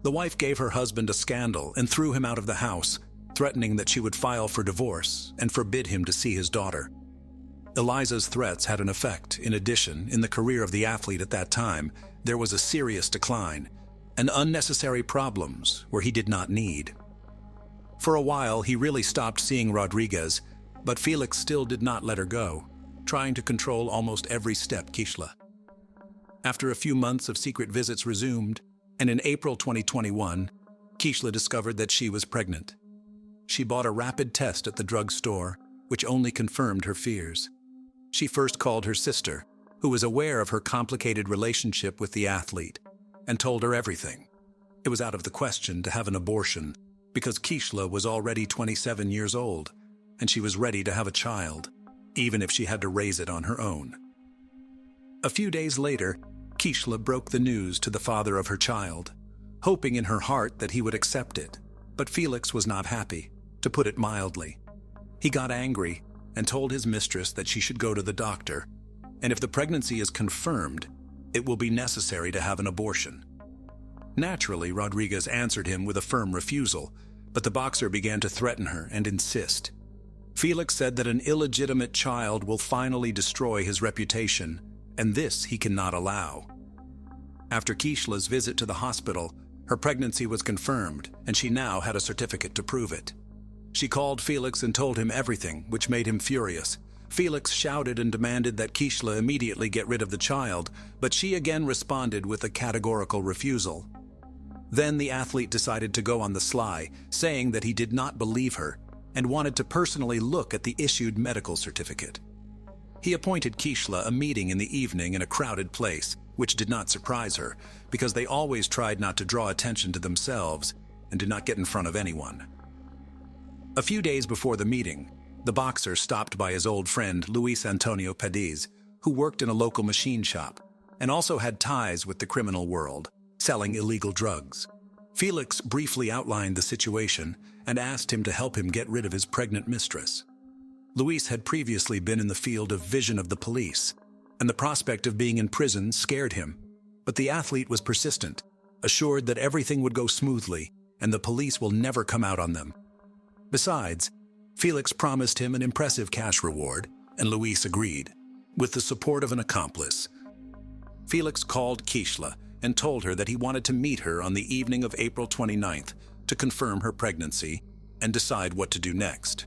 The wife gave her husband a scandal and threw him out of the house, threatening that she would file for divorce and forbid him to see his daughter. Eliza's threats had an effect. In addition, in the career of the athlete at that time, there was a serious decline and unnecessary problems where he did not need. For a while, he really stopped seeing Rodriguez, but Felix still did not let her go, trying to control almost every step Keishla. After a few months of secret visits resumed, and in April 2021, Keishla discovered that she was pregnant. She bought a rapid test at the drugstore, which only confirmed her fears. She first called her sister, who was aware of her complicated relationship with the athlete, and told her everything. It was out of the question to have an abortion, because Keishla was already 27 years old, and she was ready to have a child, even if she had to raise it on her own. A few days later, Keishla broke the news to the father of her child, hoping in her heart that he would accept it, but Felix was not happy, to put it mildly. He got angry and told his mistress that she should go to the doctor, and if the pregnancy is confirmed, it will be necessary to have an abortion. Naturally, Rodriguez answered him with a firm refusal, but the boxer began to threaten her and insist. Felix said that an illegitimate child will finally destroy his reputation, and this he cannot allow. After Kishla's visit to the hospital, her pregnancy was confirmed, and she now had a certificate to prove it. She called Felix and told him everything, which made him furious. Felix shouted and demanded that Kishla immediately get rid of the child, but she again responded with a categorical refusal. Then the athlete decided to go on the sly, saying that he did not believe her and wanted to personally look at the issued medical certificate. He appointed Kishla a meeting in the evening in a crowded place, which did not surprise her, because they always tried not to draw attention to themselves and did not get in front of anyone. A few days before the meeting, the boxer stopped by his old friend Luis Antonio Padiz, who worked in a local machine shop and also had ties with the criminal world, selling illegal drugs. Felix briefly outlined the situation and asked him to help him get rid of his pregnant mistress. Luis had previously been in the field of vision of the police, and the prospect of being in prison scared him. But the athlete was persistent, assured that everything would go smoothly and the police will never come out on them. Besides, Felix promised him an impressive cash reward, and Luis agreed, with the support of an accomplice. Felix called Kishla and told her that he wanted to meet her on the evening of April 29th to confirm her pregnancy and decide what to do next.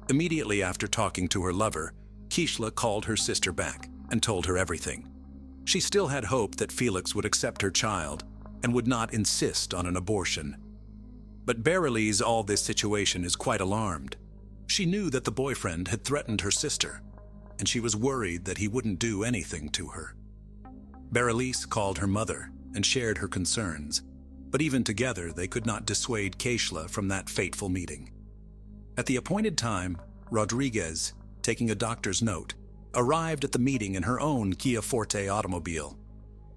Immediately after talking to her lover, Kishla called her sister back and told her everything. She still had hope that Felix would accept her child and would not insist on an abortion. But Bereliz all this situation is quite alarmed. She knew that the boyfriend had threatened her sister, and she was worried that he wouldn't do anything to her. Bereliz called her mother and shared her concerns, but even together they could not dissuade Kishla from that fateful meeting. At the appointed time, Rodriguez, taking a doctor's note, arrived at the meeting in her own Kia Forte automobile.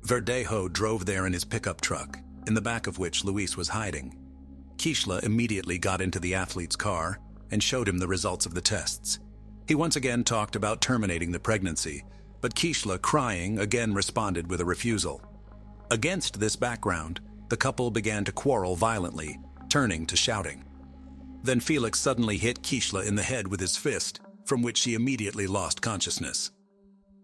Verdejo drove there in his pickup truck, in the back of which Luis was hiding. Kishla immediately got into the athlete's car and showed him the results of the tests. He once again talked about terminating the pregnancy, but Kishla, crying, again responded with a refusal. Against this background, the couple began to quarrel violently, turning to shouting. Then Felix suddenly hit Kishla in the head with his fist, from which she immediately lost consciousness.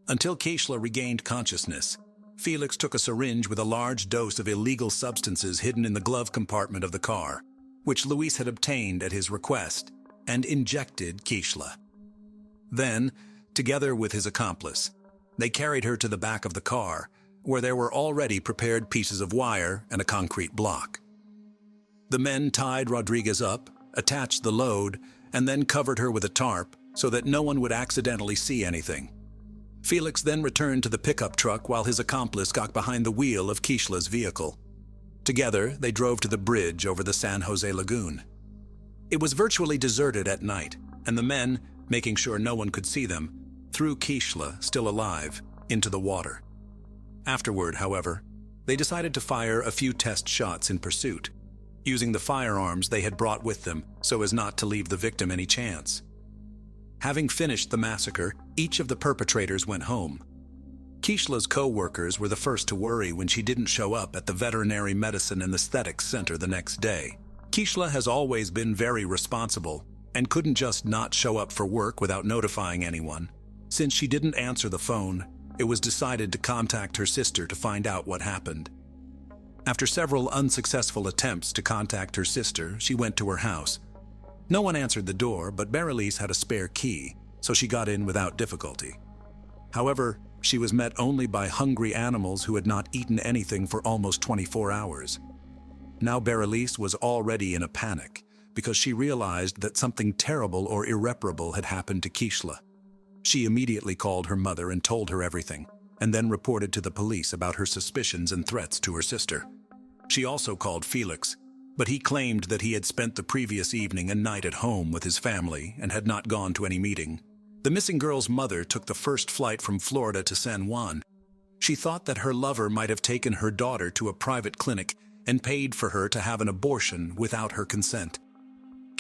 Until Kishla regained consciousness, Felix took a syringe with a large dose of illegal substances hidden in the glove compartment of the car, which Luis had obtained at his request, and injected Kishla. Then, together with his accomplice, they carried her to the back of the car, where there were already prepared pieces of wire and a concrete block. The men tied Rodriguez up, attached the load, and then covered her with a tarp so that no one would accidentally see anything. Felix then returned to the pickup truck while his accomplice got behind the wheel of Kishla's vehicle. Together, they drove to the bridge over the San Jose Lagoon. It was virtually deserted at night, and the men, making sure no one could see them, threw Kishla, still alive, into the water. Afterward, however, they decided to fire a few test shots in pursuit, using the firearms they had brought with them so as not to leave the victim any chance. Having finished the massacre, each of the perpetrators went home. Kishla's co-workers were the first to worry when she didn't show up at the Veterinary Medicine and Aesthetics Center the next day. Kishla has always been very responsible and couldn't just not show up for work without notifying anyone. Since she didn't answer the phone, it was decided to contact her sister to find out what happened. After several unsuccessful attempts to contact her sister, she went to her house. No one answered the door, but Bereliz had a spare key, so she got in without difficulty. However, she was met only by hungry animals who had not eaten anything for almost 24 hours. Now Bereliz was already in a panic because she realized that something terrible or irreparable had happened to Kishla. She immediately called her mother and told her everything, and then reported to the police about her suspicions and threats to her sister. She also called Felix, but he claimed that he had spent the previous evening and night at home with his family and had not gone to any meeting. The missing girl's mother took the first flight from Florida to San Juan. She thought that her lover might have taken her daughter to a private clinic and paid for her to have an abortion without her consent.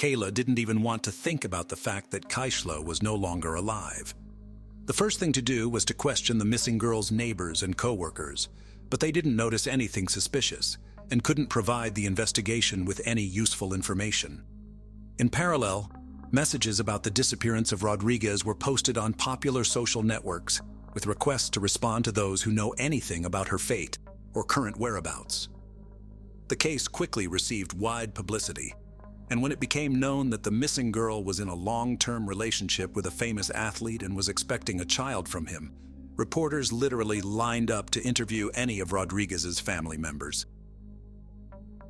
Kayla didn't even want to think about the fact that Kaishla was no longer alive. The first thing to do was to question the missing girl's neighbors and co-workers, but they didn't notice anything suspicious and couldn't provide the investigation with any useful information. In parallel, messages about the disappearance of Rodriguez were posted on popular social networks with requests to respond to those who know anything about her fate or current whereabouts. The case quickly received wide publicity, and when it became known that the missing girl was in a long-term relationship with a famous athlete and was expecting a child from him, reporters literally lined up to interview any of Rodriguez's family members.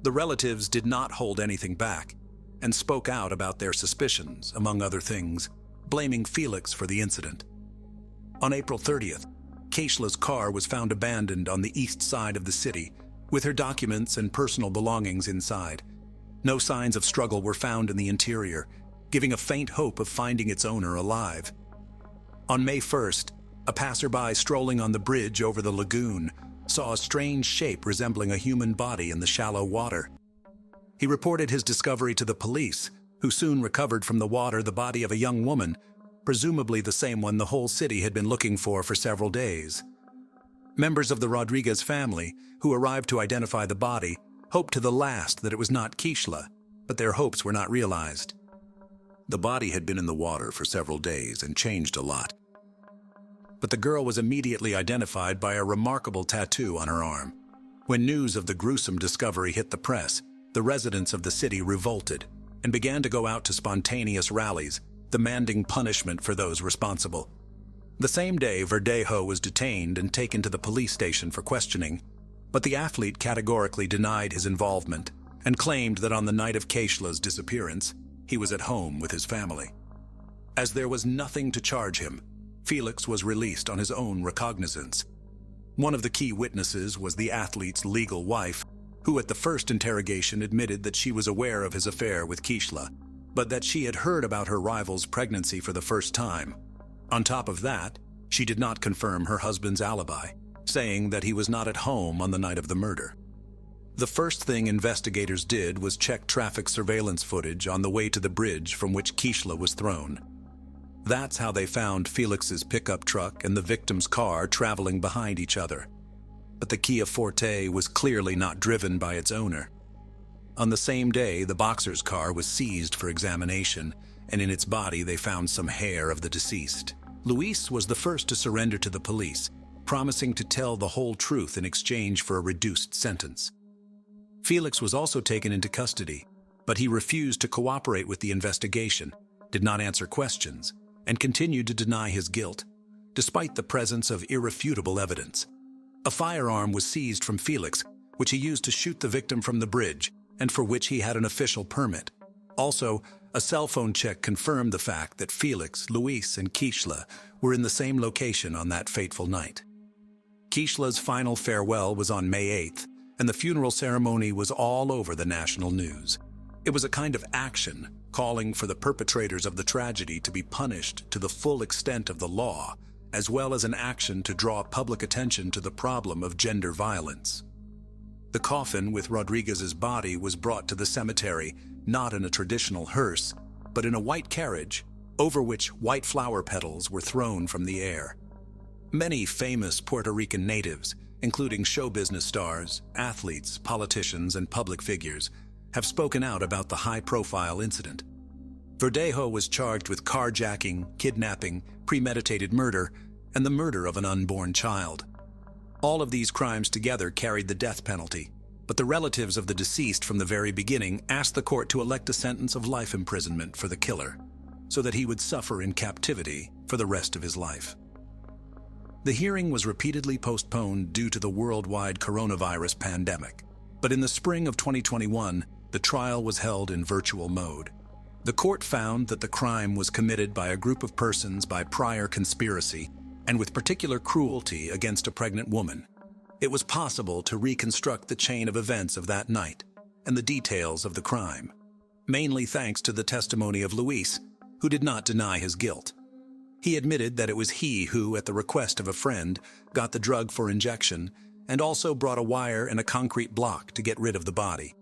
The relatives did not hold anything back and spoke out about their suspicions, among other things, blaming Felix for the incident. On April 30th, Kaishla's car was found abandoned on the east side of the city, with her documents and personal belongings inside. No signs of struggle were found in the interior, giving a faint hope of finding its owner alive. On May 1st, a passerby strolling on the bridge over the lagoon saw a strange shape resembling a human body in the shallow water. He reported his discovery to the police, who soon recovered from the water the body of a young woman, presumably the same one the whole city had been looking for several days. Members of the Rodriguez family, who arrived to identify the body, hoped to the last that it was not Kaishla, but their hopes were not realized. The body had been in the water for several days and changed a lot. But the girl was immediately identified by a remarkable tattoo on her arm. When news of the gruesome discovery hit the press, the residents of the city revolted and began to go out to spontaneous rallies, demanding punishment for those responsible. The same day, Verdejo was detained and taken to the police station for questioning, but the athlete categorically denied his involvement and claimed that on the night of Kaishla's disappearance, he was at home with his family. As there was nothing to charge him, Felix was released on his own recognizance. One of the key witnesses was the athlete's legal wife, who at the first interrogation admitted that she was aware of his affair with Kaishla, but that she had heard about her rival's pregnancy for the first time. On top of that, she did not confirm her husband's alibi, saying that he was not at home on the night of the murder. The first thing investigators did was check traffic surveillance footage on the way to the bridge from which Kaishla was thrown. That's how they found Felix's pickup truck and the victim's car traveling behind each other. But the Kia Forte was clearly not driven by its owner. On the same day, the boxer's car was seized for examination, and in its body they found some hair of the deceased. Luis was the first to surrender to the police, promising to tell the whole truth in exchange for a reduced sentence. Felix was also taken into custody, but he refused to cooperate with the investigation, did not answer questions, and continued to deny his guilt, despite the presence of irrefutable evidence. A firearm was seized from Felix, which he used to shoot the victim from the bridge, and for which he had an official permit. Also, a cell phone check confirmed the fact that Felix, Luis, and Kaishla were in the same location on that fateful night. Kaishla's final farewell was on May 8th, and the funeral ceremony was all over the national news. It was a kind of action, calling for the perpetrators of the tragedy to be punished to the full extent of the law, as well as an action to draw public attention to the problem of gender violence. The coffin with Rodriguez's body was brought to the cemetery, not in a traditional hearse, but in a white carriage, over which white flower petals were thrown from the air. Many famous Puerto Rican natives, including show business stars, athletes, politicians, and public figures, have spoken out about the high-profile incident. Verdejo was charged with carjacking, kidnapping, premeditated murder, and the murder of an unborn child. All of these crimes together carried the death penalty, but the relatives of the deceased from the very beginning asked the court to elect a sentence of life imprisonment for the killer, so that he would suffer in captivity for the rest of his life. The hearing was repeatedly postponed due to the worldwide coronavirus pandemic, but in the spring of 2021, the trial was held in virtual mode. The court found that the crime was committed by a group of persons by prior conspiracy and with particular cruelty against a pregnant woman. It was possible to reconstruct the chain of events of that night and the details of the crime, mainly thanks to the testimony of Luis, who did not deny his guilt. He admitted that it was he who, at the request of a friend, got the drug for injection and also brought a wire and a concrete block to get rid of the body.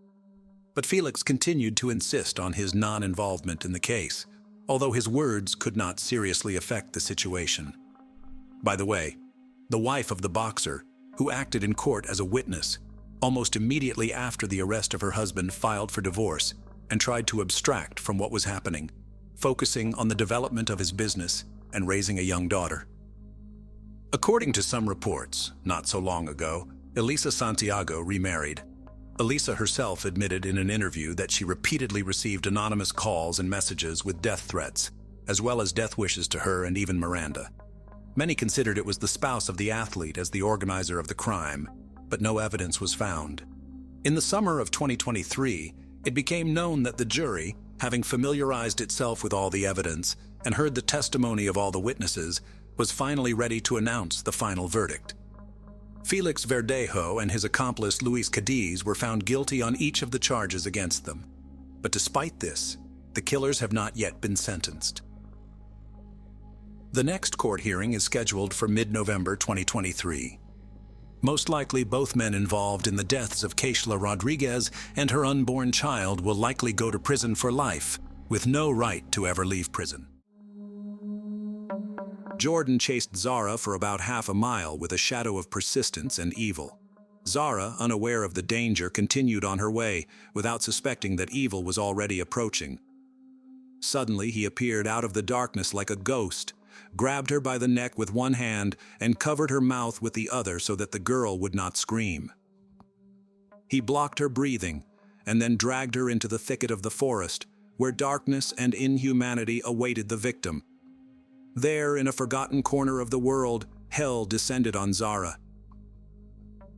But Felix continued to insist on his non-involvement in the case, although his words could not seriously affect the situation. By the way, the wife of the boxer, who acted in court as a witness, almost immediately after the arrest of her husband filed for divorce and tried to abstract from what was happening, focusing on the development of his business and raising a young daughter. According to some reports, not so long ago, Elisa Santiago remarried. Elisa herself admitted in an interview that she repeatedly received anonymous calls and messages with death threats, as well as death wishes to her and even Miranda. Many considered it was the spouse of the athlete as the organizer of the crime, but no evidence was found. In the summer of 2023, it became known that the jury, having familiarized itself with all the evidence and heard the testimony of all the witnesses, was finally ready to announce the final verdict. Felix Verdejo and his accomplice Luis Cadiz were found guilty on each of the charges against them. But despite this, the killers have not yet been sentenced. The next court hearing is scheduled for mid-November 2023. Most likely, both men involved in the deaths of Keishla Rodriguez and her unborn child will likely go to prison for life, with no right to ever leave prison. Jordan chased Zara for about half a mile with a shadow of persistence and evil. Zara, unaware of the danger, continued on her way, without suspecting that evil was already approaching. Suddenly, he appeared out of the darkness like a ghost, grabbed her by the neck with one hand, and covered her mouth with the other so that the girl would not scream. He blocked her breathing, and then dragged her into the thicket of the forest, where darkness and inhumanity awaited the victim. There, in a forgotten corner of the world, hell descended on Zara.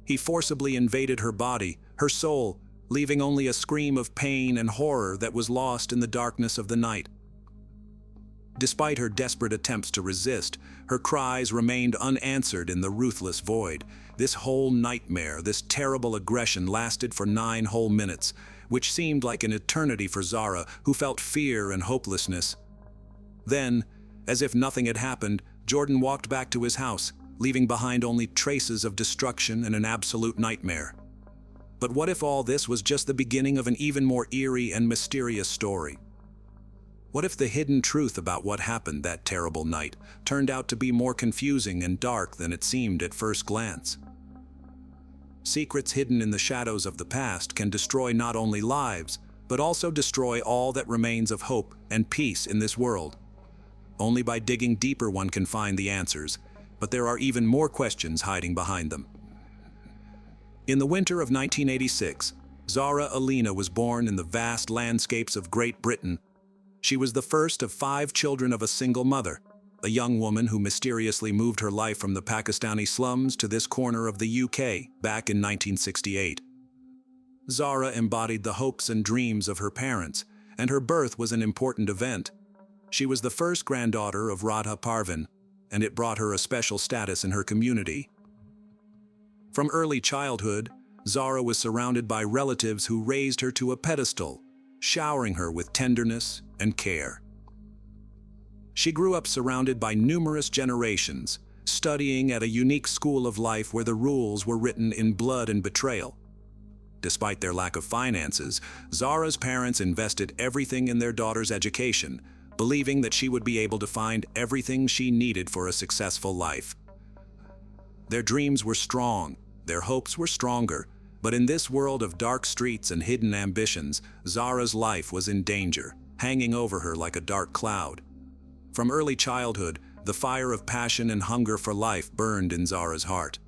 He forcibly invaded her body, her soul, leaving only a scream of pain and horror that was lost in the darkness of the night. Despite her desperate attempts to resist, her cries remained unanswered in the ruthless void. This whole nightmare, this terrible aggression lasted for 9 whole minutes, which seemed like an eternity for Zara, who felt fear and hopelessness. Then, as if nothing had happened, Jordan walked back to his house, leaving behind only traces of destruction and an absolute nightmare. But what if all this was just the beginning of an even more eerie and mysterious story? What if the hidden truth about what happened that terrible night turned out to be more confusing and dark than it seemed at first glance? Secrets hidden in the shadows of the past can destroy not only lives, but also destroy all that remains of hope and peace in this world. Only by digging deeper one can find the answers, but there are even more questions hiding behind them. In the winter of 1986, Zara Alina was born in the vast landscapes of Great Britain. She was the first of 5 children of a single mother, a young woman who mysteriously moved her life from the Pakistani slums to this corner of the UK back in 1968. Zara embodied the hopes and dreams of her parents, and her birth was an important event. She was the first granddaughter of Radha Parvin, and it brought her a special status in her community. From early childhood, Zara was surrounded by relatives who raised her to a pedestal, showering her with tenderness and care. She grew up surrounded by numerous generations, studying at a unique school of life where the rules were written in blood and betrayal. Despite their lack of finances, Zara's parents invested everything in their daughter's education, believing that she would be able to find everything she needed for a successful life. Their dreams were strong, their hopes were stronger, but in this world of dark streets and hidden ambitions, Zara's life was in danger, hanging over her like a dark cloud. From early childhood, the fire of passion and hunger for life burned in Zara's heart.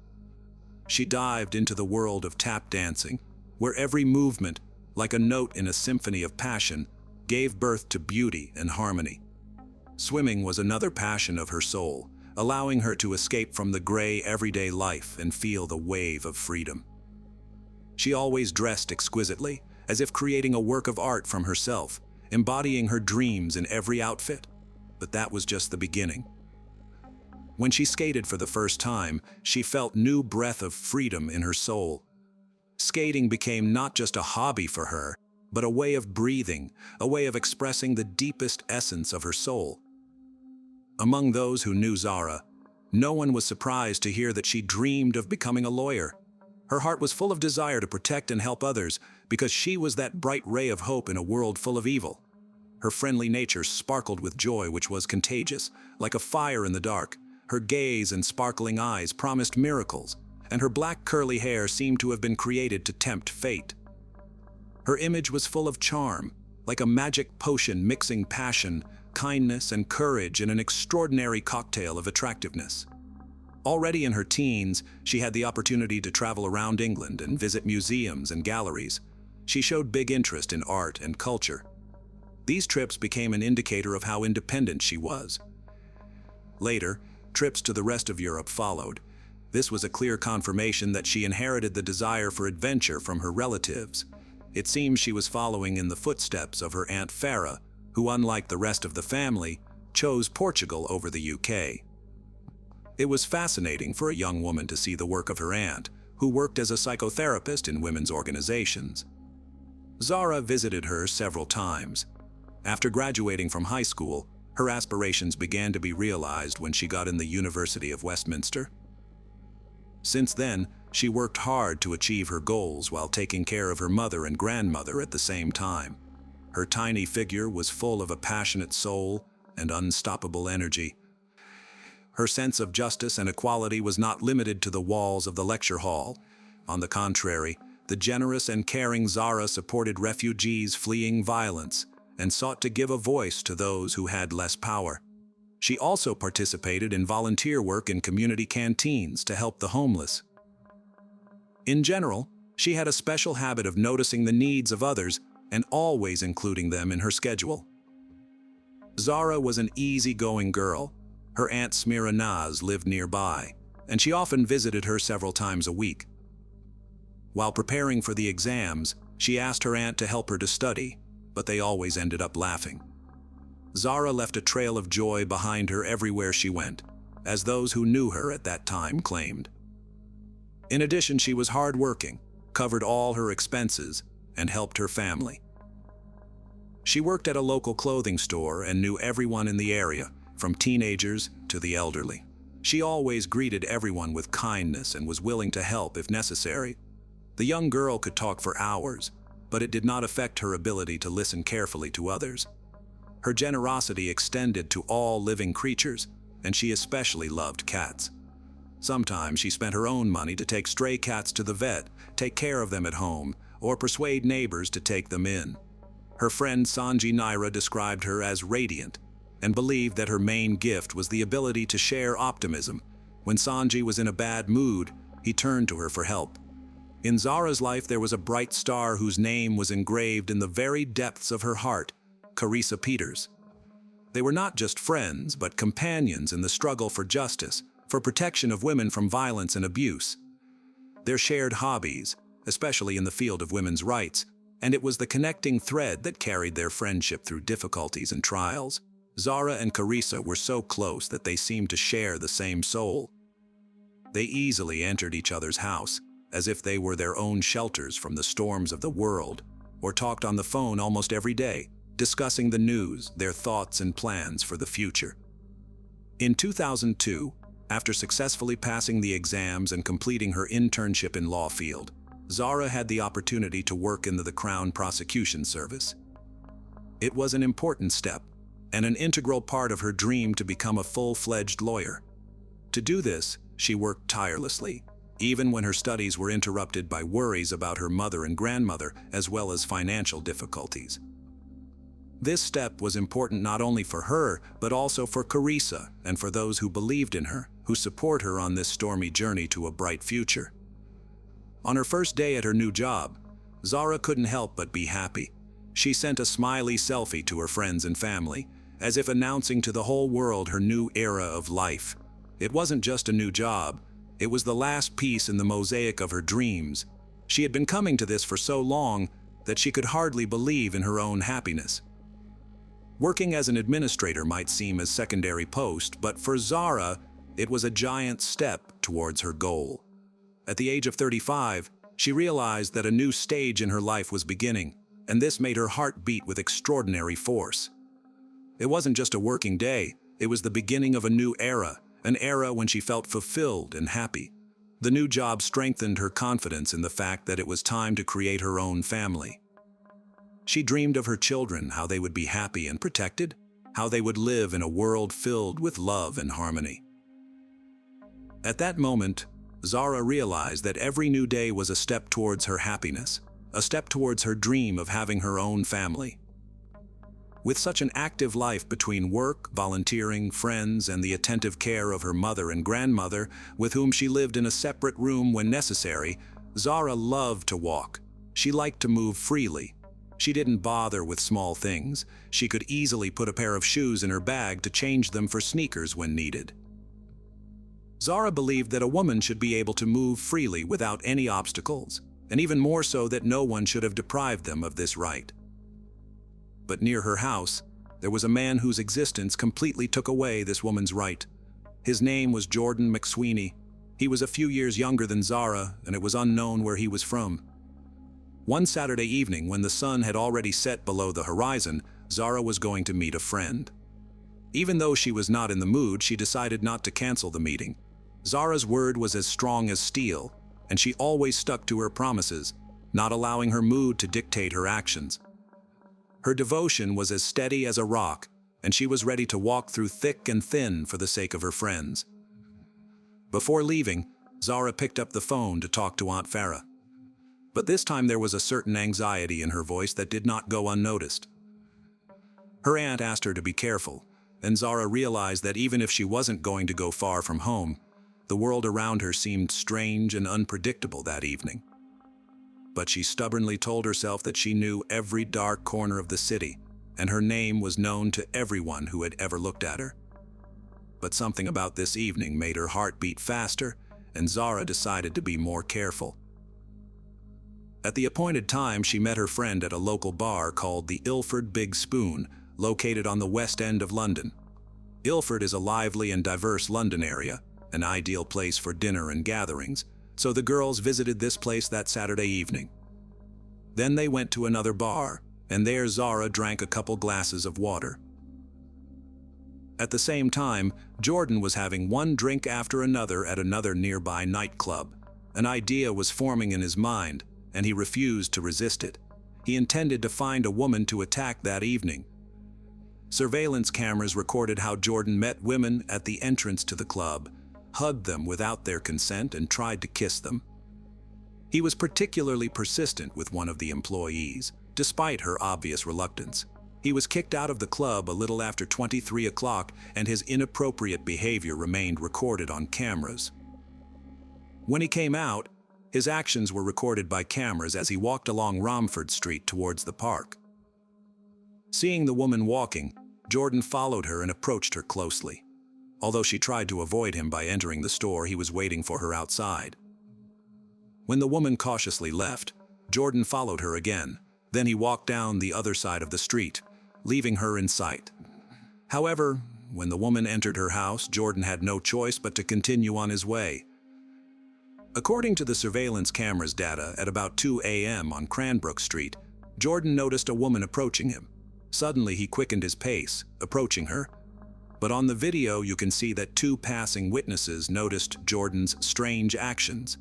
She dived into the world of tap dancing, where every movement, like a note in a symphony of passion, gave birth to beauty and harmony. Swimming was another passion of her soul, allowing her to escape from the gray everyday life and feel the wave of freedom. She always dressed exquisitely, as if creating a work of art from herself, embodying her dreams in every outfit. But that was just the beginning. When she skated for the first time, she felt new breath of freedom in her soul. Skating became not just a hobby for her, but a way of breathing, a way of expressing the deepest essence of her soul. Among those who knew Zara, no one was surprised to hear that she dreamed of becoming a lawyer. Her heart was full of desire to protect and help others because she was that bright ray of hope in a world full of evil. Her friendly nature sparkled with joy which was contagious, like a fire in the dark. Her gaze and sparkling eyes promised miracles, and her black curly hair seemed to have been created to tempt fate. Her image was full of charm, like a magic potion mixing passion, kindness, and courage in an extraordinary cocktail of attractiveness. Already in her teens, she had the opportunity to travel around England and visit museums and galleries. She showed big interest in art and culture. These trips became an indicator of how independent she was. Later, trips to the rest of Europe followed. This was a clear confirmation that she inherited the desire for adventure from her relatives. It seems she was following in the footsteps of her Aunt Farah, who, unlike the rest of the family, chose Portugal over the UK. It was fascinating for a young woman to see the work of her aunt, who worked as a psychotherapist in women's organizations. Zara visited her several times. After graduating from high school, her aspirations began to be realized when she got in the University of Westminster. Since then, she worked hard to achieve her goals while taking care of her mother and grandmother at the same time. Her tiny figure was full of a passionate soul and unstoppable energy. Her sense of justice and equality was not limited to the walls of the lecture hall. On the contrary, the generous and caring Zara supported refugees fleeing violence and sought to give a voice to those who had less power. She also participated in volunteer work in community canteens to help the homeless. In general, she had a special habit of noticing the needs of others and always including them in her schedule. Zara was an easygoing girl. Her Aunt Smira Naz lived nearby, and she often visited her several times a week. While preparing for the exams, she asked her aunt to help her to study, but they always ended up laughing. Zara left a trail of joy behind her everywhere she went, as those who knew her at that time claimed. In addition, she was hardworking, covered all her expenses, and helped her family. She worked at a local clothing store and knew everyone in the area, from teenagers to the elderly. She always greeted everyone with kindness and was willing to help if necessary. The young girl could talk for hours, but it did not affect her ability to listen carefully to others. Her generosity extended to all living creatures, and she especially loved cats. Sometimes she spent her own money to take stray cats to the vet, take care of them at home, or persuade neighbors to take them in. Her friend Sanji Naira described her as radiant, and believed that her main gift was the ability to share optimism. When Sanji was in a bad mood, he turned to her for help. In Zara's life there was a bright star whose name was engraved in the very depths of her heart, Carissa Peters. They were not just friends, but companions in the struggle for justice, for protection of women from violence and abuse. Their shared hobbies, especially in the field of women's rights, and it was the connecting thread that carried their friendship through difficulties and trials. Zara and Carissa were so close that they seemed to share the same soul. They easily entered each other's house, as if they were their own shelters from the storms of the world, or talked on the phone almost every day, discussing the news, their thoughts and plans for the future. In 2002, after successfully passing the exams and completing her internship in law field, Zara had the opportunity to work in the Crown Prosecution Service. It was an important step, and an integral part of her dream to become a full-fledged lawyer. To do this, she worked tirelessly, even when her studies were interrupted by worries about her mother and grandmother, as well as financial difficulties. This step was important not only for her, but also for Carissa and for those who believed in her, who support her on this stormy journey to a bright future. On her first day at her new job, Zara couldn't help but be happy. She sent a smiley selfie to her friends and family, as if announcing to the whole world her new era of life. It wasn't just a new job, it was the last piece in the mosaic of her dreams. She had been coming to this for so long that she could hardly believe in her own happiness. Working as an administrator might seem a secondary post, but for Zara, it was a giant step towards her goal. At the age of 35, she realized that a new stage in her life was beginning, and this made her heart beat with extraordinary force. It wasn't just a working day, it was the beginning of a new era, an era when she felt fulfilled and happy. The new job strengthened her confidence in the fact that it was time to create her own family. She dreamed of her children, how they would be happy and protected, how they would live in a world filled with love and harmony. At that moment, Zara realized that every new day was a step towards her happiness, a step towards her dream of having her own family. With such an active life between work, volunteering, friends, and the attentive care of her mother and grandmother, with whom she lived in a separate room when necessary, Zara loved to walk. She liked to move freely. She didn't bother with small things. She could easily put a pair of shoes in her bag to change them for sneakers when needed. Zara believed that a woman should be able to move freely without any obstacles, and even more so that no one should have deprived them of this right. But near her house, there was a man whose existence completely took away this woman's right. His name was Jordan McSweeney. He was a few years younger than Zara, and it was unknown where he was from. One Saturday evening, when the sun had already set below the horizon, Zara was going to meet a friend. Even though she was not in the mood, she decided not to cancel the meeting. Zara's word was as strong as steel, and she always stuck to her promises, not allowing her mood to dictate her actions. Her devotion was as steady as a rock, and she was ready to walk through thick and thin for the sake of her friends. Before leaving, Zara picked up the phone to talk to Aunt Farah. But this time there was a certain anxiety in her voice that did not go unnoticed. Her aunt asked her to be careful, and Zara realized that even if she wasn't going to go far from home, the world around her seemed strange and unpredictable that evening. But she stubbornly told herself that she knew every dark corner of the city, and her name was known to everyone who had ever looked at her. But something about this evening made her heart beat faster, and Zara decided to be more careful. At the appointed time, she met her friend at a local bar called the Ilford Big Spoon, located on the West End of London. Ilford is a lively and diverse London area, an ideal place for dinner and gatherings, so the girls visited this place that Saturday evening. Then they went to another bar, and there Zara drank a couple glasses of water. At the same time, Jordan was having one drink after another at another nearby nightclub. An idea was forming in his mind, and he refused to resist it. He intended to find a woman to attack that evening. Surveillance cameras recorded how Jordan met women at the entrance to the club, hugged them without their consent, and tried to kiss them. He was particularly persistent with one of the employees, despite her obvious reluctance. He was kicked out of the club a little after 23 o'clock, and his inappropriate behavior remained recorded on cameras. When he came out, his actions were recorded by cameras as he walked along Romford Street towards the park. Seeing the woman walking, Jordan followed her and approached her closely. Although she tried to avoid him by entering the store, he was waiting for her outside. When the woman cautiously left, Jordan followed her again. Then he walked down the other side of the street, leaving her in sight. However, when the woman entered her house, Jordan had no choice but to continue on his way. According to the surveillance cameras data, at about 2 a.m. on Cranbrook Street, Jordan noticed a woman approaching him. Suddenly, he quickened his pace, approaching her. But on the video, you can see that two passing witnesses noticed Jordan's strange actions.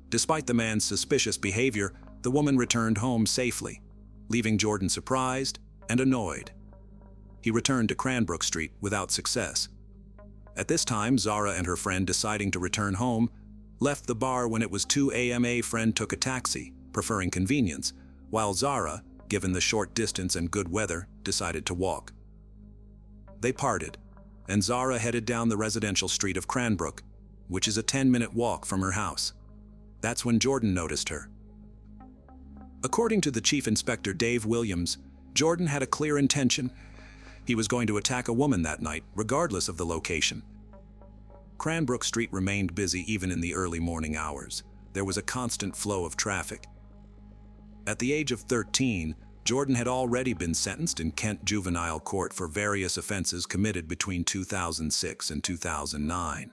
Despite the man's suspicious behavior, the woman returned home safely, leaving Jordan surprised and annoyed. He returned to Cranbrook Street without success. At this time, Zara and her friend, deciding to return home, left the bar when it was 2 a.m. A friend took a taxi, preferring convenience, while Zara, given the short distance and good weather, decided to walk. They parted, and Zara headed down the residential street of Cranbrook, which is a 10-minute walk from her house. That's when Jordan noticed her. According to the Chief Inspector Dave Williams, Jordan had a clear intention. He was going to attack a woman that night, regardless of the location. Cranbrook Street remained busy even in the early morning hours. There was a constant flow of traffic. At the age of 13, Jordan had already been sentenced in Kent Juvenile Court for various offenses committed between 2006 and 2009.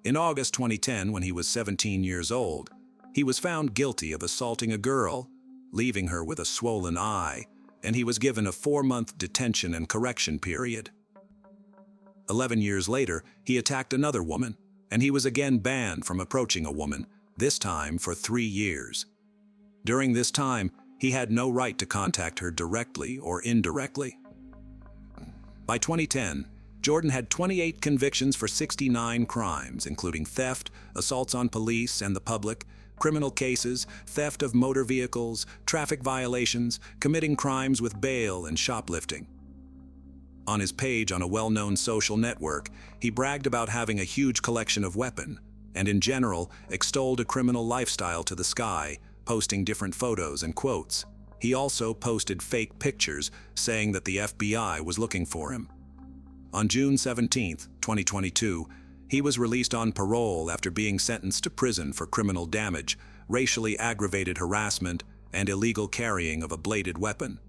In August 2010, when he was 17 years old, he was found guilty of assaulting a girl, leaving her with a swollen eye, and he was given a 4-month detention and correction period. 11 years later, he attacked another woman, and he was again banned from approaching a woman, this time for 3 years. During this time, he had no right to contact her directly or indirectly. By 2010, Jordan had 28 convictions for 69 crimes, including theft, assaults on police and the public, criminal cases, theft of motor vehicles, traffic violations, committing crimes with bail, and shoplifting. On his page on a well-known social network, he bragged about having a huge collection of weapons, and in general, extolled a criminal lifestyle to the sky, posting different photos and quotes. He also posted fake pictures saying that the FBI was looking for him. On June 17, 2022, he was released on parole after being sentenced to prison for criminal damage, racially aggravated harassment, and illegal carrying of a bladed weapon.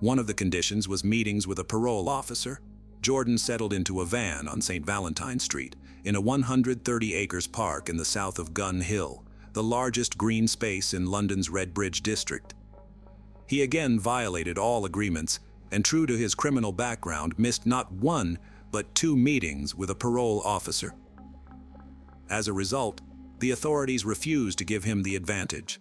One of the conditions was meetings with a parole officer. Jordan settled into a van on St. Valentine Street, in a 130-acre park in the south of Gun Hill, the largest green space in London's Redbridge district. He again violated all agreements, and true to his criminal background, missed not 1 but 2 meetings with a parole officer. As a result, the authorities refused to give him the advantage.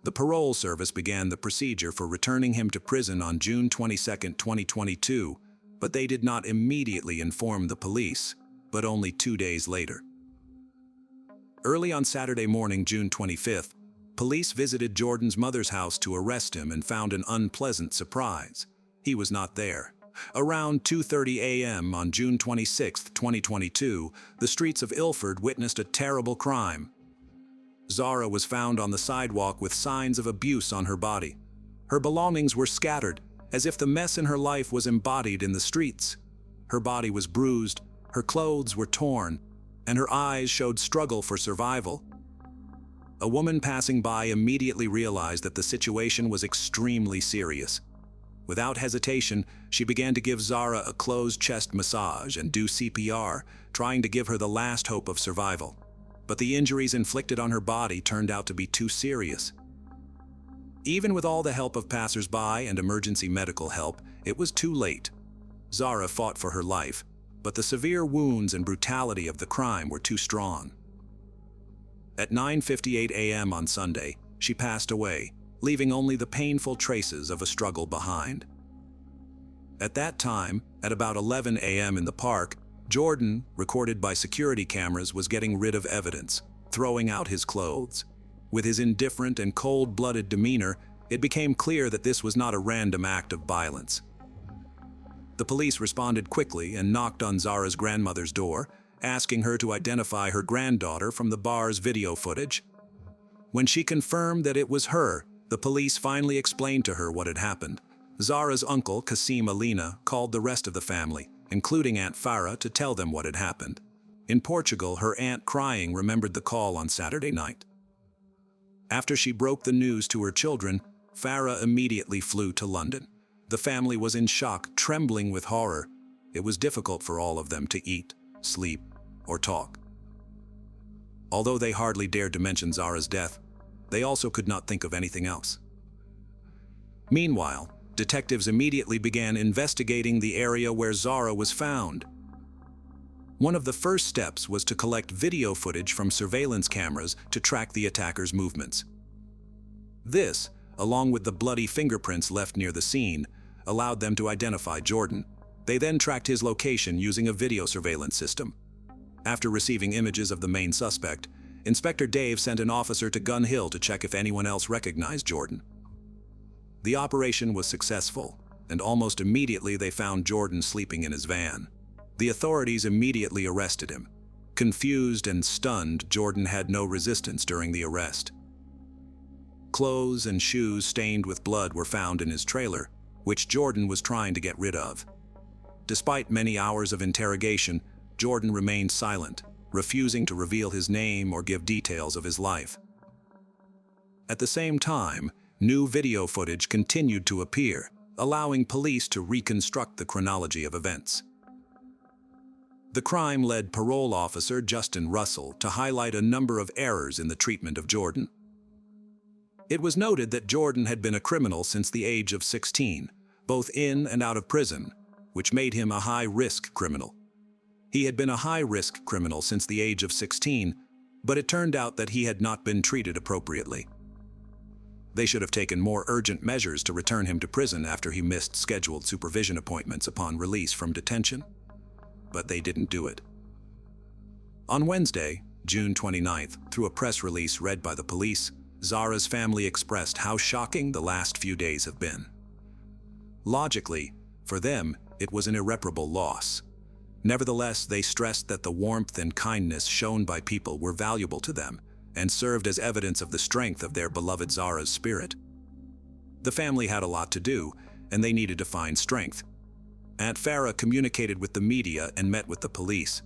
The parole service began the procedure for returning him to prison on June 22, 2022, but they did not immediately inform the police, but only 2 days later. Early on Saturday morning, June 25th, police visited Jordan's mother's house to arrest him and found an unpleasant surprise. He was not there. Around 2:30 a.m. on June 26, 2022, the streets of Ilford witnessed a terrible crime. Zara was found on the sidewalk with signs of abuse on her body. Her belongings were scattered, as if the mess in her life was embodied in the streets. Her body was bruised, her clothes were torn, and her eyes showed struggle for survival. A woman passing by immediately realized that the situation was extremely serious. Without hesitation, she began to give Zara a closed chest massage and do CPR, trying to give her the last hope of survival. But the injuries inflicted on her body turned out to be too serious. Even with all the help of passers-by and emergency medical help, it was too late. Zara fought for her life, but the severe wounds and brutality of the crime were too strong. At 9:58 a.m. on Sunday, she passed away, leaving only the painful traces of a struggle behind. At that time, at about 11 a.m. in the park, Jordan, recorded by security cameras, was getting rid of evidence, throwing out his clothes. With his indifferent and cold-blooded demeanor, it became clear that this was not a random act of violence. The police responded quickly and knocked on Zara's grandmother's door, asking her to identify her granddaughter from the bar's video footage. When she confirmed that it was her, the police finally explained to her what had happened. Zara's uncle, Qasim Alina, called the rest of the family, including Aunt Farah, to tell them what had happened. In Portugal, her aunt, crying, remembered the call on Saturday night. After she broke the news to her children, Farah immediately flew to London. The family was in shock, trembling with horror. It was difficult for all of them to eat, sleep, or talk. Although they hardly dared to mention Zara's death, they also could not think of anything else. Meanwhile, detectives immediately began investigating the area where Zara was found. One of the first steps was to collect video footage from surveillance cameras to track the attacker's movements. This, along with the bloody fingerprints left near the scene, allowed them to identify Jordan. They then tracked his location using a video surveillance system. After receiving images of the main suspect, Inspector Dave sent an officer to Gun Hill to check if anyone else recognized Jordan. The operation was successful, and almost immediately they found Jordan sleeping in his van. The authorities immediately arrested him. Confused and stunned, Jordan had no resistance during the arrest. Clothes and shoes stained with blood were found in his trailer, which Jordan was trying to get rid of. Despite many hours of interrogation, Jordan remained silent, refusing to reveal his name or give details of his life. At the same time, new video footage continued to appear, allowing police to reconstruct the chronology of events. The crime led parole officer Justin Russell to highlight a number of errors in the treatment of Jordan. It was noted that Jordan had been a criminal since the age of 16, both in and out of prison, which made him a high-risk criminal. He had been a high-risk criminal since the age of 16, but it turned out that he had not been treated appropriately. They should have taken more urgent measures to return him to prison after he missed scheduled supervision appointments upon release from detention, but they didn't do it. On Wednesday, June 29th, through a press release read by the police, Zara's family expressed how shocking the last few days have been. Logically, for them, it was an irreparable loss. Nevertheless, they stressed that the warmth and kindness shown by people were valuable to them and served as evidence of the strength of their beloved Zara's spirit. The family had a lot to do, and they needed to find strength. Aunt Farah communicated with the media and met with the police.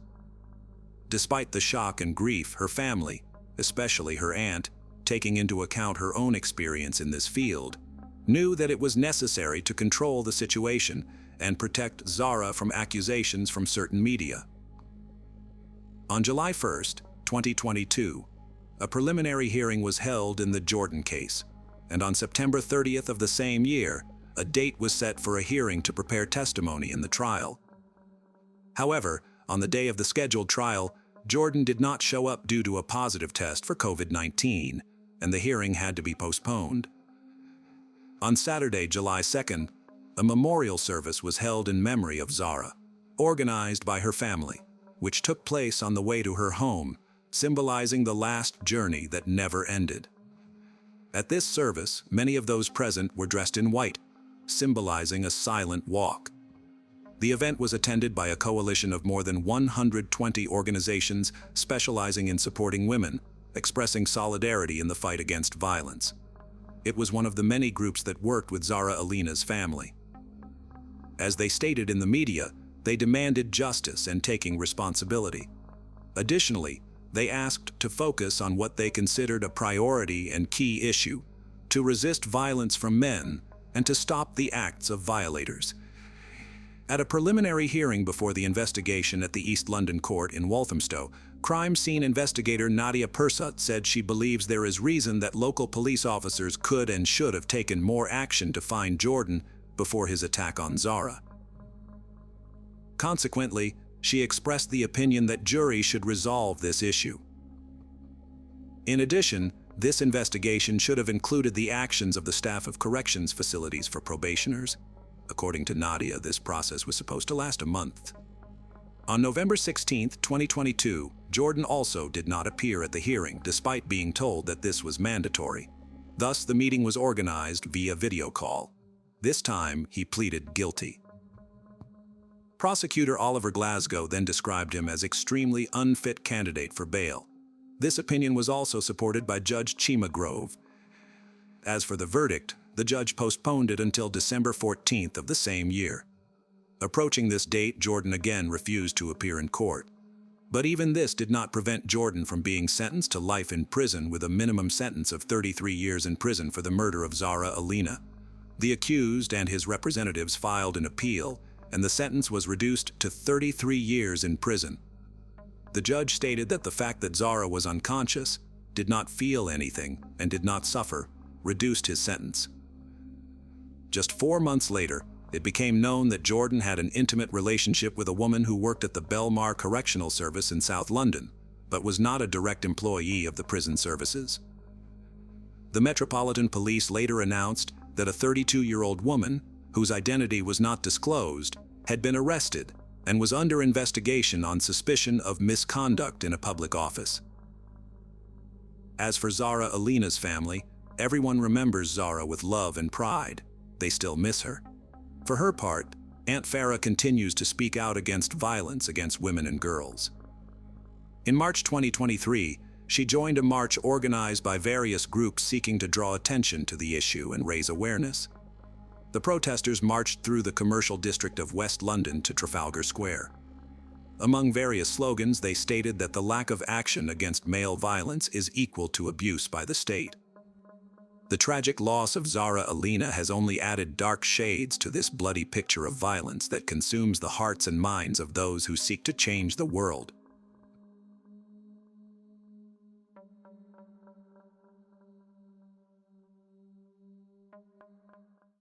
Despite the shock and grief, her family, especially her aunt, taking into account her own experience in this field, knew that it was necessary to control the situation and protect Zara from accusations from certain media. On July 1st, 2022, a preliminary hearing was held in the Jordan case, and on September 30th of the same year, a date was set for a hearing to prepare testimony in the trial. However, on the day of the scheduled trial, Jordan did not show up due to a positive test for COVID-19, and the hearing had to be postponed. On Saturday, July 2nd, a memorial service was held in memory of Zara, organized by her family, which took place on the way to her home, symbolizing the last journey that never ended. At this service, many of those present were dressed in white, symbolizing a silent walk. The event was attended by a coalition of more than 120 organizations specializing in supporting women, expressing solidarity in the fight against violence. It was one of the many groups that worked with Zara Alina's family. As they stated in the media, they demanded justice and taking responsibility. Additionally, they asked to focus on what they considered a priority and key issue, to resist violence from men and to stop the acts of violators. At a preliminary hearing before the investigation at the East London court in Walthamstow, crime scene investigator Nadia Persat said she believes there is reason that local police officers could and should have taken more action to find Jordan before his attack on Zara. Consequently, she expressed the opinion that juries should resolve this issue. In addition, this investigation should have included the actions of the staff of corrections facilities for probationers. According to Nadia, this process was supposed to last a month. On November 16, 2022, Jordan also did not appear at the hearing despite being told that this was mandatory. Thus, the meeting was organized via video call. This time, he pleaded guilty. Prosecutor Oliver Glasgow then described him as extremely unfit candidate for bail. This opinion was also supported by Judge Chima Grove. As for the verdict, the judge postponed it until December 14th of the same year. Approaching this date, Jordan again refused to appear in court. But even this did not prevent Jordan from being sentenced to life in prison with a minimum sentence of 33 years in prison for the murder of Zara Alina. The accused and his representatives filed an appeal, and the sentence was reduced to 33 years in prison. The judge stated that the fact that Zara was unconscious, did not feel anything, and did not suffer, reduced his sentence. Just 4 months later, it became known that Jordan had an intimate relationship with a woman who worked at the Belmar Correctional Service in South London, but was not a direct employee of the prison services. The Metropolitan Police later announced that a 32-year-old woman, whose identity was not disclosed, had been arrested and was under investigation on suspicion of misconduct in a public office. As for Zara Alina's family, everyone remembers Zara with love and pride. They still miss her. For her part, Aunt Farah continues to speak out against violence against women and girls. In March 2023, she joined a march organized by various groups seeking to draw attention to the issue and raise awareness. The protesters marched through the commercial district of West London to Trafalgar Square. Among various slogans, they stated that the lack of action against male violence is equal to abuse by the state. The tragic loss of Zara Alina has only added dark shades to this bloody picture of violence that consumes the hearts and minds of those who seek to change the world.